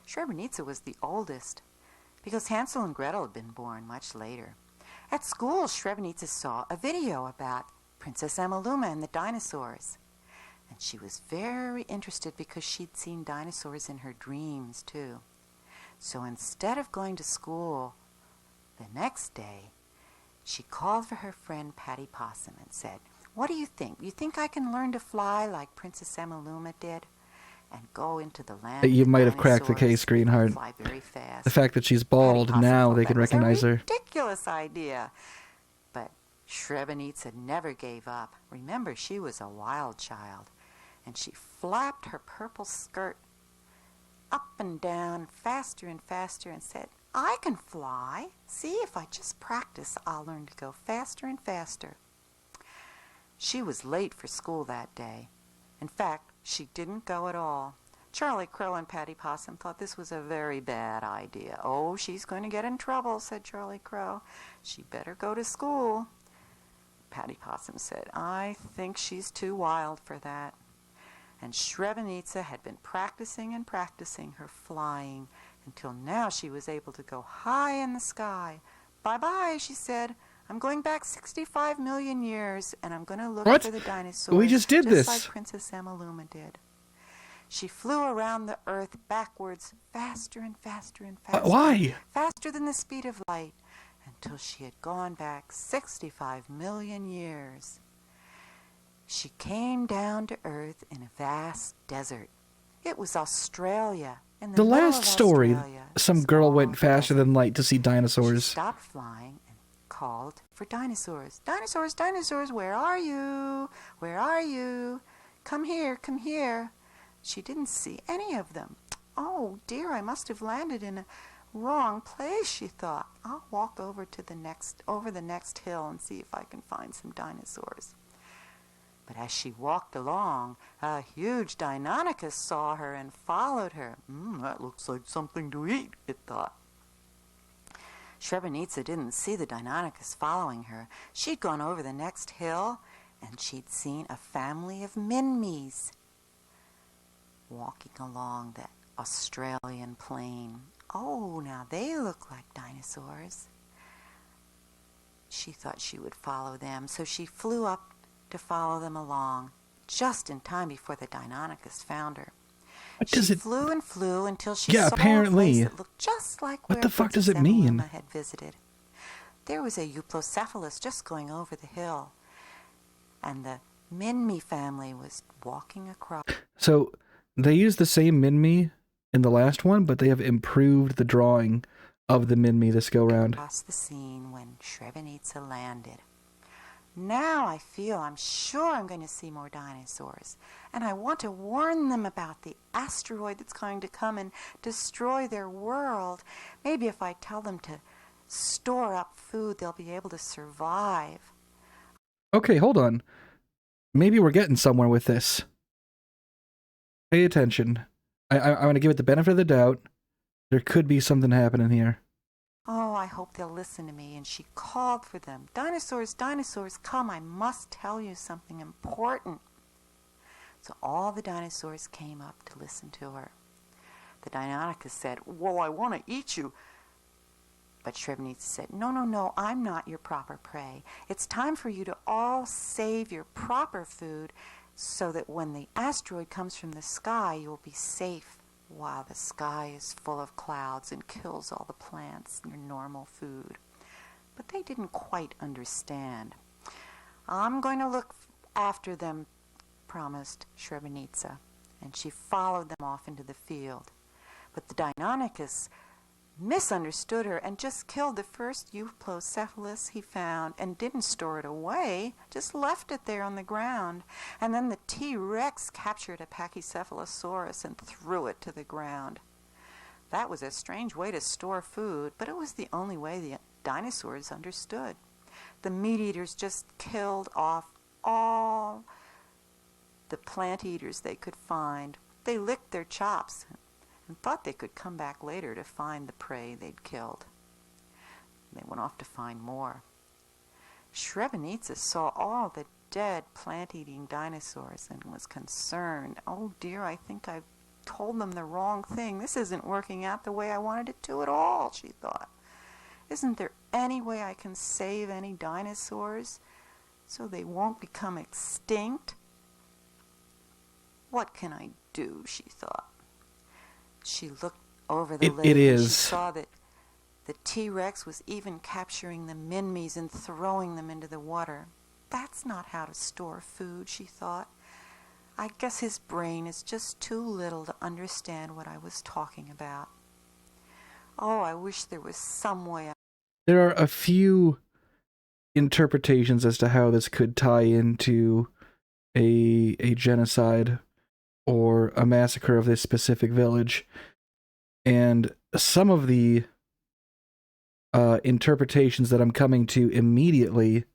Srebrenica was the oldest, because Hansel and Gretel had been born much later. At school, Srebrenica saw a video about Princess Amaluma and the dinosaurs. And she was very interested because she'd seen dinosaurs in her dreams, too. So instead of going to school the next day, she called for her friend Patty Possum and said, what do you think? You think I can learn to fly like Princess Amaluma did? And go into the land You of might have cracked the case, dinosaurs and Greenheart. fly very fast. The fact that she's bald, Patty now Possum they thought can that was a recognize her. ridiculous idea. But Srebrenica never gave up. Remember, she was a wild child. And she flapped her purple skirt up and down faster and faster and said, I can fly. See, if I just practice, I'll learn to go faster and faster. She was late for school that day. In fact, she didn't go at all. Charlie Crow and Patty Possum thought this was a very bad idea. Oh, she's going to get in trouble, said Charlie Crow. She better go to school. Patty Possum said, I think she's too wild for that. And Srebrenica had been practicing and practicing her flying until now she was able to go high in the sky. Bye-bye, she said. I'm going back 65 million years, and I'm going to look for the dinosaurs. We just did this. Like Princess Amaluma did. She flew around the earth backwards, faster and faster and faster. Why? Faster than the speed of light, until she had gone back 65 million years. She came down to Earth in a vast desert. It was Australia. In the The middle last of story, Australia, some a girl small went faster desert. than light to see She dinosaurs. stopped flying and called for dinosaurs. Dinosaurs, dinosaurs, where are you? Where are you? Come here, come here. She didn't see any of them. Oh dear, I must have landed in a wrong place, she thought. I'll walk over the next hill and see if I can find some dinosaurs. But as she walked along, a huge Deinonychus saw her and followed her. That looks like something to eat, it thought. Srebrenica didn't see the Deinonychus following her. She'd gone over the next hill, and she'd seen a family of Minmies walking along the Australian plain. Oh, now they look like dinosaurs. She thought she would follow them, so she flew up to follow them along, just in time before the Deinonychus found her. She flew and flew until she saw apparently. a place that looked just like What where the fuck Princess does it mean? Amaluma had visited. There was a euplocephalus just going over the hill, and the Minmi family was walking across. So, They used the same Minmi in the last one, but they have improved the drawing of the Minmi this go round. Across the scene when Srebrenica landed. Now I'm sure I'm going to see more dinosaurs. And I want to warn them about the asteroid that's going to come and destroy their world. Maybe if I tell them to store up food, they'll be able to survive. Okay, hold on. Maybe we're getting somewhere with this. Pay attention. I'm going to give it the benefit of the doubt. There could be something happening here. Oh, I hope they'll listen to me. And she called for them. Dinosaurs, dinosaurs, come. I must tell you something important. So all the dinosaurs came up to listen to her. The Deinonychus said, well, I want to eat you. But Srebrenica said, no, no, no, I'm not your proper prey. It's time for you to all save your proper food so that when the asteroid comes from the sky, you will be safe while the sky is full of clouds and kills all the plants and your normal food. But they didn't quite understand. I'm going to look after them, promised Srebrenica, and she followed them off into the field. But the Deinonychus misunderstood her and just killed the first Euplocephalus he found and didn't store it away, just left it there on the ground. And then the T-Rex captured a Pachycephalosaurus and threw it to the ground. That was a strange way to store food, but it was the only way the dinosaurs understood. The meat-eaters just killed off all the plant-eaters they could find. They licked their chops and thought they could come back later to find the prey they'd killed. They went off to find more. Srebrenica saw all the dead plant-eating dinosaurs and was concerned. Oh dear, I think I've told them the wrong thing. This isn't working out the way I wanted it to at all, she thought. Isn't there any way I can save any dinosaurs so they won't become extinct? What can I do, she thought. She looked over the lake. It is. She saw that the T-Rex was even capturing the Minmies and throwing them into the water. That's not how to store food, she thought. I guess his brain is just too little to understand what I was talking about. Oh, I wish there was some way. There are a few interpretations as to how this could tie into a genocide or a massacre of this specific village. And some of the interpretations that I'm coming to immediately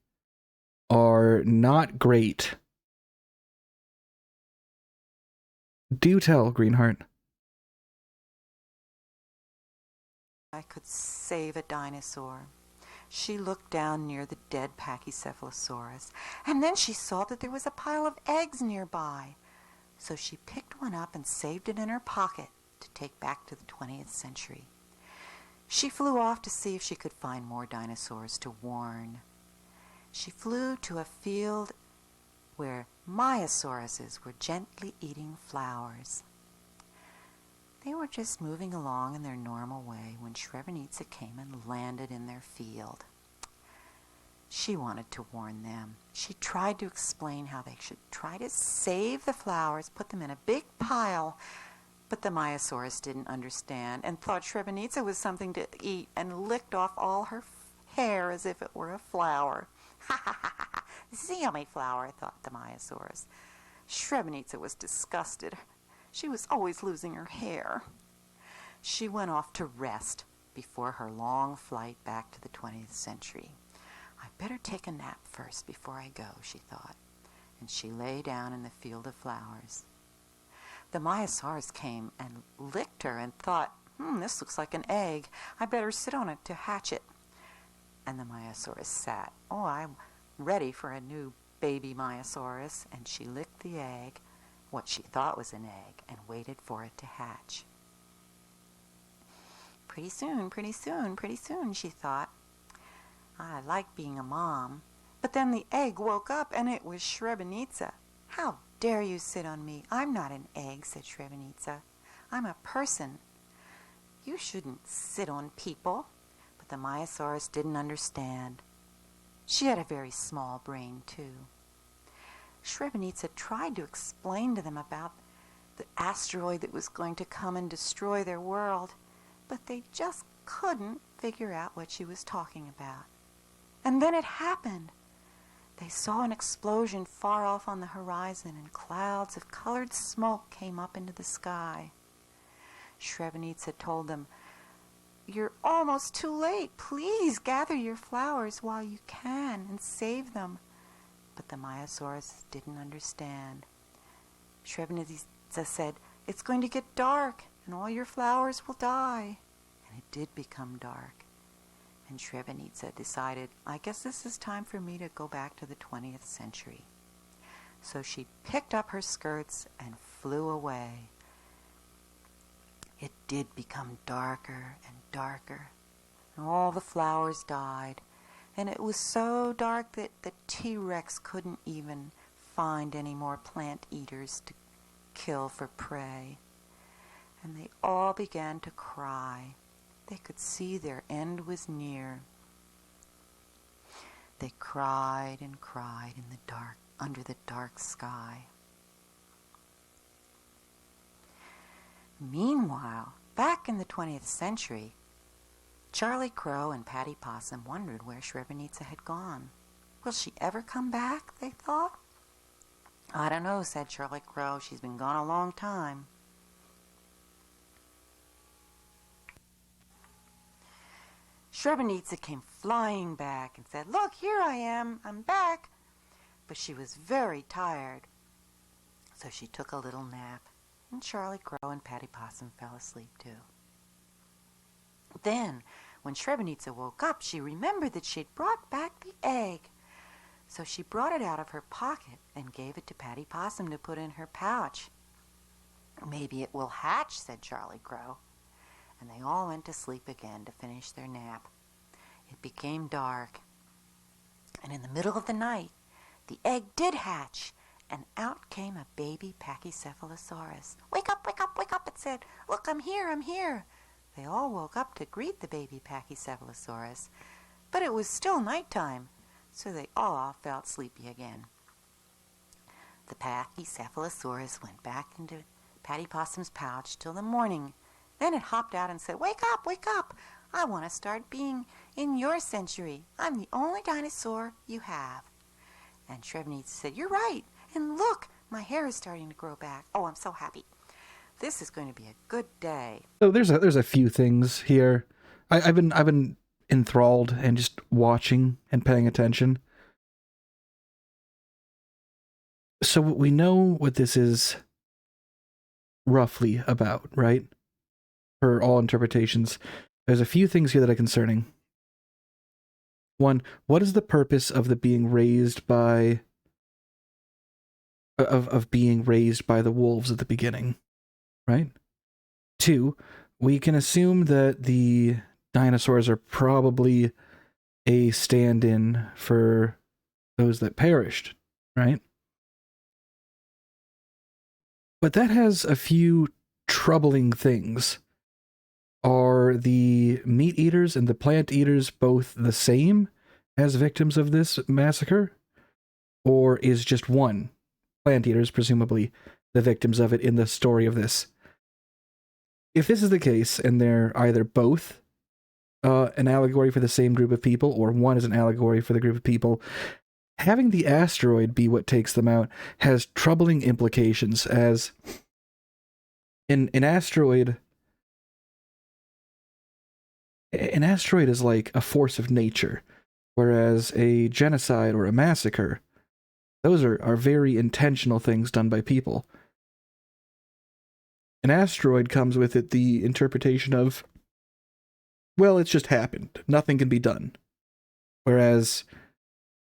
are not great. Do tell, Greenheart. I could save a dinosaur. She looked down near the dead Pachycephalosaurus, and then she saw that there was a pile of eggs nearby. So she picked one up and saved it in her pocket to take back to the 20th century. She flew off to see if she could find more dinosaurs to warn. She flew to a field where Myosauruses were gently eating flowers. They were just moving along in their normal way when Srebrenica came and landed in their field. She wanted to warn them. She tried to explain how they should try to save the flowers, put them in a big pile, but the Myosaurus didn't understand and thought Srebrenica was something to eat and licked off all her hair as if it were a flower. Ha ha ha ha! This is a yummy flower, thought the Myosaurus. Srebrenica was disgusted. She was always losing her hair. She went off to rest before her long flight back to the 20th century. I'd better take a nap first before I go, she thought, and she lay down in the field of flowers. The Myosaurus came and licked her and thought, this looks like an egg. I better sit on it to hatch it. And the Myosaurus sat. Oh, I'm ready for a new baby Myosaurus. And she licked the egg, what she thought was an egg, and waited for it to hatch. Pretty soon, pretty soon, pretty soon, she thought. I like being a mom. But then the egg woke up and it was Srebrenica. How dare you sit on me? I'm not an egg, said Srebrenica. I'm a person. You shouldn't sit on people. But the Myosaurus didn't understand. She had a very small brain, too. Srebrenica tried to explain to them about the asteroid that was going to come and destroy their world, but they just couldn't figure out what she was talking about. And then it happened. They saw an explosion far off on the horizon, and clouds of colored smoke came up into the sky. Srebrenica told them, "You're almost too late. Please gather your flowers while you can and save them." But the Maiasaurus didn't understand. Srebrenica said, "It's going to get dark, and all your flowers will die." And it did become dark. And Srebrenica decided, "I guess this is time for me to go back to the 20th century." So she picked up her skirts and flew away. It did become darker and darker, and all the flowers died, and it was so dark that the T-Rex couldn't even find any more plant eaters to kill for prey. And they all began to cry. They could see their end was near. They cried and cried in the dark, under the dark sky. Meanwhile, back in the 20th century, Charlie Crow and Patty Possum wondered where Srebrenica had gone. Will she ever come back, they thought? "I don't know," said Charlie Crow. "She's been gone a long time." Srebrenica came flying back and said, "Look, here I am. I'm back." But she was very tired, so she took a little nap, and Charlie Crow and Patty Possum fell asleep too. Then, when Srebrenica woke up, she remembered that she'd brought back the egg. So she brought it out of her pocket and gave it to Patty Possum to put in her pouch. "Maybe it will hatch," said Charlie Crow. And they all went to sleep again to finish their nap. It became dark, and in the middle of the night, the egg did hatch, and out came a baby Pachycephalosaurus. "Wake up, wake up, wake up," it said. "Look, I'm here, I'm here." They all woke up to greet the baby Pachycephalosaurus, but it was still nighttime, so they all felt sleepy again. The Pachycephalosaurus went back into Patty Possum's pouch till the morning. Then it hopped out and said, wake up. I want to start being in your century. I'm the only dinosaur you have." And Srebrenica said, "You're right. And look, my hair is starting to grow back. Oh, I'm so happy. This is going to be a good day." So there's a few things here. I've been enthralled and just watching and paying attention. So we know what this is roughly about, right? For all interpretations. There's a few things here that are concerning. One, what is the purpose of the being raised by being raised by the wolves at the beginning, right? Two, we can assume that the dinosaurs are probably a stand-in for those that perished, right? But that has a few troubling things. Are the meat eaters and the plant eaters both the same as victims of this massacre? Or is just one, plant eaters presumably, the victims of it in the story of this? If this is the case, and they're either both an allegory for the same group of people, or one is an allegory for the group of people, having the asteroid be what takes them out has troubling implications, as an asteroid is like a force of nature, whereas a genocide or a massacre, those are very intentional things done by people. An asteroid comes with it the interpretation of, well, it's just happened. Nothing can be done. Whereas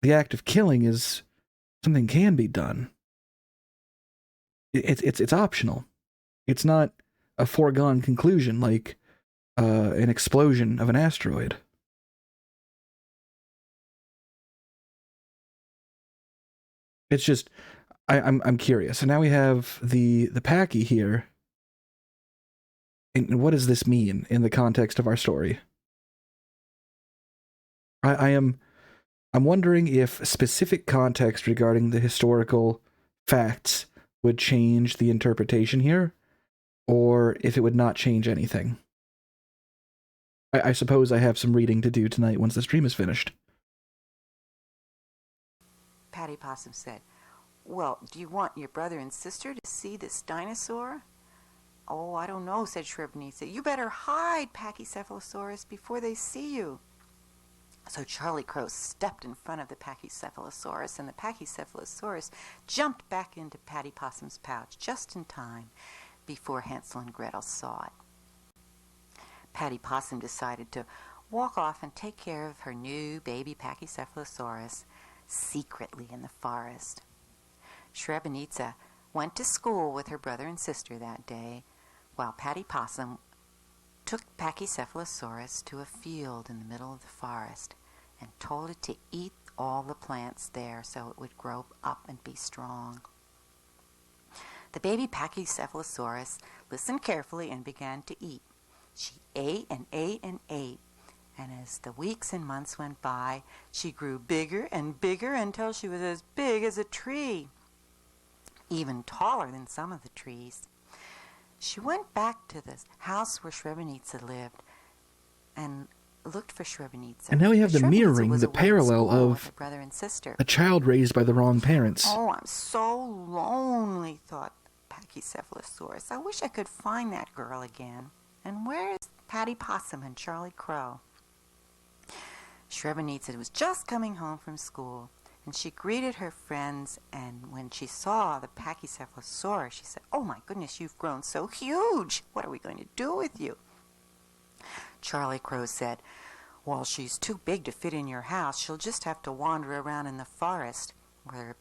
the act of killing is something can be done. It's optional. It's not a foregone conclusion like an explosion of an asteroid. It's just, I'm curious. So now we have the Packy here. And what does this mean in the context of our story? I'm wondering if specific context regarding the historical facts would change the interpretation here, or if it would not change anything. I suppose I have some reading to do tonight once the stream is finished. Patty Possum said, "Well, do you want your brother and sister to see this dinosaur?" "Oh, I don't know," said Srebrenica. "You better hide, Pachycephalosaurus, before they see you." So Charlie Crow stepped in front of the Pachycephalosaurus, and the Pachycephalosaurus jumped back into Patty Possum's pouch just in time before Hansel and Gretel saw it. Patty Possum decided to walk off and take care of her new baby Pachycephalosaurus secretly in the forest. Srebrenica went to school with her brother and sister that day, while Patty Possum took Pachycephalosaurus to a field in the middle of the forest and told it to eat all the plants there so it would grow up and be strong. The baby Pachycephalosaurus listened carefully and began to eat. She ate and ate and ate, and as the weeks and months went by, she grew bigger and bigger until she was as big as a tree, even taller than some of the trees. She went back to the house where Srebrenica lived and looked for Srebrenica. And now we have the Srebrenica mirroring, was the away at parallel school with of her brother and sister. a child raised by the wrong parents. "Oh, I'm so lonely," thought Pachycephalosaurus. "I wish I could find that girl again. And where is Patty Possum and Charlie Crow?" Srebrenica was just coming home from school, and she greeted her friends, and when she saw the Pachycephalosaurus, she said, "Oh my goodness, you've grown so huge. What are we going to do with you?" Charlie Crow said, "Well, she's too big to fit in your house. She'll just have to wander around in the forest where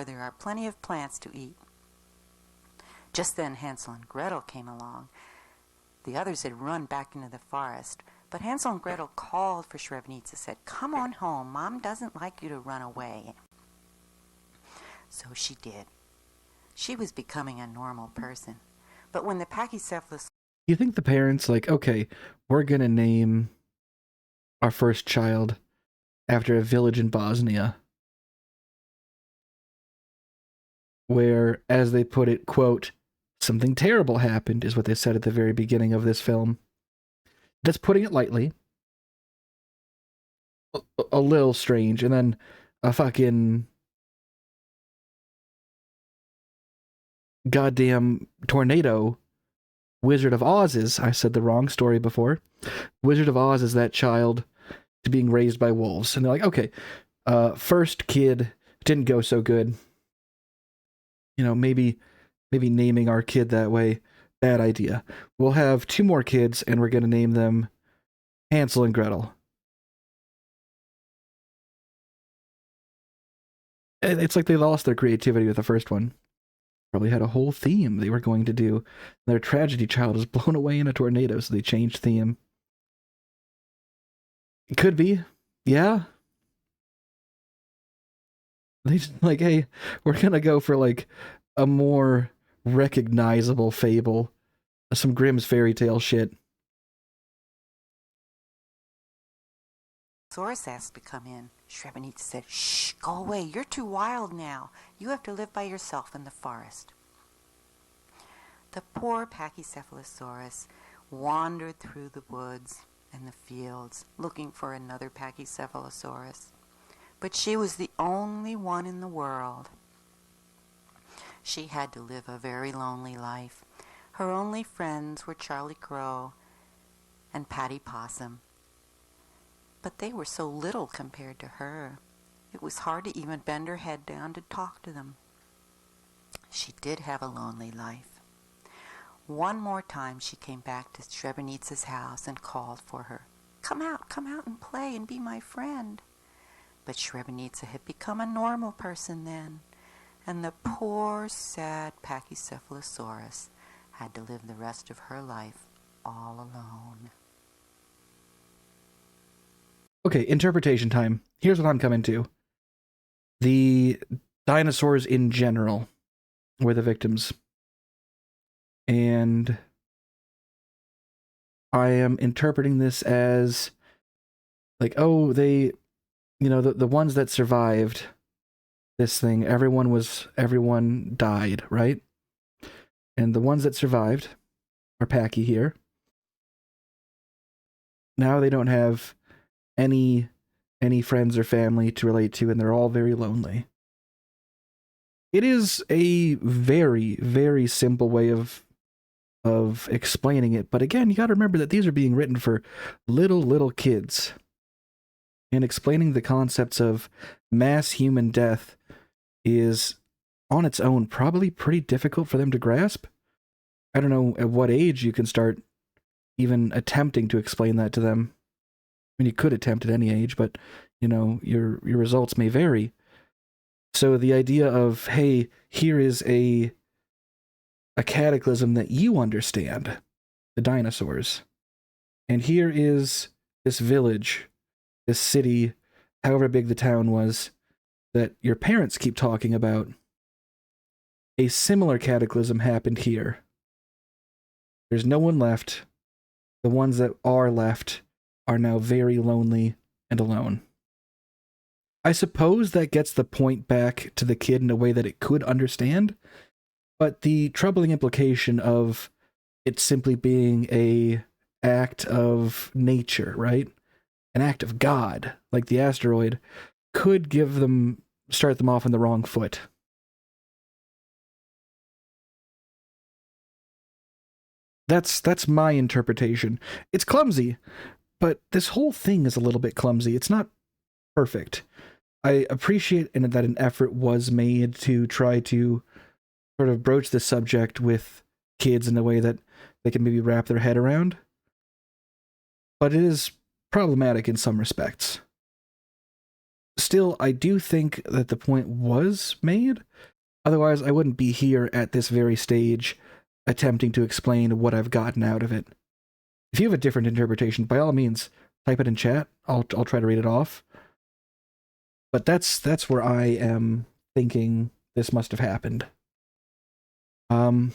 there are plenty of plants to eat." Just then Hansel and Gretel came along. The others had run back into the forest, but Hansel and Gretel called for Srebrenica, said, "Come on home. Mom doesn't like you to run away." So she did. She was becoming a normal person. But when the Pachycephalosaurus... You think the parents, like, okay, we're gonna name our first child after a village in Bosnia, where, as they put it, quote, "something terrible happened," is what they said at the very beginning of this film. That's putting it lightly. A little strange. And then a fucking goddamn tornado, Wizard of Oz is, I said the wrong story before, Wizard of Oz is that child to being raised by wolves. And they're like, okay, first kid didn't go so good. You know, maybe naming our kid that way, bad idea. We'll have 2 more kids, and we're going to name them Hansel and Gretel. And it's like they lost their creativity with the first one. Probably had a whole theme they were going to do. Their tragedy child is blown away in a tornado, so they changed theme. It could be. Yeah. They just like, hey, we're going to go for like a more recognizable fable. Some Grimm's fairy tale shit. Saurus asked to come in. Srebrenica said, "Shh, go away. You're too wild now. You have to live by yourself in the forest." The poor Pachycephalosaurus wandered through the woods and the fields looking for another Pachycephalosaurus. But she was the only one in the world. She had to live a very lonely life. Her only friends were Charlie Crow and Patty Possum. But they were so little compared to her. It was hard to even bend her head down to talk to them. She did have a lonely life. One more time she came back to Srebrenica's house and called for her. Come out and play and be my friend." But Srebrenica had become a normal person then, and the poor, sad Pachycephalosaurus had to live the rest of her life all alone. Okay, interpretation time. Here's what I'm coming to. The dinosaurs in general were the victims. And I am interpreting this as like, oh, they, you know, the ones that survived, this thing, everyone died, right? And the ones that survived are Packy here. Now they don't have any friends or family to relate to, and they're all very lonely. It is a very, very simple way of explaining it, but again, you got to remember that these are being written for little kids. And explaining the concepts of mass human death is, on its own, probably pretty difficult for them to grasp. I don't know at what age you can start even attempting to explain that to them. I mean, you could attempt at any age, but, your results may vary. So the idea of, hey, here is a cataclysm that you understand, the dinosaurs. And here is this village, this city, however big the town was, that your parents keep talking about. A similar cataclysm happened here. There's no one left. The ones that are left are now very lonely and alone. I suppose that gets the point back to the kid in a way that it could understand, but the troubling implication of it simply being a act of nature, right? An act of God, like the asteroid, could start them off on the wrong foot. That's my interpretation. It's clumsy, but this whole thing is a little bit clumsy. It's not perfect. I appreciate that an effort was made to try to sort of broach the subject with kids in a way that they can maybe wrap their head around. But it is problematic in some respects. Still, I do think that the point was made. Otherwise, I wouldn't be here at this very stage attempting to explain what I've gotten out of it. If you have a different interpretation, by all means, type it in chat. I'll try to read it off. But that's where I am thinking this must have happened. I don't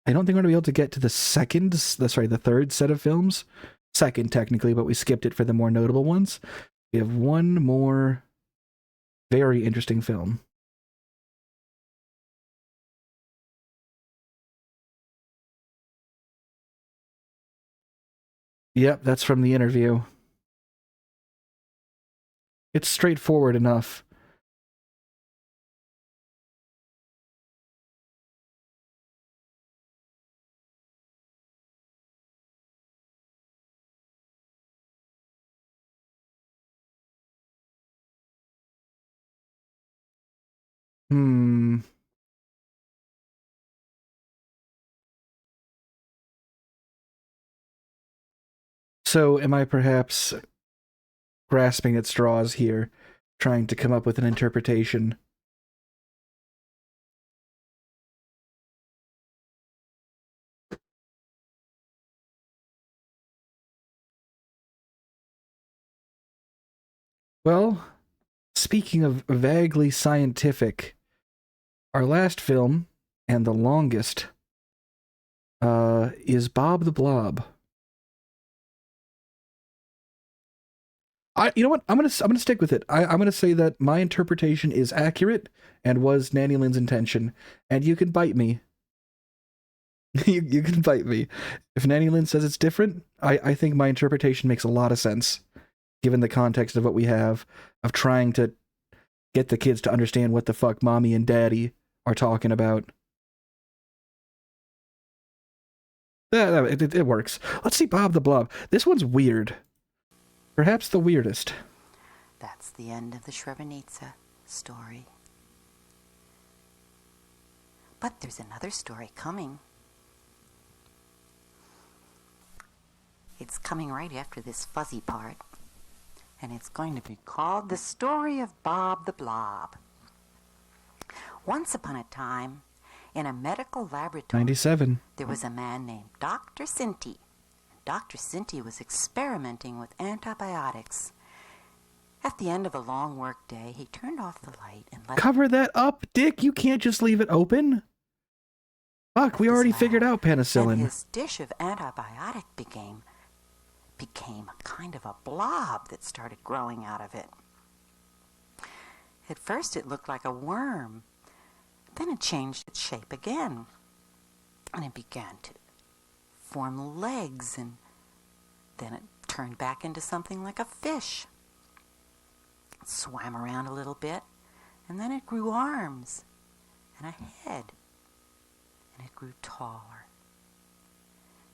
think we're going to be able to get to the third set of films. Second, technically, but we skipped it for the more notable ones. We have one more very interesting film. Yep, that's from the interview. It's straightforward enough. So am I perhaps grasping at straws here, trying to come up with an interpretation? Well, speaking of vaguely scientific, our last film, and the longest, is Bob the Blob. You know what? I'm gonna stick with it. I'm gonna say that my interpretation is accurate and was Nanny Lynn's intention, and you can bite me. you can bite me. If Nanny Lynn says it's different, I think my interpretation makes a lot of sense, given the context of what we have, of trying to get the kids to understand what the fuck mommy and daddy are talking about. It works. Let's see Bob the Blob. This one's weird. Perhaps the weirdest. That's the end of the Srebrenica story. But there's another story coming. It's coming right after this fuzzy part. And it's going to be called The Story of Bob the Blob. Once upon a time, in a medical laboratory, 97. There was a man named Dr. Sinti. Dr. Sinti was experimenting with antibiotics. At the end of a long work day, he turned off the light and let... Cover that up, Dick! You can't just leave it open! Fuck, we already figured out penicillin. And his dish of antibiotic became a kind of a blob that started growing out of it. At first it looked like a worm. Then it changed its shape again, and it began to form legs, and then it turned back into something like a fish. It swam around a little bit, and then it grew arms and a head, and it grew taller.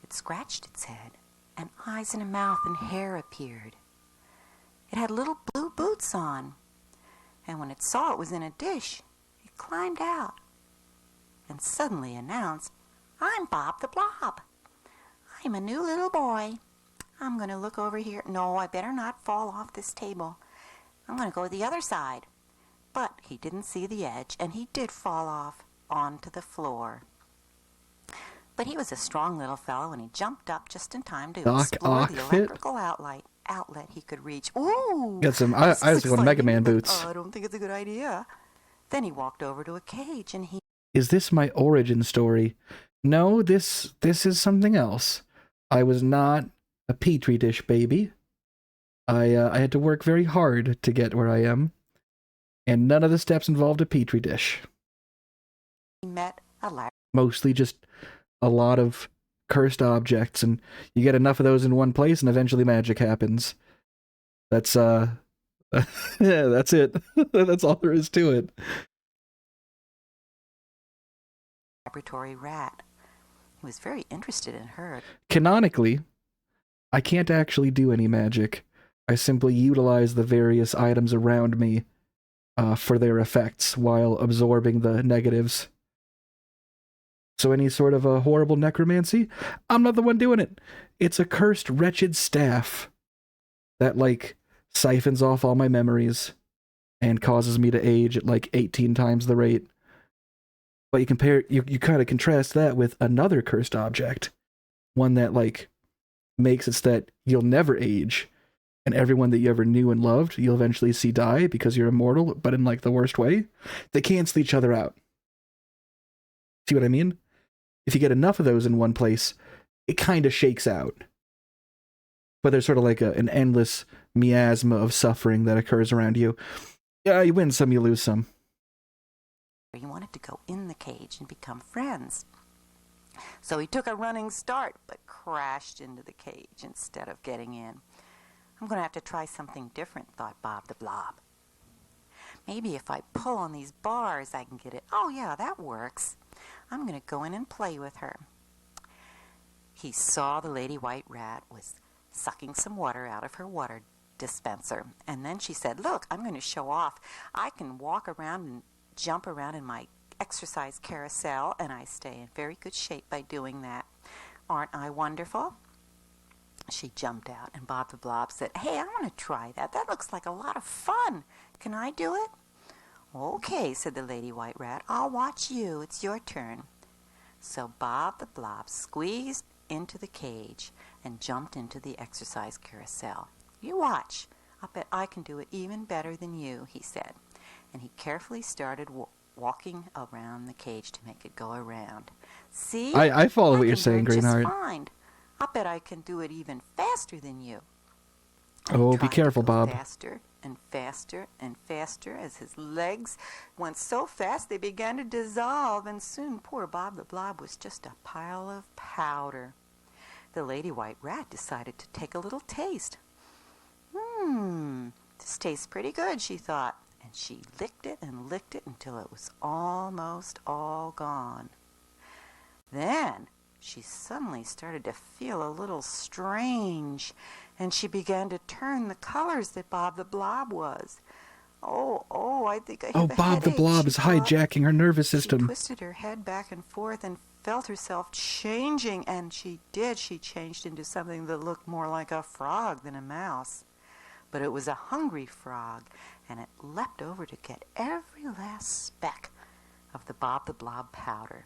It scratched its head, and eyes and a mouth and hair appeared. It had little blue boots on, and when it saw it was in a dish, it climbed out and suddenly announced, "I'm Bob the Blob. I'm a new little boy. I'm going to look over here. No, I better not fall off this table. I'm going to go to the other side." But he didn't see the edge, and he did fall off onto the floor. But he was a strong little fellow, and he jumped up just in time to explore the electrical outlet he could reach. Ooh! Got some I was going Mega Man boots. Oh, I don't think it's a good idea. Then he walked over to a cage, and he... Is this my origin story? No, this is something else. I was not a petri dish baby. I had to work very hard to get where I am, and none of the steps involved a petri dish. He met a mostly just a lot of cursed objects, and you get enough of those in one place, and eventually magic happens. That's yeah, that's it. That's all there is to it. laboratory rat. He was very interested in her. Canonically, I can't actually do any magic. I simply utilize the various items around me for their effects while absorbing the negatives. So any sort of a horrible necromancy, I'm not the one doing it. It's a cursed, wretched staff that, like, siphons off all my memories and causes me to age at, like, 18 times the rate. But you kind of contrast that with another cursed object. One that, like, makes it so that you'll never age. And everyone that you ever knew and loved, you'll eventually see die because you're immortal, but in, like, the worst way. They cancel each other out. See what I mean? If you get enough of those in one place, it kind of shakes out. But there's sort of like an endless miasma of suffering that occurs around you. Yeah, you win some, you lose some. He wanted to go in the cage and become friends. So he took a running start, but crashed into the cage instead of getting in. I'm going to have to try something different, thought Bob the Blob. Maybe if I pull on these bars, I can get it. Oh, yeah, that works. I'm going to go in and play with her. He saw the lady white rat was sucking some water out of her water dispenser. And then she said, "Look, I'm going to show off. I can walk around and jump around in my exercise carousel, and I stay in very good shape by doing that. Aren't I wonderful?" She jumped out, and Bob the Blob said, "Hey, I want to try that. That looks like a lot of fun. Can I do it?" "Okay," said the lady white rat. "I'll watch you. It's your turn." So Bob the Blob squeezed into the cage and jumped into the exercise carousel. "You watch. I'll bet I can do it even better than you," he said. And he carefully started walking around the cage to make it go around. "See? I follow what you're saying, Greenheart. Fine. I'll bet I can do it even faster than you." Oh, be careful, Bob. Faster and faster and faster as his legs went so fast they began to dissolve, and soon poor Bob the Blob was just a pile of powder. The lady white rat decided to take a little taste. This tastes pretty good," she thought, and she licked it until it was almost all gone. Then she suddenly started to feel a little strange, and she began to turn the colors that Bob the Blob was. Oh, I think I have a headache. Oh, Bob the Blob is hijacking her nervous system. She twisted her head back and forth and felt herself changing, and she did. She changed into something that looked more like a frog than a mouse. But it was a hungry frog, and it leapt over to get every last speck of the Bob the Blob powder.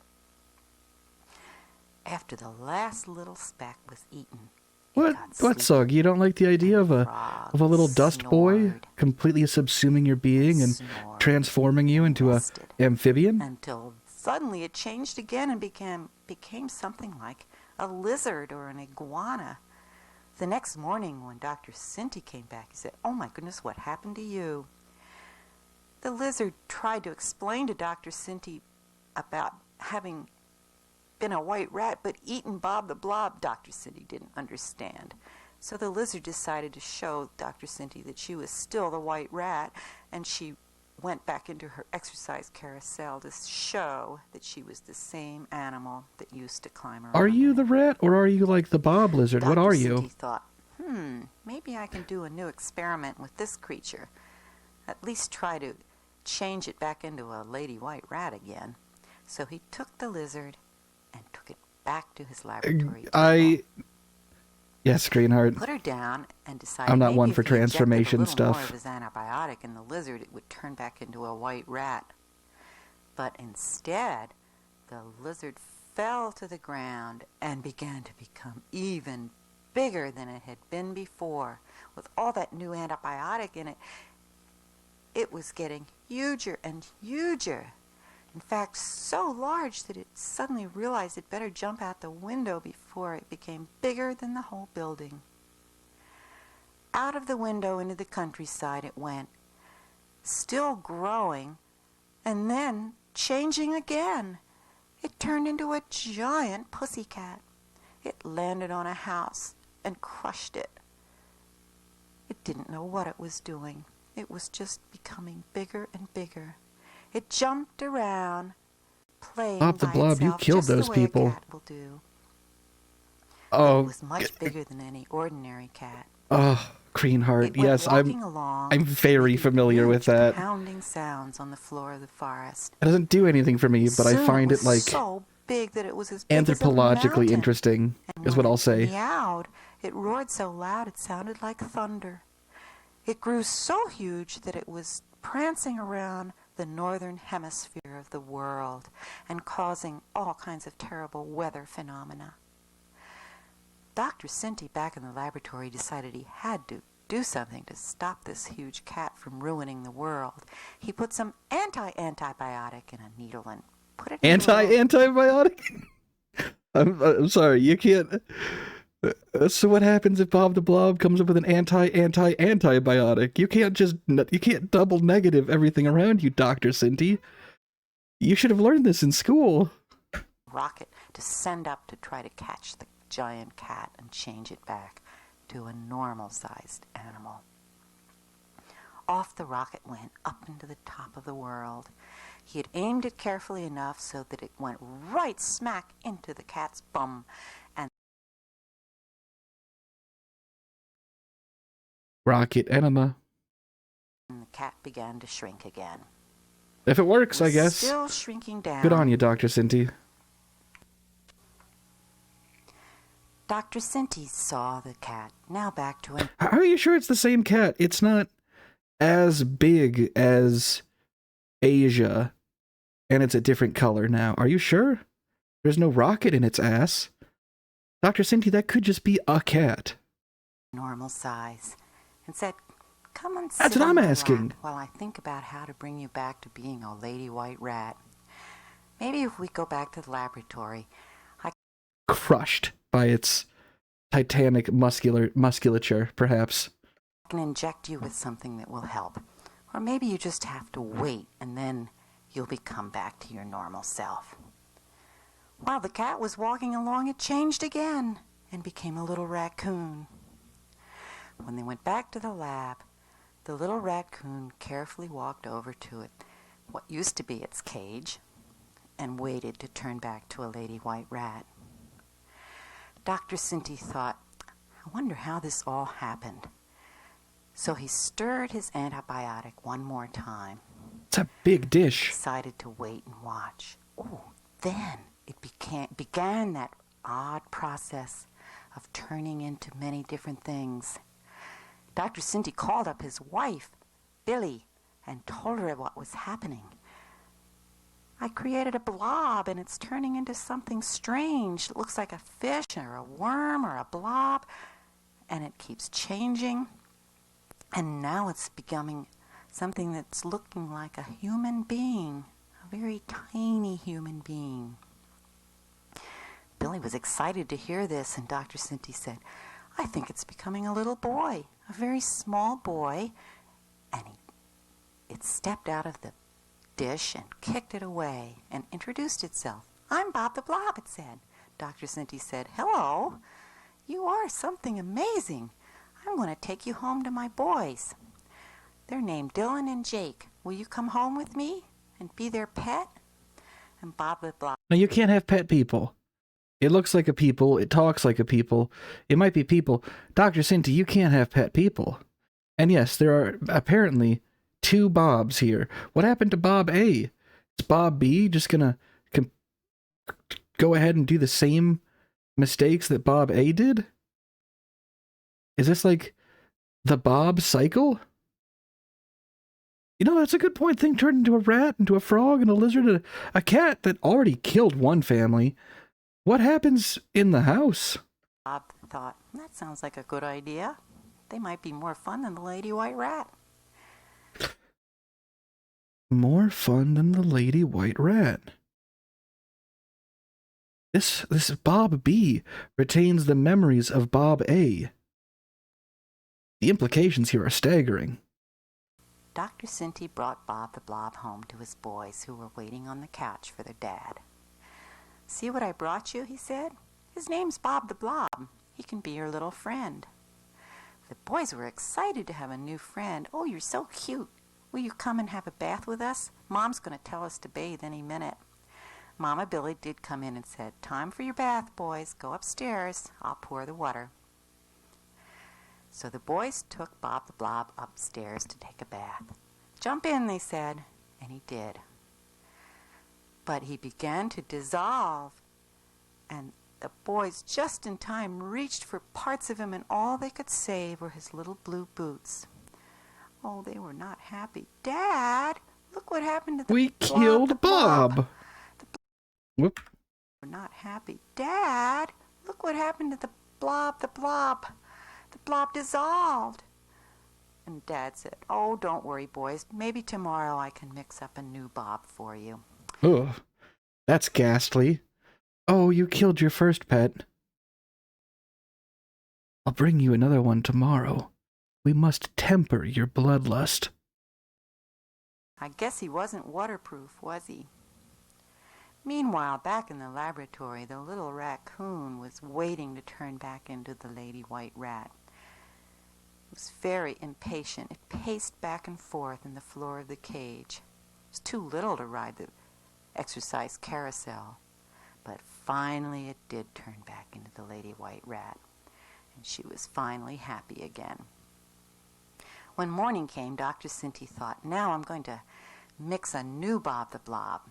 After the last little speck was eaten, what Sog? You don't like the idea of a little dust boy completely subsuming your being and transforming you into a amphibian? Until suddenly it changed again and became something like a lizard or an iguana. The next morning when Dr. Sinti came back, he said, "Oh my goodness, what happened to you?" The lizard tried to explain to Dr. Cinti about having been a white rat but eaten Bob the Blob. Dr. Cinti didn't understand. So the lizard decided to show Dr. Cinti that she was still the white rat, and she went back into her exercise carousel to show that she was the same animal that used to climb around. Are you the rat, or are you like the Bob lizard? What are you? Dr. Cinti thought, maybe I can do a new experiment with this creature. At least try to change it back into a lady white rat again. So he took the lizard and took it back to his laboratory. Yes, Greenheart. Put her down and decided I'm not maybe one if for he injected transformation a little stuff. more of his antibiotic in the lizard, it would turn back into a white rat. But instead, the lizard fell to the ground and began to become even bigger than it had been before. With all that new antibiotic in it, it was getting huger and huger. In fact, so large that it suddenly realized it better jump out the window before it became bigger than the whole building. Out of the window into the countryside it went, still growing, and then changing again. It turned into a giant pussycat. It landed on a house and crushed it. It didn't know what it was doing. It was just becoming bigger and bigger. It jumped around, playing Bob the by Blob, you itself, killed just those the way a people. cat will do. Oh, It was much bigger than any ordinary cat. oh, Greenheart. It went Yes, walking along, I'm very making familiar with huge that. pounding sounds on the floor of the forest. It doesn't do anything for me, but I Soon find it it was like so big that it was as big as a anthropologically mountain. interesting, And is when what I'll it say. meowed, it roared so loud it sounded like thunder. It grew so huge that it was prancing around the northern hemisphere of the world and causing all kinds of terrible weather phenomena. Dr. Cinti back in the laboratory decided he had to do something to stop this huge cat from ruining the world. He put some antibiotic in a needle and put it in Antibiotic? I'm sorry, you can't... So what happens if Bob the Blob comes up with an antibiotic? You can't double negative everything around you, Dr. Cinti. You should have learned this in school. rocket to send up to try to catch the giant cat and change it back to a normal-sized animal. Off the rocket went up into the top of the world. He had aimed it carefully enough so that it went right smack into the cat's bum, and Rocket enema. the cat began to shrink again. If it works, I guess. Still shrinking down. Good on you, Dr. Cinti. Dr. Cinti saw the cat, now back to him. How are you sure it's the same cat? It's not as big as Asia, and it's a different color now. Are you sure? There's no rocket in its ass. Dr. Cinti, that could just be a cat. Normal size, and said, "Come and sit That's what on I'm my asking. lap while I think about how to bring you back to being a lady white rat. Maybe if we go back to the laboratory, Crushed by its titanic musculature, perhaps. I can inject you with something that will help. Or maybe you just have to wait, and then you'll become back to your normal self." While the cat was walking along, it changed again and became a little raccoon. When they went back to the lab, the little raccoon carefully walked over to it, what used to be its cage, and waited to turn back to a lady white rat. Dr. Cinti thought, "I wonder how this all happened." So he stirred his antibiotic one more time, It's a big dish. decided to wait and watch. Oh, then it began that odd process of turning into many different things. Dr. Cinti called up his wife, Billy, and told her what was happening. "I created a blob, and it's turning into something strange. It looks like a fish or a worm or a blob, and it keeps changing. And now it's becoming something that's looking like a human being, a very tiny human being." Billy was excited to hear this, and Dr. Cinti said, "I think it's becoming a little boy, a very small boy." And he it stepped out of the dish and kicked it away and introduced itself. "I'm Bob the Blob," it said. Dr. Cinti said, "Hello. You are something amazing. I'm going to take you home to my boys. They're named Dylan and Jake. Will you come home with me and be their pet?" And Bob the Blob... Now, you can't have pet people. It looks like a people. It talks like a people. It might be people. Dr. Cinti, you can't have pet people. And yes, there are apparently 2 Bobs here. What happened to Bob A? Is Bob B just gonna go ahead and do the same mistakes that Bob A did? Is this like the Bob cycle? You know, that's a good point. Thing turned into a rat, into a frog, and a lizard, and a cat that already killed one family. What happens in the house? Bob thought, that sounds like a good idea. They might be more fun than the Lady White Rat. More fun than the Lady White Rat. This Bob B retains the memories of Bob A. The implications here are staggering. Dr. Cinti brought Bob the Blob home to his boys, who were waiting on the couch for their dad. "See what I brought you," he said. "His name's Bob the Blob. He can be your little friend." The boys were excited to have a new friend. "Oh, you're so cute. Will you come and have a bath with us? Mom's going to tell us to bathe any minute." Mama Billy did come in and said, "Time for your bath, boys. Go upstairs. I'll pour the water." So the boys took Bob the Blob upstairs to take a bath. "Jump in," they said, and he did. But he began to dissolve, and the boys just in time reached for parts of him, and all they could save were his little blue boots. Oh, they were not happy. "Dad, look what happened to the We blob, killed the blob." Bob. Whoop. They were not happy. "Dad, look what happened to the blob, the blob. The blob dissolved." And Dad said, "Oh, don't worry, boys. Maybe tomorrow I can mix up a new Bob for you." Ugh, that's ghastly. Oh, you killed your first pet. I'll bring you another one tomorrow. We must temper your bloodlust. I guess he wasn't waterproof, was he? Meanwhile, back in the laboratory, the little raccoon was waiting to turn back into the Lady White Rat. It was very impatient. It paced back and forth in the floor of the cage. It was too little to ride the exercise carousel. But finally it did turn back into the Lady White Rat, and she was finally happy again. When morning came, Dr. Cinti thought, "Now I'm going to mix a new Bob the Blob.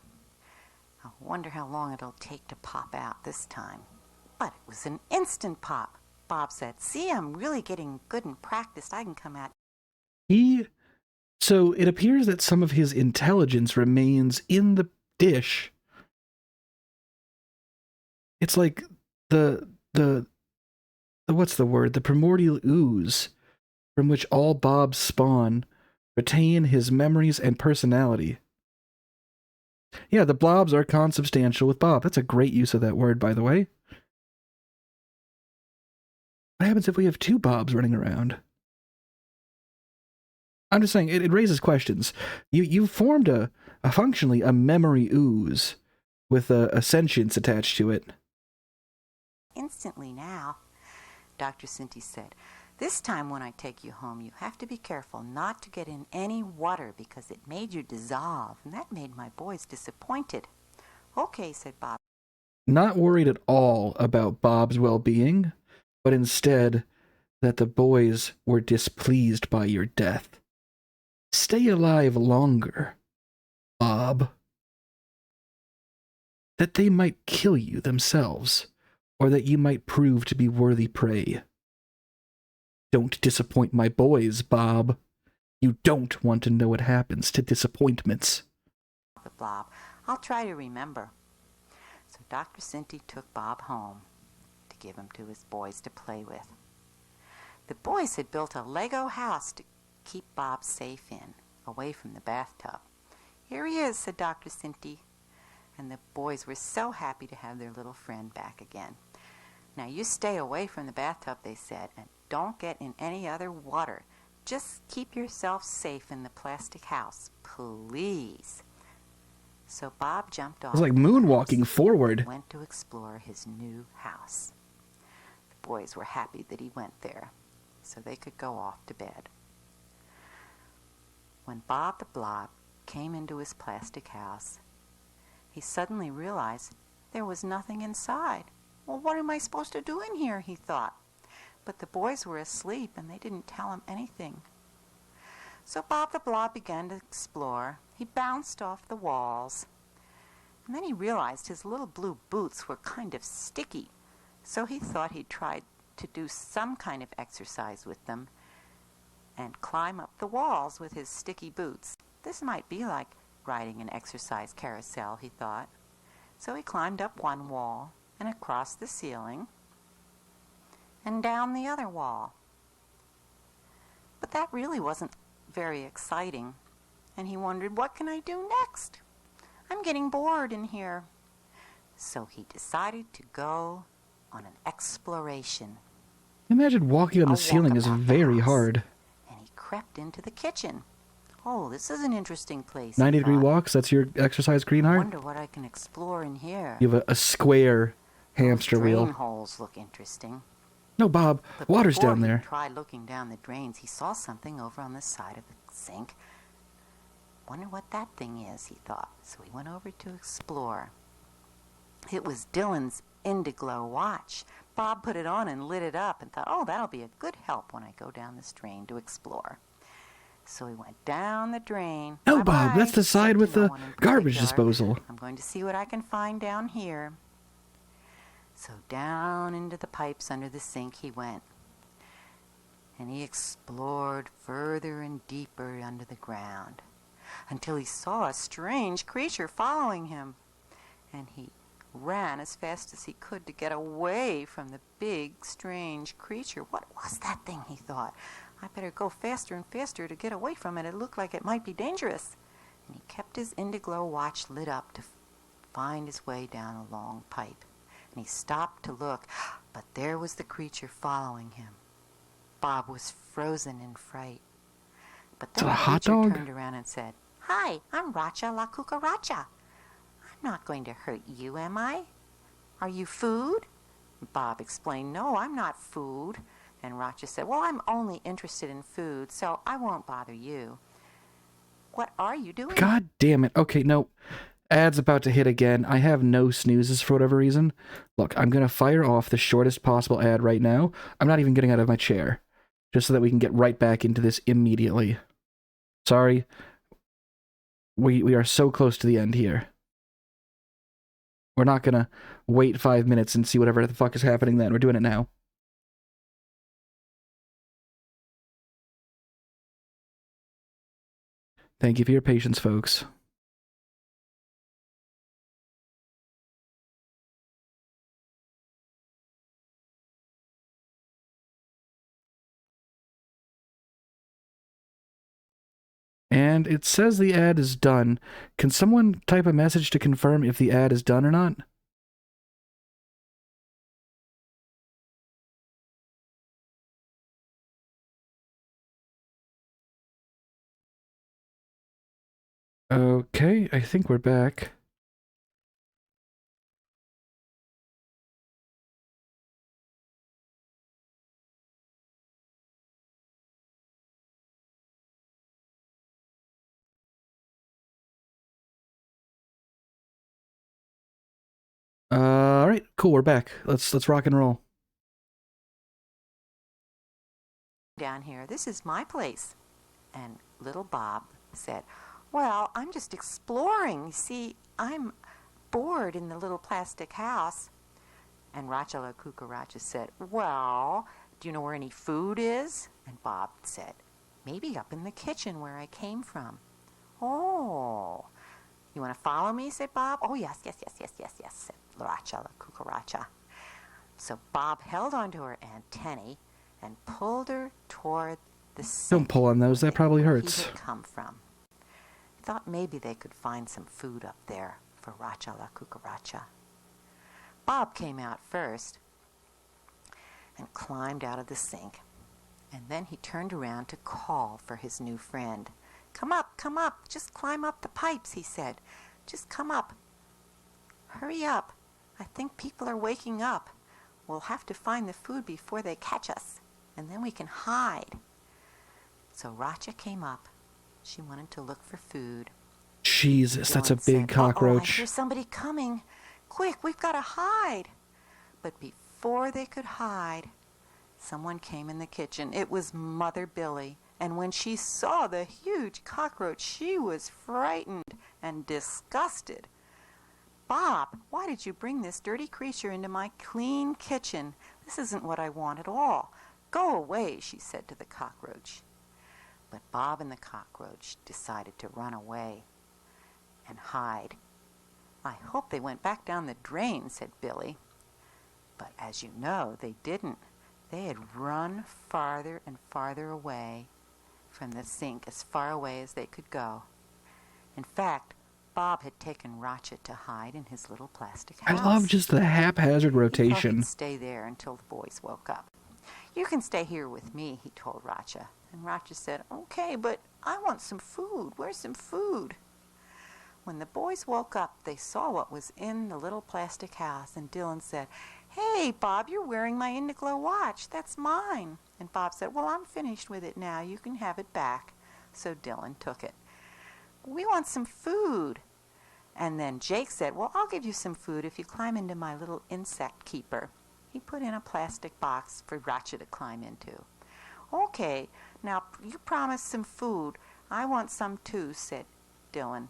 I wonder how long it'll take to pop out this time." But it was an instant pop. Bob said, "See, I'm really getting good and practiced. I can come out." So it appears that some of his intelligence remains in the dish. It's like the what's the word? The primordial ooze from which all Bobs spawn retain his memories and personality. Yeah, the blobs are consubstantial with Bob. That's a great use of that word, by the way. What happens if we have 2 Bobs running around? I'm just saying, it raises questions. You formed a functionally a memory ooze with a sentience attached to it. Instantly now, Dr. Cinti said, "This time when I take you home, you have to be careful not to get in any water because it made you dissolve, and that made my boys disappointed." "Okay," said Bob. Not worried at all about Bob's well-being, but instead that the boys were displeased by your death. Stay alive longer, Bob. That they might kill you themselves, or that you might prove to be worthy prey. Don't disappoint my boys, Bob. You don't want to know what happens to disappointments. The Blob, "I'll try to remember." So Dr. Cinti took Bob home to give him to his boys to play with. The boys had built a Lego house to keep Bob safe in, away from the bathtub. "Here he is," said Dr. Cinti. And the boys were so happy to have their little friend back again. "Now you stay away from the bathtub," they said, "and don't get in any other water. Just keep yourself safe in the plastic house, please. So Bob jumped off. It's like the moonwalking fence forward. and went to explore his new house. The boys were happy that he went there, so they could go off to bed. When Bob the Blob came into his plastic house, he suddenly realized there was nothing inside. Well, what am I supposed to do in here, he thought. But the boys were asleep and they didn't tell him anything. So Bob the Blob began to explore. He bounced off the walls. And then he realized his little blue boots were kind of sticky. So he thought he'd try to do some kind of exercise with them and climb up the walls with his sticky boots. This might be like riding an exercise carousel, he thought. So he climbed up one wall and across the ceiling and down the other wall. But that really wasn't very exciting, and he wondered, what can I do next? I'm getting bored in here. So he decided to go on an exploration. Imagine walking on the A ceiling is walkabout the very house. hard. And he crept into the kitchen. Oh, this is an interesting place. 90-degree walks, that's your exercise, I Greenheart? wonder what I can explore in here. You have a square hamster Those drain wheel. holes look interesting. No, Bob, But water's before down he there. tried looking down the drains, he saw something over on the side of the sink. Wonder what that thing is, he thought. So he went over to explore. It was Dylan's Indiglo watch. Bob put it on and lit it up and thought, oh, that'll be a good help when I go down this drain to explore. So he went down the drain. No, Bye-bye, Bob, that's the he said side to with no the one in garbage particular. disposal. I'm going to see what I can find down here. So down into the pipes under the sink he went. And he explored further and deeper under the ground until he saw a strange creature following him. And he ran as fast as he could to get away from the big, strange creature. What was that thing, he thought. I better go faster and faster to get away from it. It looked like it might be dangerous. And he kept his Indiglo watch lit up to find his way down a long pipe. And he stopped to look, but there was the creature following him. Bob was frozen in fright. But then Is it a the hot creature dog? turned around and said, Hi, I'm Racha la Cucaracha. I'm not going to hurt you, am I? Are you food? Bob explained, No, I'm not food. And Racha said, Well, I'm only interested in food, so I won't bother you. What are you doing? God damn it. Okay, no. Ad's about to hit again. I have no snoozes for whatever reason. Look, I'm going to fire off the shortest possible ad right now. I'm not even getting out of my chair. Just so that we can get right back into this immediately. Sorry. We are so close to the end here. We're not going to wait 5 minutes and see whatever the fuck is happening then. We're doing it now. Thank you for your patience, folks. And it says the ad is done. Can someone type a message to confirm if the ad is done or not? Okay, I think we're back. All right, cool, we're back. Let's rock and roll. Down here, this is my place. And little Bob said, Well, I'm just exploring. See, I'm bored in the little plastic house. And Racha la Cucaracha said, Well, do you know where any food is? And Bob said, Maybe up in the kitchen where I came from. Oh, you want to follow me? Said Bob. Oh, yes, said Racha la Cucaracha. So Bob held onto her antennae and pulled her toward the sink. Don't pull on those, that probably hurts. He had come from. He thought maybe they could find some food up there for Racha la Cucaracha. Bob came out first and climbed out of the sink. And then he turned around to call for his new friend. Come up, just climb up the pipes, he said. Just come up. Hurry up. I think people are waking up. We'll have to find the food before they catch us, and then we can hide. So Racha came up. She wanted to look for food. Jesus, that's a Dylan big said, cockroach. I hear somebody coming. Quick, we've got to hide. But before they could hide, someone came in the kitchen. It was Mother Billy. And when she saw the huge cockroach, she was frightened and disgusted. Bob, why did you bring this dirty creature into my clean kitchen? This isn't what I want at all. Go away, she said to the cockroach. But Bob and the cockroach decided to run away and hide. I hope they went back down the drain, said Billy. But as you know, they didn't. They had run farther and farther away from the sink, as far away as they could go. In fact, Bob had taken Racha to hide in his little plastic house. I love just the haphazard He thought rotation. he'd stay there until the boys woke up. You can stay here with me, he told Racha. And Racha said, okay, but I want some food. Where's some food? When the boys woke up, they saw what was in the little plastic house, and Dylan said, hey, Bob, you're wearing my Indiglo watch. That's mine. And Bob said, well, I'm finished with it now. You can have it back. So Dylan took it. We want some food. And then Jake said, well, I'll give you some food if you climb into my little insect keeper. He put in a plastic box for Racha to climb into. Okay, now you promised some food. I want some too, said Dylan.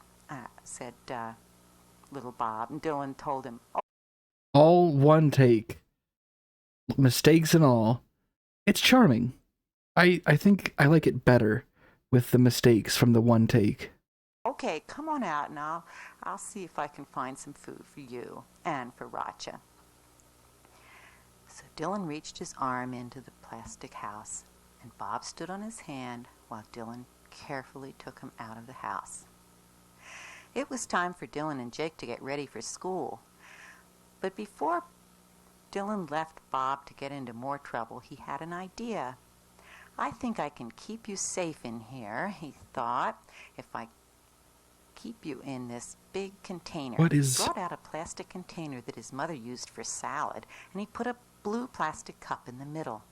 Little Bob. And Dylan told him, All one take. Mistakes and all. It's charming. I think I like it better with the mistakes from the one take. okay, come on out and I'll see if I can find some food for you and for Racha. So Dylan reached his arm into the plastic house, and Bob stood on his hand while Dylan carefully took him out of the house. It was time for Dylan and Jake to get ready for school. But before Dylan left Bob to get into more trouble, he had an idea. I think I can keep you safe in here, he thought, if I keep you in this big container. What is... He brought out a plastic container that his mother used for salad, and he put a blue plastic cup in the middle.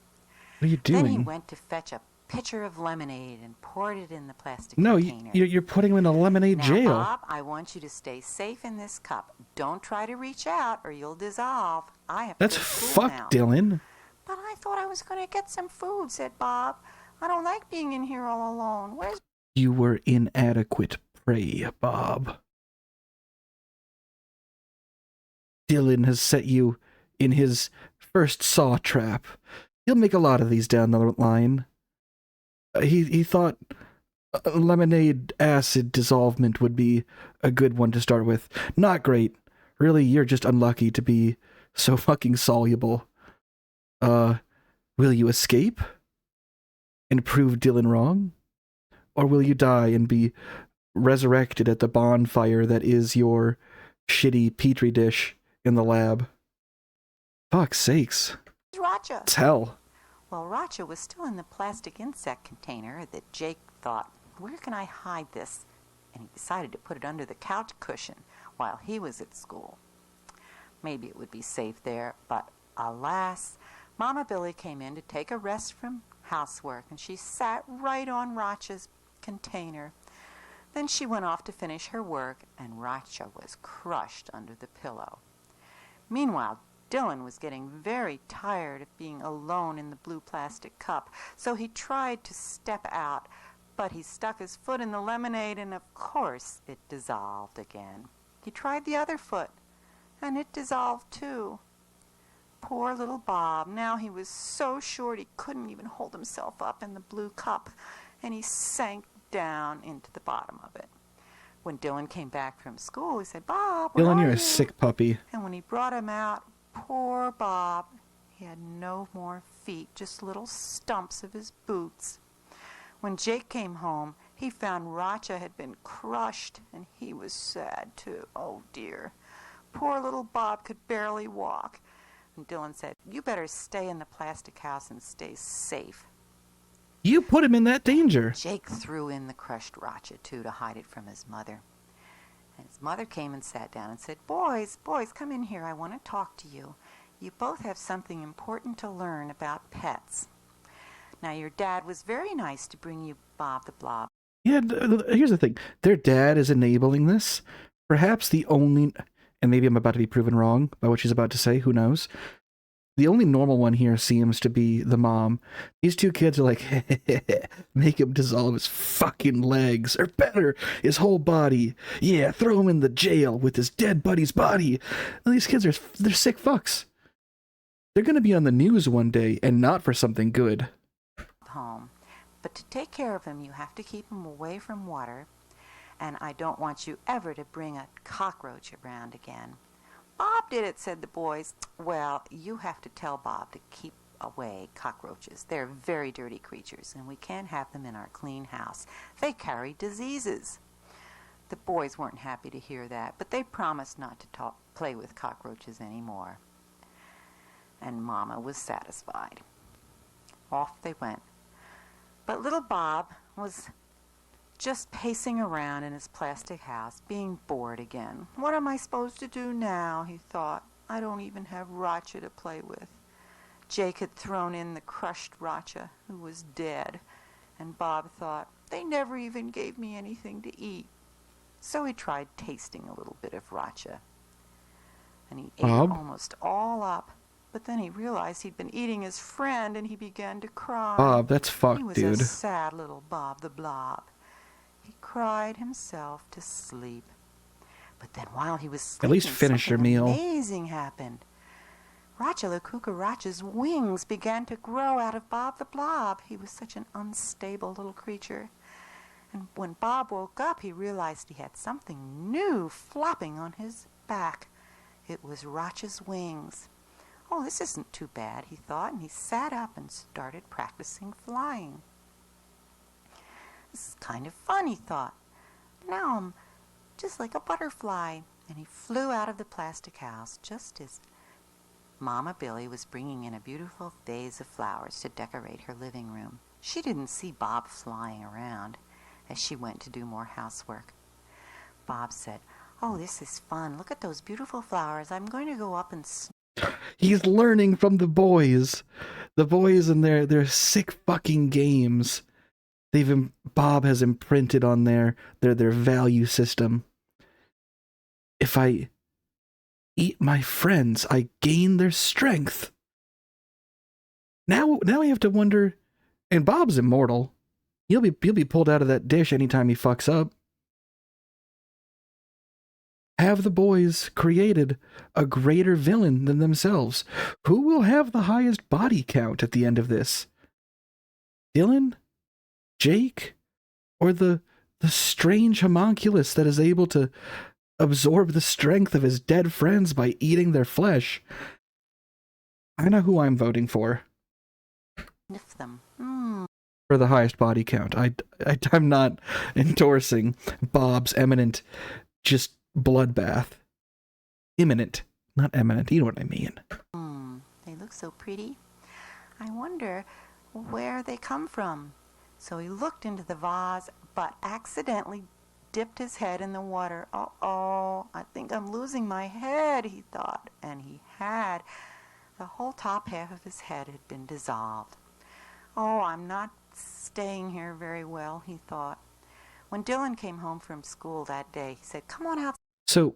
What are you doing? Then he went to fetch a pitcher of lemonade and poured it in the plastic No, container. you're putting him in a lemonade Now, jail. Bob, I want you to stay safe in this cup. Don't try to reach out or you'll dissolve. I have That's to go to school now. fucked, Dylan. But I thought I was going to get some food, said Bob. I don't like being in here all alone. Where's... You were inadequate prey, Bob. Dylan has set you in his first saw trap. He'll make a lot of these down the line. He thought lemonade acid dissolvement would be a good one to start with. Not great. Really, you're just unlucky to be so fucking soluble. Will you escape and prove Dylan wrong? Or will you die and be resurrected at the bonfire that is your shitty petri dish in the lab? Fuck's sakes. Racha? It's hell. Well, Racha was still in the plastic insect container that Jake thought, where can I hide this? And he decided to put it under the couch cushion while he was at school. Maybe it would be safe there, but alas, Mama Billy came in to take a rest from housework, and she sat right on Racha's container. Then she went off to finish her work, and Racha was crushed under the pillow. Meanwhile, Dylan was getting very tired of being alone in the blue plastic cup, so he tried to step out, but he stuck his foot in the lemonade, and of course it dissolved again. He tried the other foot, and it dissolved too. Poor little Bob. Now he was so short he couldn't even hold himself up in the blue cup, and he sank down into the bottom of it. When Dylan came back from school, he said, Bob, where Dylan, are you're you? a sick puppy. And when he brought him out, poor Bob, he had no more feet, just little stumps of his boots. When Jake came home, he found Racha had been crushed, and he was sad too. Oh dear. Poor little Bob could barely walk. And Dylan said, you better stay in the plastic house and stay safe. You put him in that danger. Jake threw in the crushed racha, too, to hide it from his mother. And his mother came and sat down and said, boys, come in here. I want to talk to you. You both have something important to learn about pets. Now, your dad was very nice to bring you Bob the Blob. Yeah, here's the thing. Their dad is enabling this. Perhaps the only, and maybe I'm about to be proven wrong by what she's about to say, who knows. The only normal one here seems to be the mom. These two kids are like, make him dissolve his fucking legs, or better, his whole body. Yeah, throw him in the jail with his dead buddy's body. And these kids they're sick fucks. They're gonna be on the news one day, and not for something good. Home. But to take care of him, you have to keep him away from water, and I don't want you ever to bring a cockroach around again. Bob did it, said the boys. Well, you have to tell Bob to keep away cockroaches. They're very dirty creatures, and we can't have them in our clean house. They carry diseases. The boys weren't happy to hear that, but they promised not to play with cockroaches anymore. And Mama was satisfied. Off they went. But little Bob was just pacing around in his plastic house, being bored again. What am I supposed to do now, he thought. I don't even have Racha to play with. Jake had thrown in the crushed Racha, who was dead, and Bob thought, they never even gave me anything to eat. So he tried tasting a little bit of Racha, and he ate almost all up. But then he realized he'd been eating his friend, and he began to cry. Bob, that's fucked, dude. He was a sad little Bob the Blob. He cried himself to sleep. But then while he was sleeping, at least finish your meal. Amazing happened. Racha the Cucaracha's wings began to grow out of Bob the Blob. He was such an unstable little creature. And when Bob woke up, he realized he had something new flapping on his back. It was Racha's wings. Oh, this isn't too bad, he thought, and he sat up and started practicing flying. This is kind of fun, he thought. Now I'm just like a butterfly. And he flew out of the plastic house just as Mama Billy was bringing in a beautiful vase of flowers to decorate her living room. She didn't see Bob flying around as she went to do more housework. Bob said, oh, this is fun. Look at those beautiful flowers. I'm going to go up and... He's learning from the boys. The boys and their sick fucking games. Bob has imprinted on their value system. If I eat my friends, I gain their strength. Now we have to wonder, and Bob's immortal. He'll be pulled out of that dish anytime he fucks up. Have the boys created a greater villain than themselves? Who will have the highest body count at the end of this? Dylan? Jake? Or the strange homunculus that is able to absorb the strength of his dead friends by eating their flesh? I know who I'm voting for. Sniff them. For the highest body count. I'm not endorsing Bob's eminent just bloodbath. Imminent, not eminent. You know what I mean. They look so pretty. I wonder where they come from. So he looked into the vase, but accidentally dipped his head in the water. Uh-oh, I think I'm losing my head, he thought. And he had. The whole top half of his head had been dissolved. Oh, I'm not staying here very well, he thought. When Dylan came home from school that day, he said, come on out. So,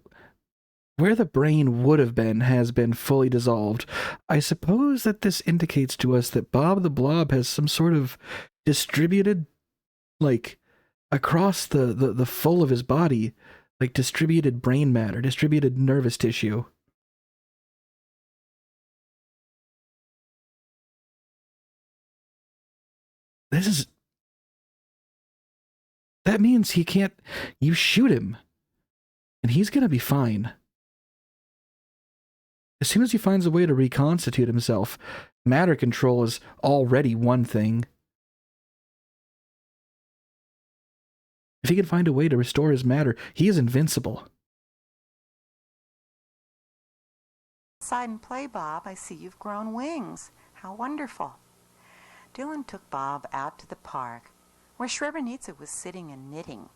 where the brain would have been has been fully dissolved. I suppose that this indicates to us that Bob the Blob has some sort of distributed, like, across the full of his body, like distributed brain matter, distributed nervous tissue. That means he can't, you shoot him, and he's gonna be fine. As soon as he finds a way to reconstitute himself, matter control is already one thing. If he can find a way to restore his matter, he is invincible. Outside and play, Bob. I see you've grown wings. How wonderful. Dylan took Bob out to the park, where Srebrenica was sitting and knitting.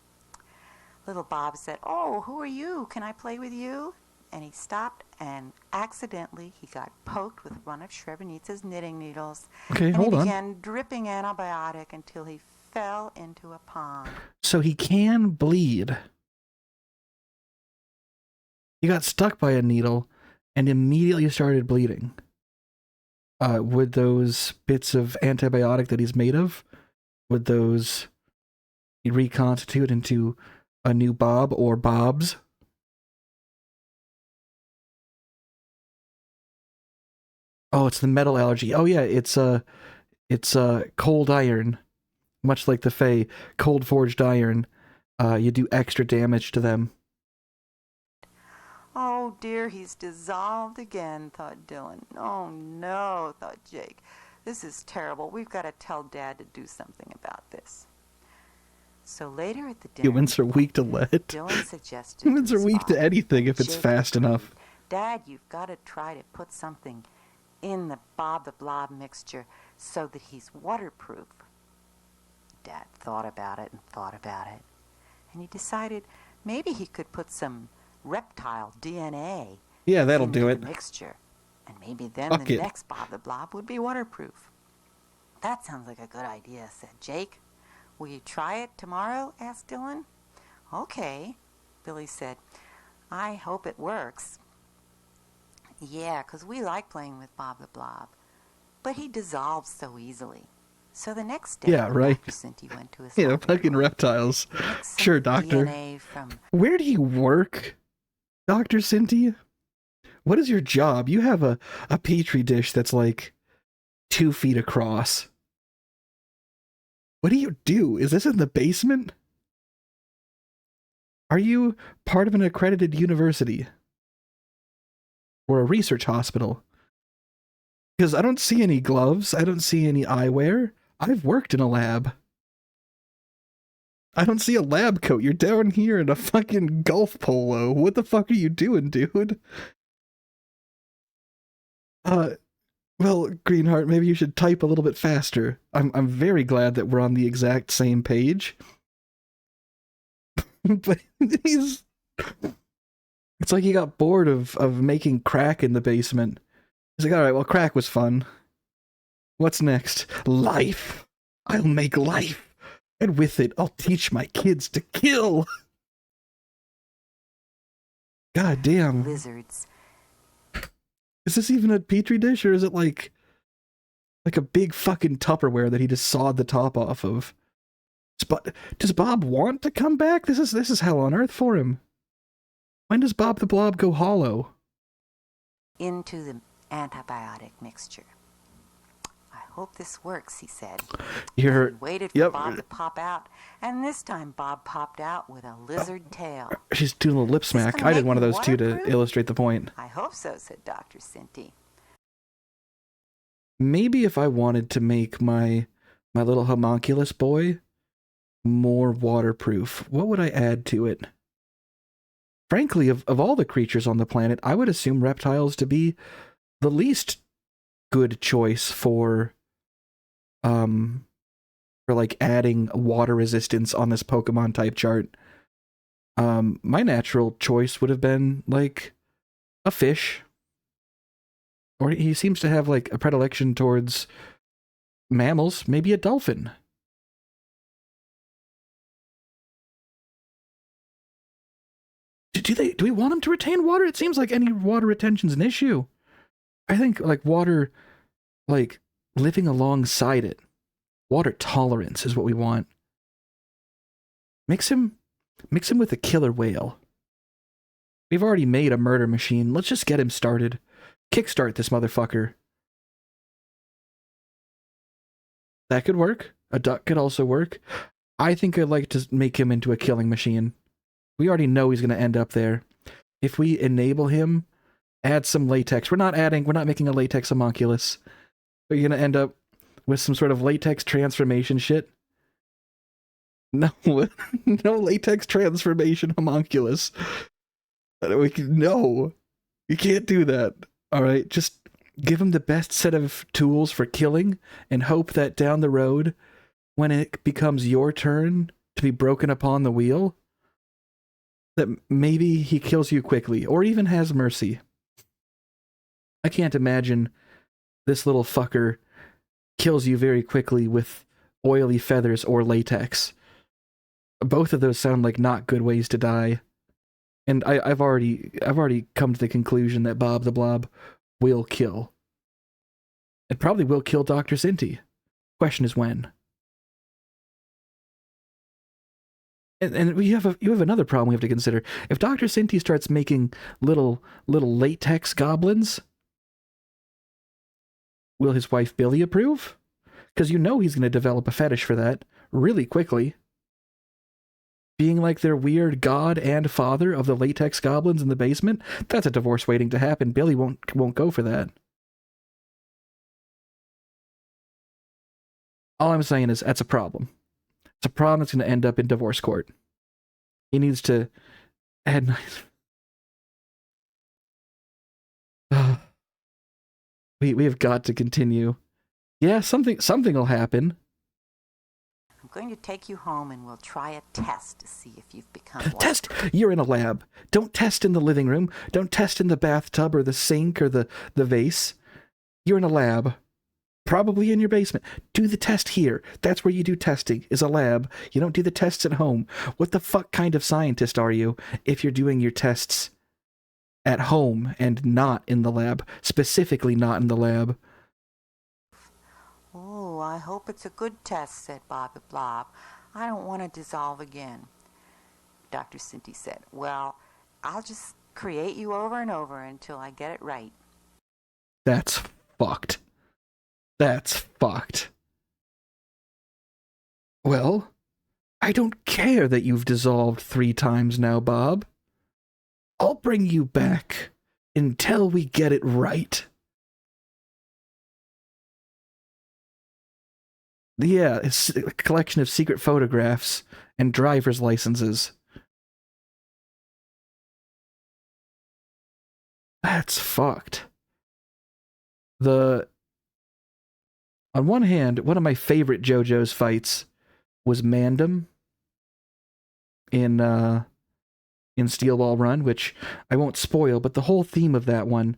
Little Bob said, "Oh, who are you? Can I play with you?" And he stopped, and accidentally he got poked with one of Srebrenica's knitting needles. Okay, and hold he on. began dripping antibiotic until he fell into a pond. So he can bleed. He got stuck by a needle and immediately started bleeding. Would those bits of antibiotic that he's made of, would those reconstitute into a new Bob or Bobs? Oh, it's the metal allergy. Oh yeah, it's cold iron. Much like the Fae, cold forged iron. You do extra damage to them. "Oh dear, he's dissolved again," thought Dylan. "Oh no," thought Jake. "This is terrible. We've got to tell Dad to do something about this." So later at the dinner, Humans are weak to lead. Dylan suggested Humans to are his weak to father, anything if it's Jake fast agreed. enough. "Dad, you've got to try to put something in the Bob the Blob mixture so that he's waterproof." Dad thought about it and thought about it, and he decided maybe he could put some reptile DNA Yeah, that'll into do the it. mixture, and maybe then Fuck the it. next Bob the Blob would be waterproof. "That sounds like a good idea," said Jake. "Will you try it tomorrow?" asked Dylan. "Okay," Billy said. "I hope it works." "Yeah, 'cause we like playing with Bob the Blob, but he dissolves so easily." So the next day, Yeah, right. Dr. Sinti went to his Yeah, laboratory. fucking reptiles. He mixed some Sure, doctor. DNA from Where do you work, Dr. Cynthia? What is your job? You have a petri dish that's like 2 feet across. What do you do? Is this in the basement? Are you part of an accredited university? Or a research hospital? Because I don't see any gloves. I don't see any eyewear. I've worked in a lab. I don't see a lab coat. You're down here in a fucking golf polo. What the fuck are you doing, dude? Well, Greenheart, maybe you should type a little bit faster. I'm very glad that we're on the exact same page. But he's... It's like he got bored of making crack in the basement. He's like, alright, well, crack was fun. What's next? Life! I'll make life! And with it, I'll teach my kids to kill! God damn. lizards. Is this even a petri dish, or is it like a big fucking Tupperware that he just sawed the top off of? Does Bob want to come back? This is hell on earth for him. When does Bob the Blob go hollow? Into the antibiotic mixture. "I hope this works," he said. He waited for Bob to pop out, and this time Bob popped out with a lizard tail. She's doing a little lip smack. gonna I did make one of me those too to waterproof? illustrate the point. "I hope so," said Dr. Sinti. Maybe if I wanted to make my little homunculus boy more waterproof, what would I add to it? Frankly, of all the creatures on the planet, I would assume reptiles to be the least good choice for like adding water resistance on this Pokemon type chart. My natural choice would have been like a fish. Or he seems to have like a predilection towards mammals, maybe a dolphin. Do we want him to retain water? It seems like any water retention's an issue. I think like water, like living alongside it. Water tolerance is what we want. Mix him with a killer whale. We've already made a murder machine. Let's just get him started. Kickstart this motherfucker. That could work. A duck could also work. I think I'd like to make him into a killing machine. We already know he's going to end up there. If we enable him, add some latex. We're not making a latex homunculus. We're going to end up with some sort of latex transformation shit. No, no latex transformation homunculus. No, you can't do that. All right, just give him the best set of tools for killing, and hope that down the road, when it becomes your turn to be broken upon the wheel, that maybe he kills you quickly, or even has mercy. I can't imagine this little fucker kills you very quickly with oily feathers or latex. Both of those sound like not good ways to die. And I've already come to the conclusion that Bob the Blob will kill. It probably will kill Dr. Sinti. Question is when. And you have another problem we have to consider. If Dr. Sinti starts making little latex goblins, will his wife Billy approve? Because you know he's going to develop a fetish for that really quickly. Being like their weird god and father of the latex goblins in the basement, that's a divorce waiting to happen. Billy won't go for that. All I'm saying is that's a problem. It's a problem that's going to end up in divorce court. He needs to add we have got to continue. Yeah, something will happen. I'm going to take you home and we'll try a test to see if you've become Test? You're in a lab. Don't test in the living room. Don't test in the bathtub or the sink or the vase. You're in a lab. Probably in your basement. Do the test here. That's where you do testing, is a lab. You don't do the tests at home. What the fuck kind of scientist are you if you're doing your tests at home and not in the lab? Specifically not in the lab. Oh, I hope it's a good test, said Bob the Blob. I don't want to dissolve again. Dr. Sinti said, well, I'll just create you over and over until I get it right. That's fucked. That's fucked. Well, I don't care that you've dissolved 3 times now, Bob. I'll bring you back until we get it right. Yeah, it's a collection of secret photographs and driver's licenses. That's fucked. On one hand, one of my favorite JoJo's fights was Mandem in Steel Ball Run, which I won't spoil, but the whole theme of that one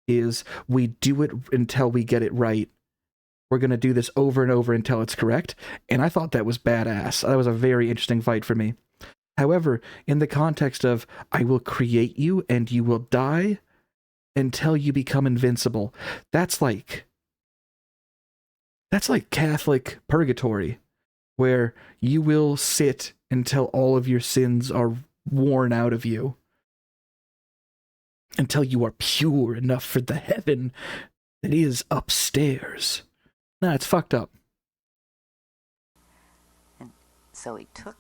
is we do it until we get it right. We're going to do this over and over until it's correct, and I thought that was badass. That was a very interesting fight for me. However, in the context of I will create you and you will die until you become invincible, that's like Catholic purgatory, where you will sit until all of your sins are worn out of you, until you are pure enough for the heaven that is upstairs. Nah, it's fucked up. And so he took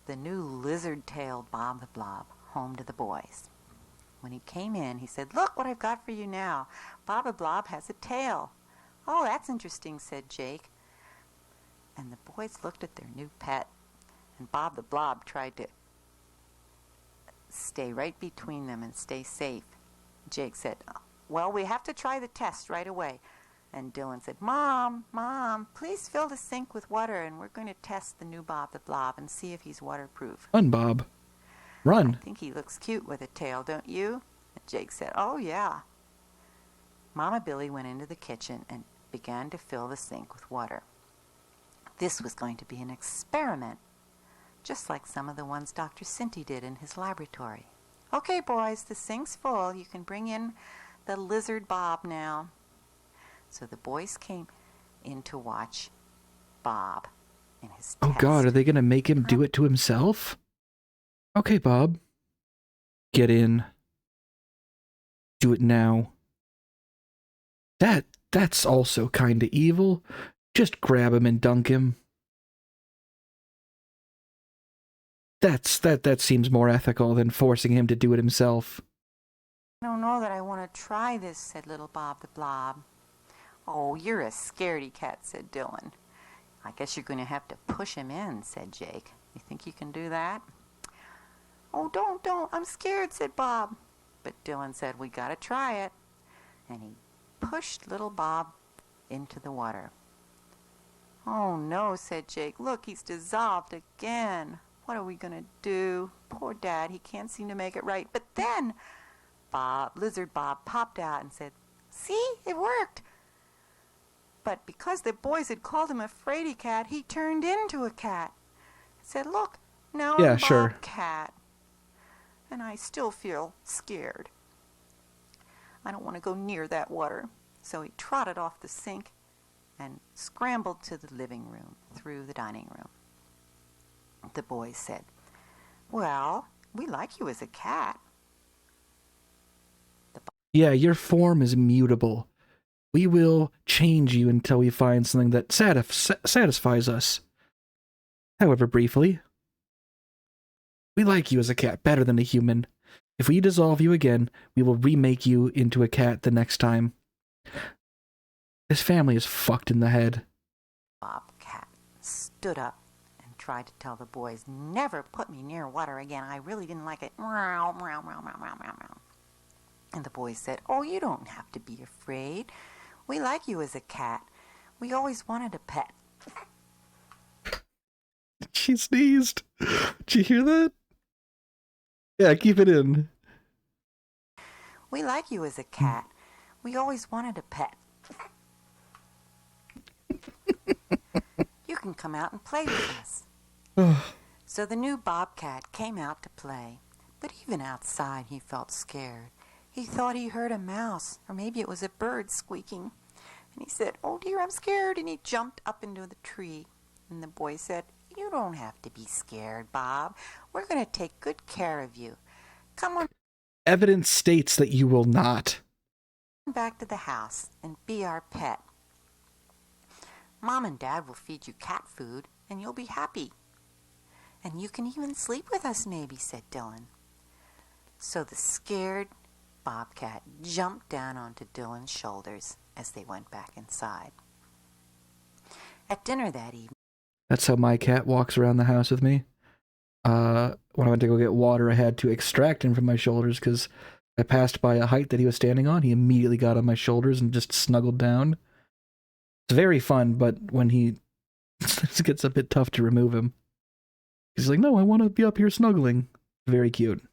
the new lizard-tailed Bob the Blob home to the boys. When he came in, he said, look what I've got for you now. Bob the Blob has a tail. Oh, that's interesting, said Jake. And the boys looked at their new pet, and Bob the Blob tried to stay right between them and stay safe. Jake said, well, we have to try the test right away. And Dylan said, Mom, please fill the sink with water, and we're going to test the new Bob the Blob and see if he's waterproof. Run, Bob. Run. I think he looks cute with a tail, don't you? And Jake said, oh, yeah. Mama Billy went into the kitchen and began to fill the sink with water. This was going to be an experiment, just like some of the ones Dr. Sinti did in his laboratory. Okay, boys, the sink's full. You can bring in the lizard Bob now. So the boys came in to watch Bob in his test. Oh God, are they going to make him do it to himself? Okay, Bob. Get in. Do it now. That's also kinda evil. Just grab him and dunk him. That seems more ethical than forcing him to do it himself. I don't know that I want to try this, said little Bob the Blob. Oh, you're a scaredy cat, said Dylan. I guess you're going to have to push him in, said Jake. You think you can do that? Oh, don't. I'm scared, said Bob. But Dylan said, we got to try it. And he pushed little Bob into the water. "Oh no," said Jake. "Look, he's dissolved again. What are we going to do? Poor Dad, he can't seem to make it right." But then Lizard Bob popped out and said, "See, it worked." But because the boys had called him a fraidy cat, he turned into a cat. He said, "Look, now Yeah, I'm sure. Bob Cat. And I still feel scared. I don't want to go near that water." So he trotted off the sink and scrambled to the living room through the dining room. The boys said, "Well, we like you as a cat." Yeah, your form is mutable. We will change you until we find something that satisfies us. However briefly. We like you as a cat better than a human. If we dissolve you again, we will remake you into a cat the next time. This family is fucked in the head. Bob Cat stood up and tried to tell the boys, "Never put me near water again. I really didn't like it." Meow, meow, meow, meow, meow, meow, meow. And the boys said, "Oh, you don't have to be afraid. We like you as a cat. We always wanted a pet." She sneezed. Did you hear that? Yeah, keep it in. "We like you as a cat. We always wanted a pet. You can come out and play with us." So the new Bobcat came out to play. But even outside he felt scared. He thought he heard a mouse, or maybe it was a bird squeaking. And he said, "Oh dear, I'm scared." And he jumped up into the tree. And the boy said, "You don't have to be scared, Bob. We're going to take good care of you. Come on Evidence states that you will not. back to the house and be our pet. Mom and Dad will feed you cat food, and you'll be happy. And you can even sleep with us maybe," said Dylan. So the scared Bobcat jumped down onto Dylan's shoulders as they went back inside. At dinner that evening, That's how my cat walks around the house with me. When I went to go get water, I had to extract him from my shoulders because I passed by a height that he was standing on. He immediately got on my shoulders and just snuggled down. It's very fun, but when he it gets a bit tough to remove him. He's like, "No, I want to be up here snuggling." Very cute.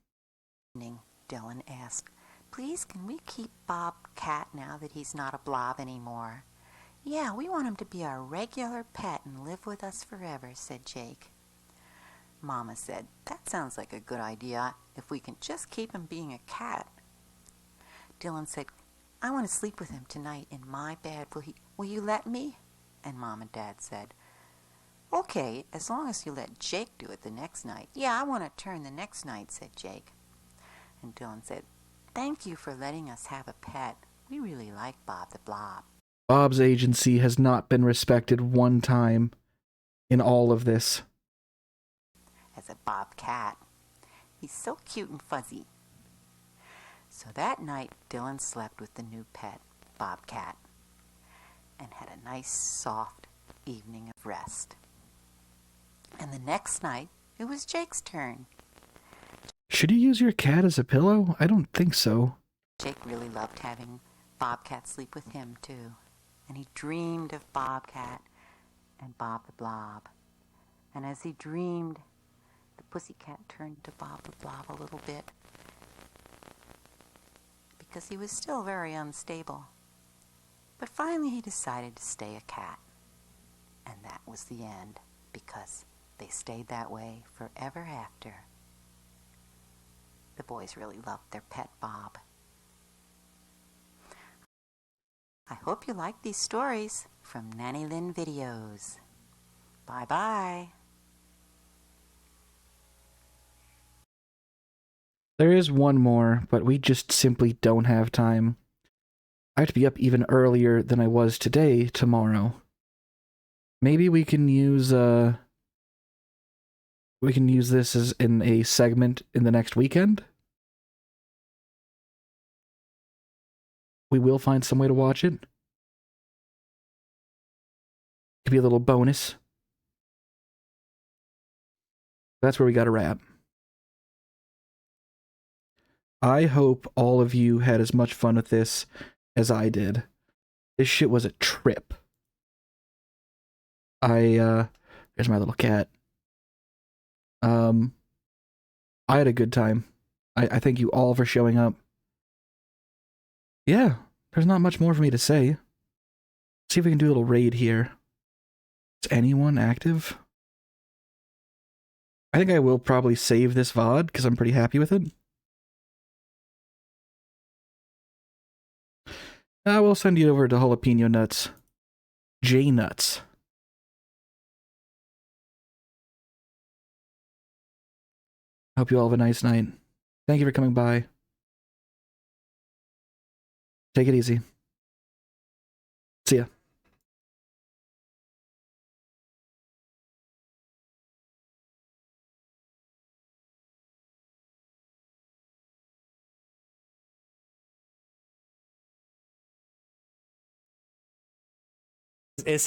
Dylan asked, "Please, can we keep Bob Cat now that he's not a blob anymore?" "Yeah, we want him to be our regular pet and live with us forever," said Jake. Mama said, "That sounds like a good idea if we can just keep him being a cat." Dylan said, "I want to sleep with him tonight in my bed. Will you let me?" And Mom and Dad said, "Okay, as long as you let Jake do it the next night." "Yeah, I want to turn the next night," said Jake. And Dylan said, "Thank you for letting us have a pet. We really like Bob the Blob." Bob's agency has not been respected one time in all of this. As a bobcat. He's so cute and fuzzy. So that night, Dylan slept with the new pet, Bobcat, and had a nice, soft evening of rest. And the next night, it was Jake's turn. Should you use your cat as a pillow? I don't think so. Jake really loved having Bobcat sleep with him, too. And he dreamed of Bobcat and Bob the Blob. And as he dreamed, the pussycat turned to Bob the Blob a little bit because he was still very unstable. But finally he decided to stay a cat. And that was the end, because they stayed that way forever after. The boys really loved their pet Bob. I hope you like these stories from Nanny Lynn Videos. Bye-bye. There is one more, but we just simply don't have time. I have to be up even earlier than I was today, tomorrow. Maybe we can use this as in a segment in the next weekend. We will find some way to watch it. Could be a little bonus. That's where we got to wrap. I hope all of you had as much fun with this as I did. This shit was a trip. There's my little cat. I had a good time. I thank you all for showing up. Yeah, there's not much more for me to say. See if we can do a little raid here. Is anyone active? I think I will probably save this VOD because I'm pretty happy with it. I will send you over to Jalapeno Nuts. J Nuts. Hope you all have a nice night. Thank you for coming by. Take it easy. See ya. Is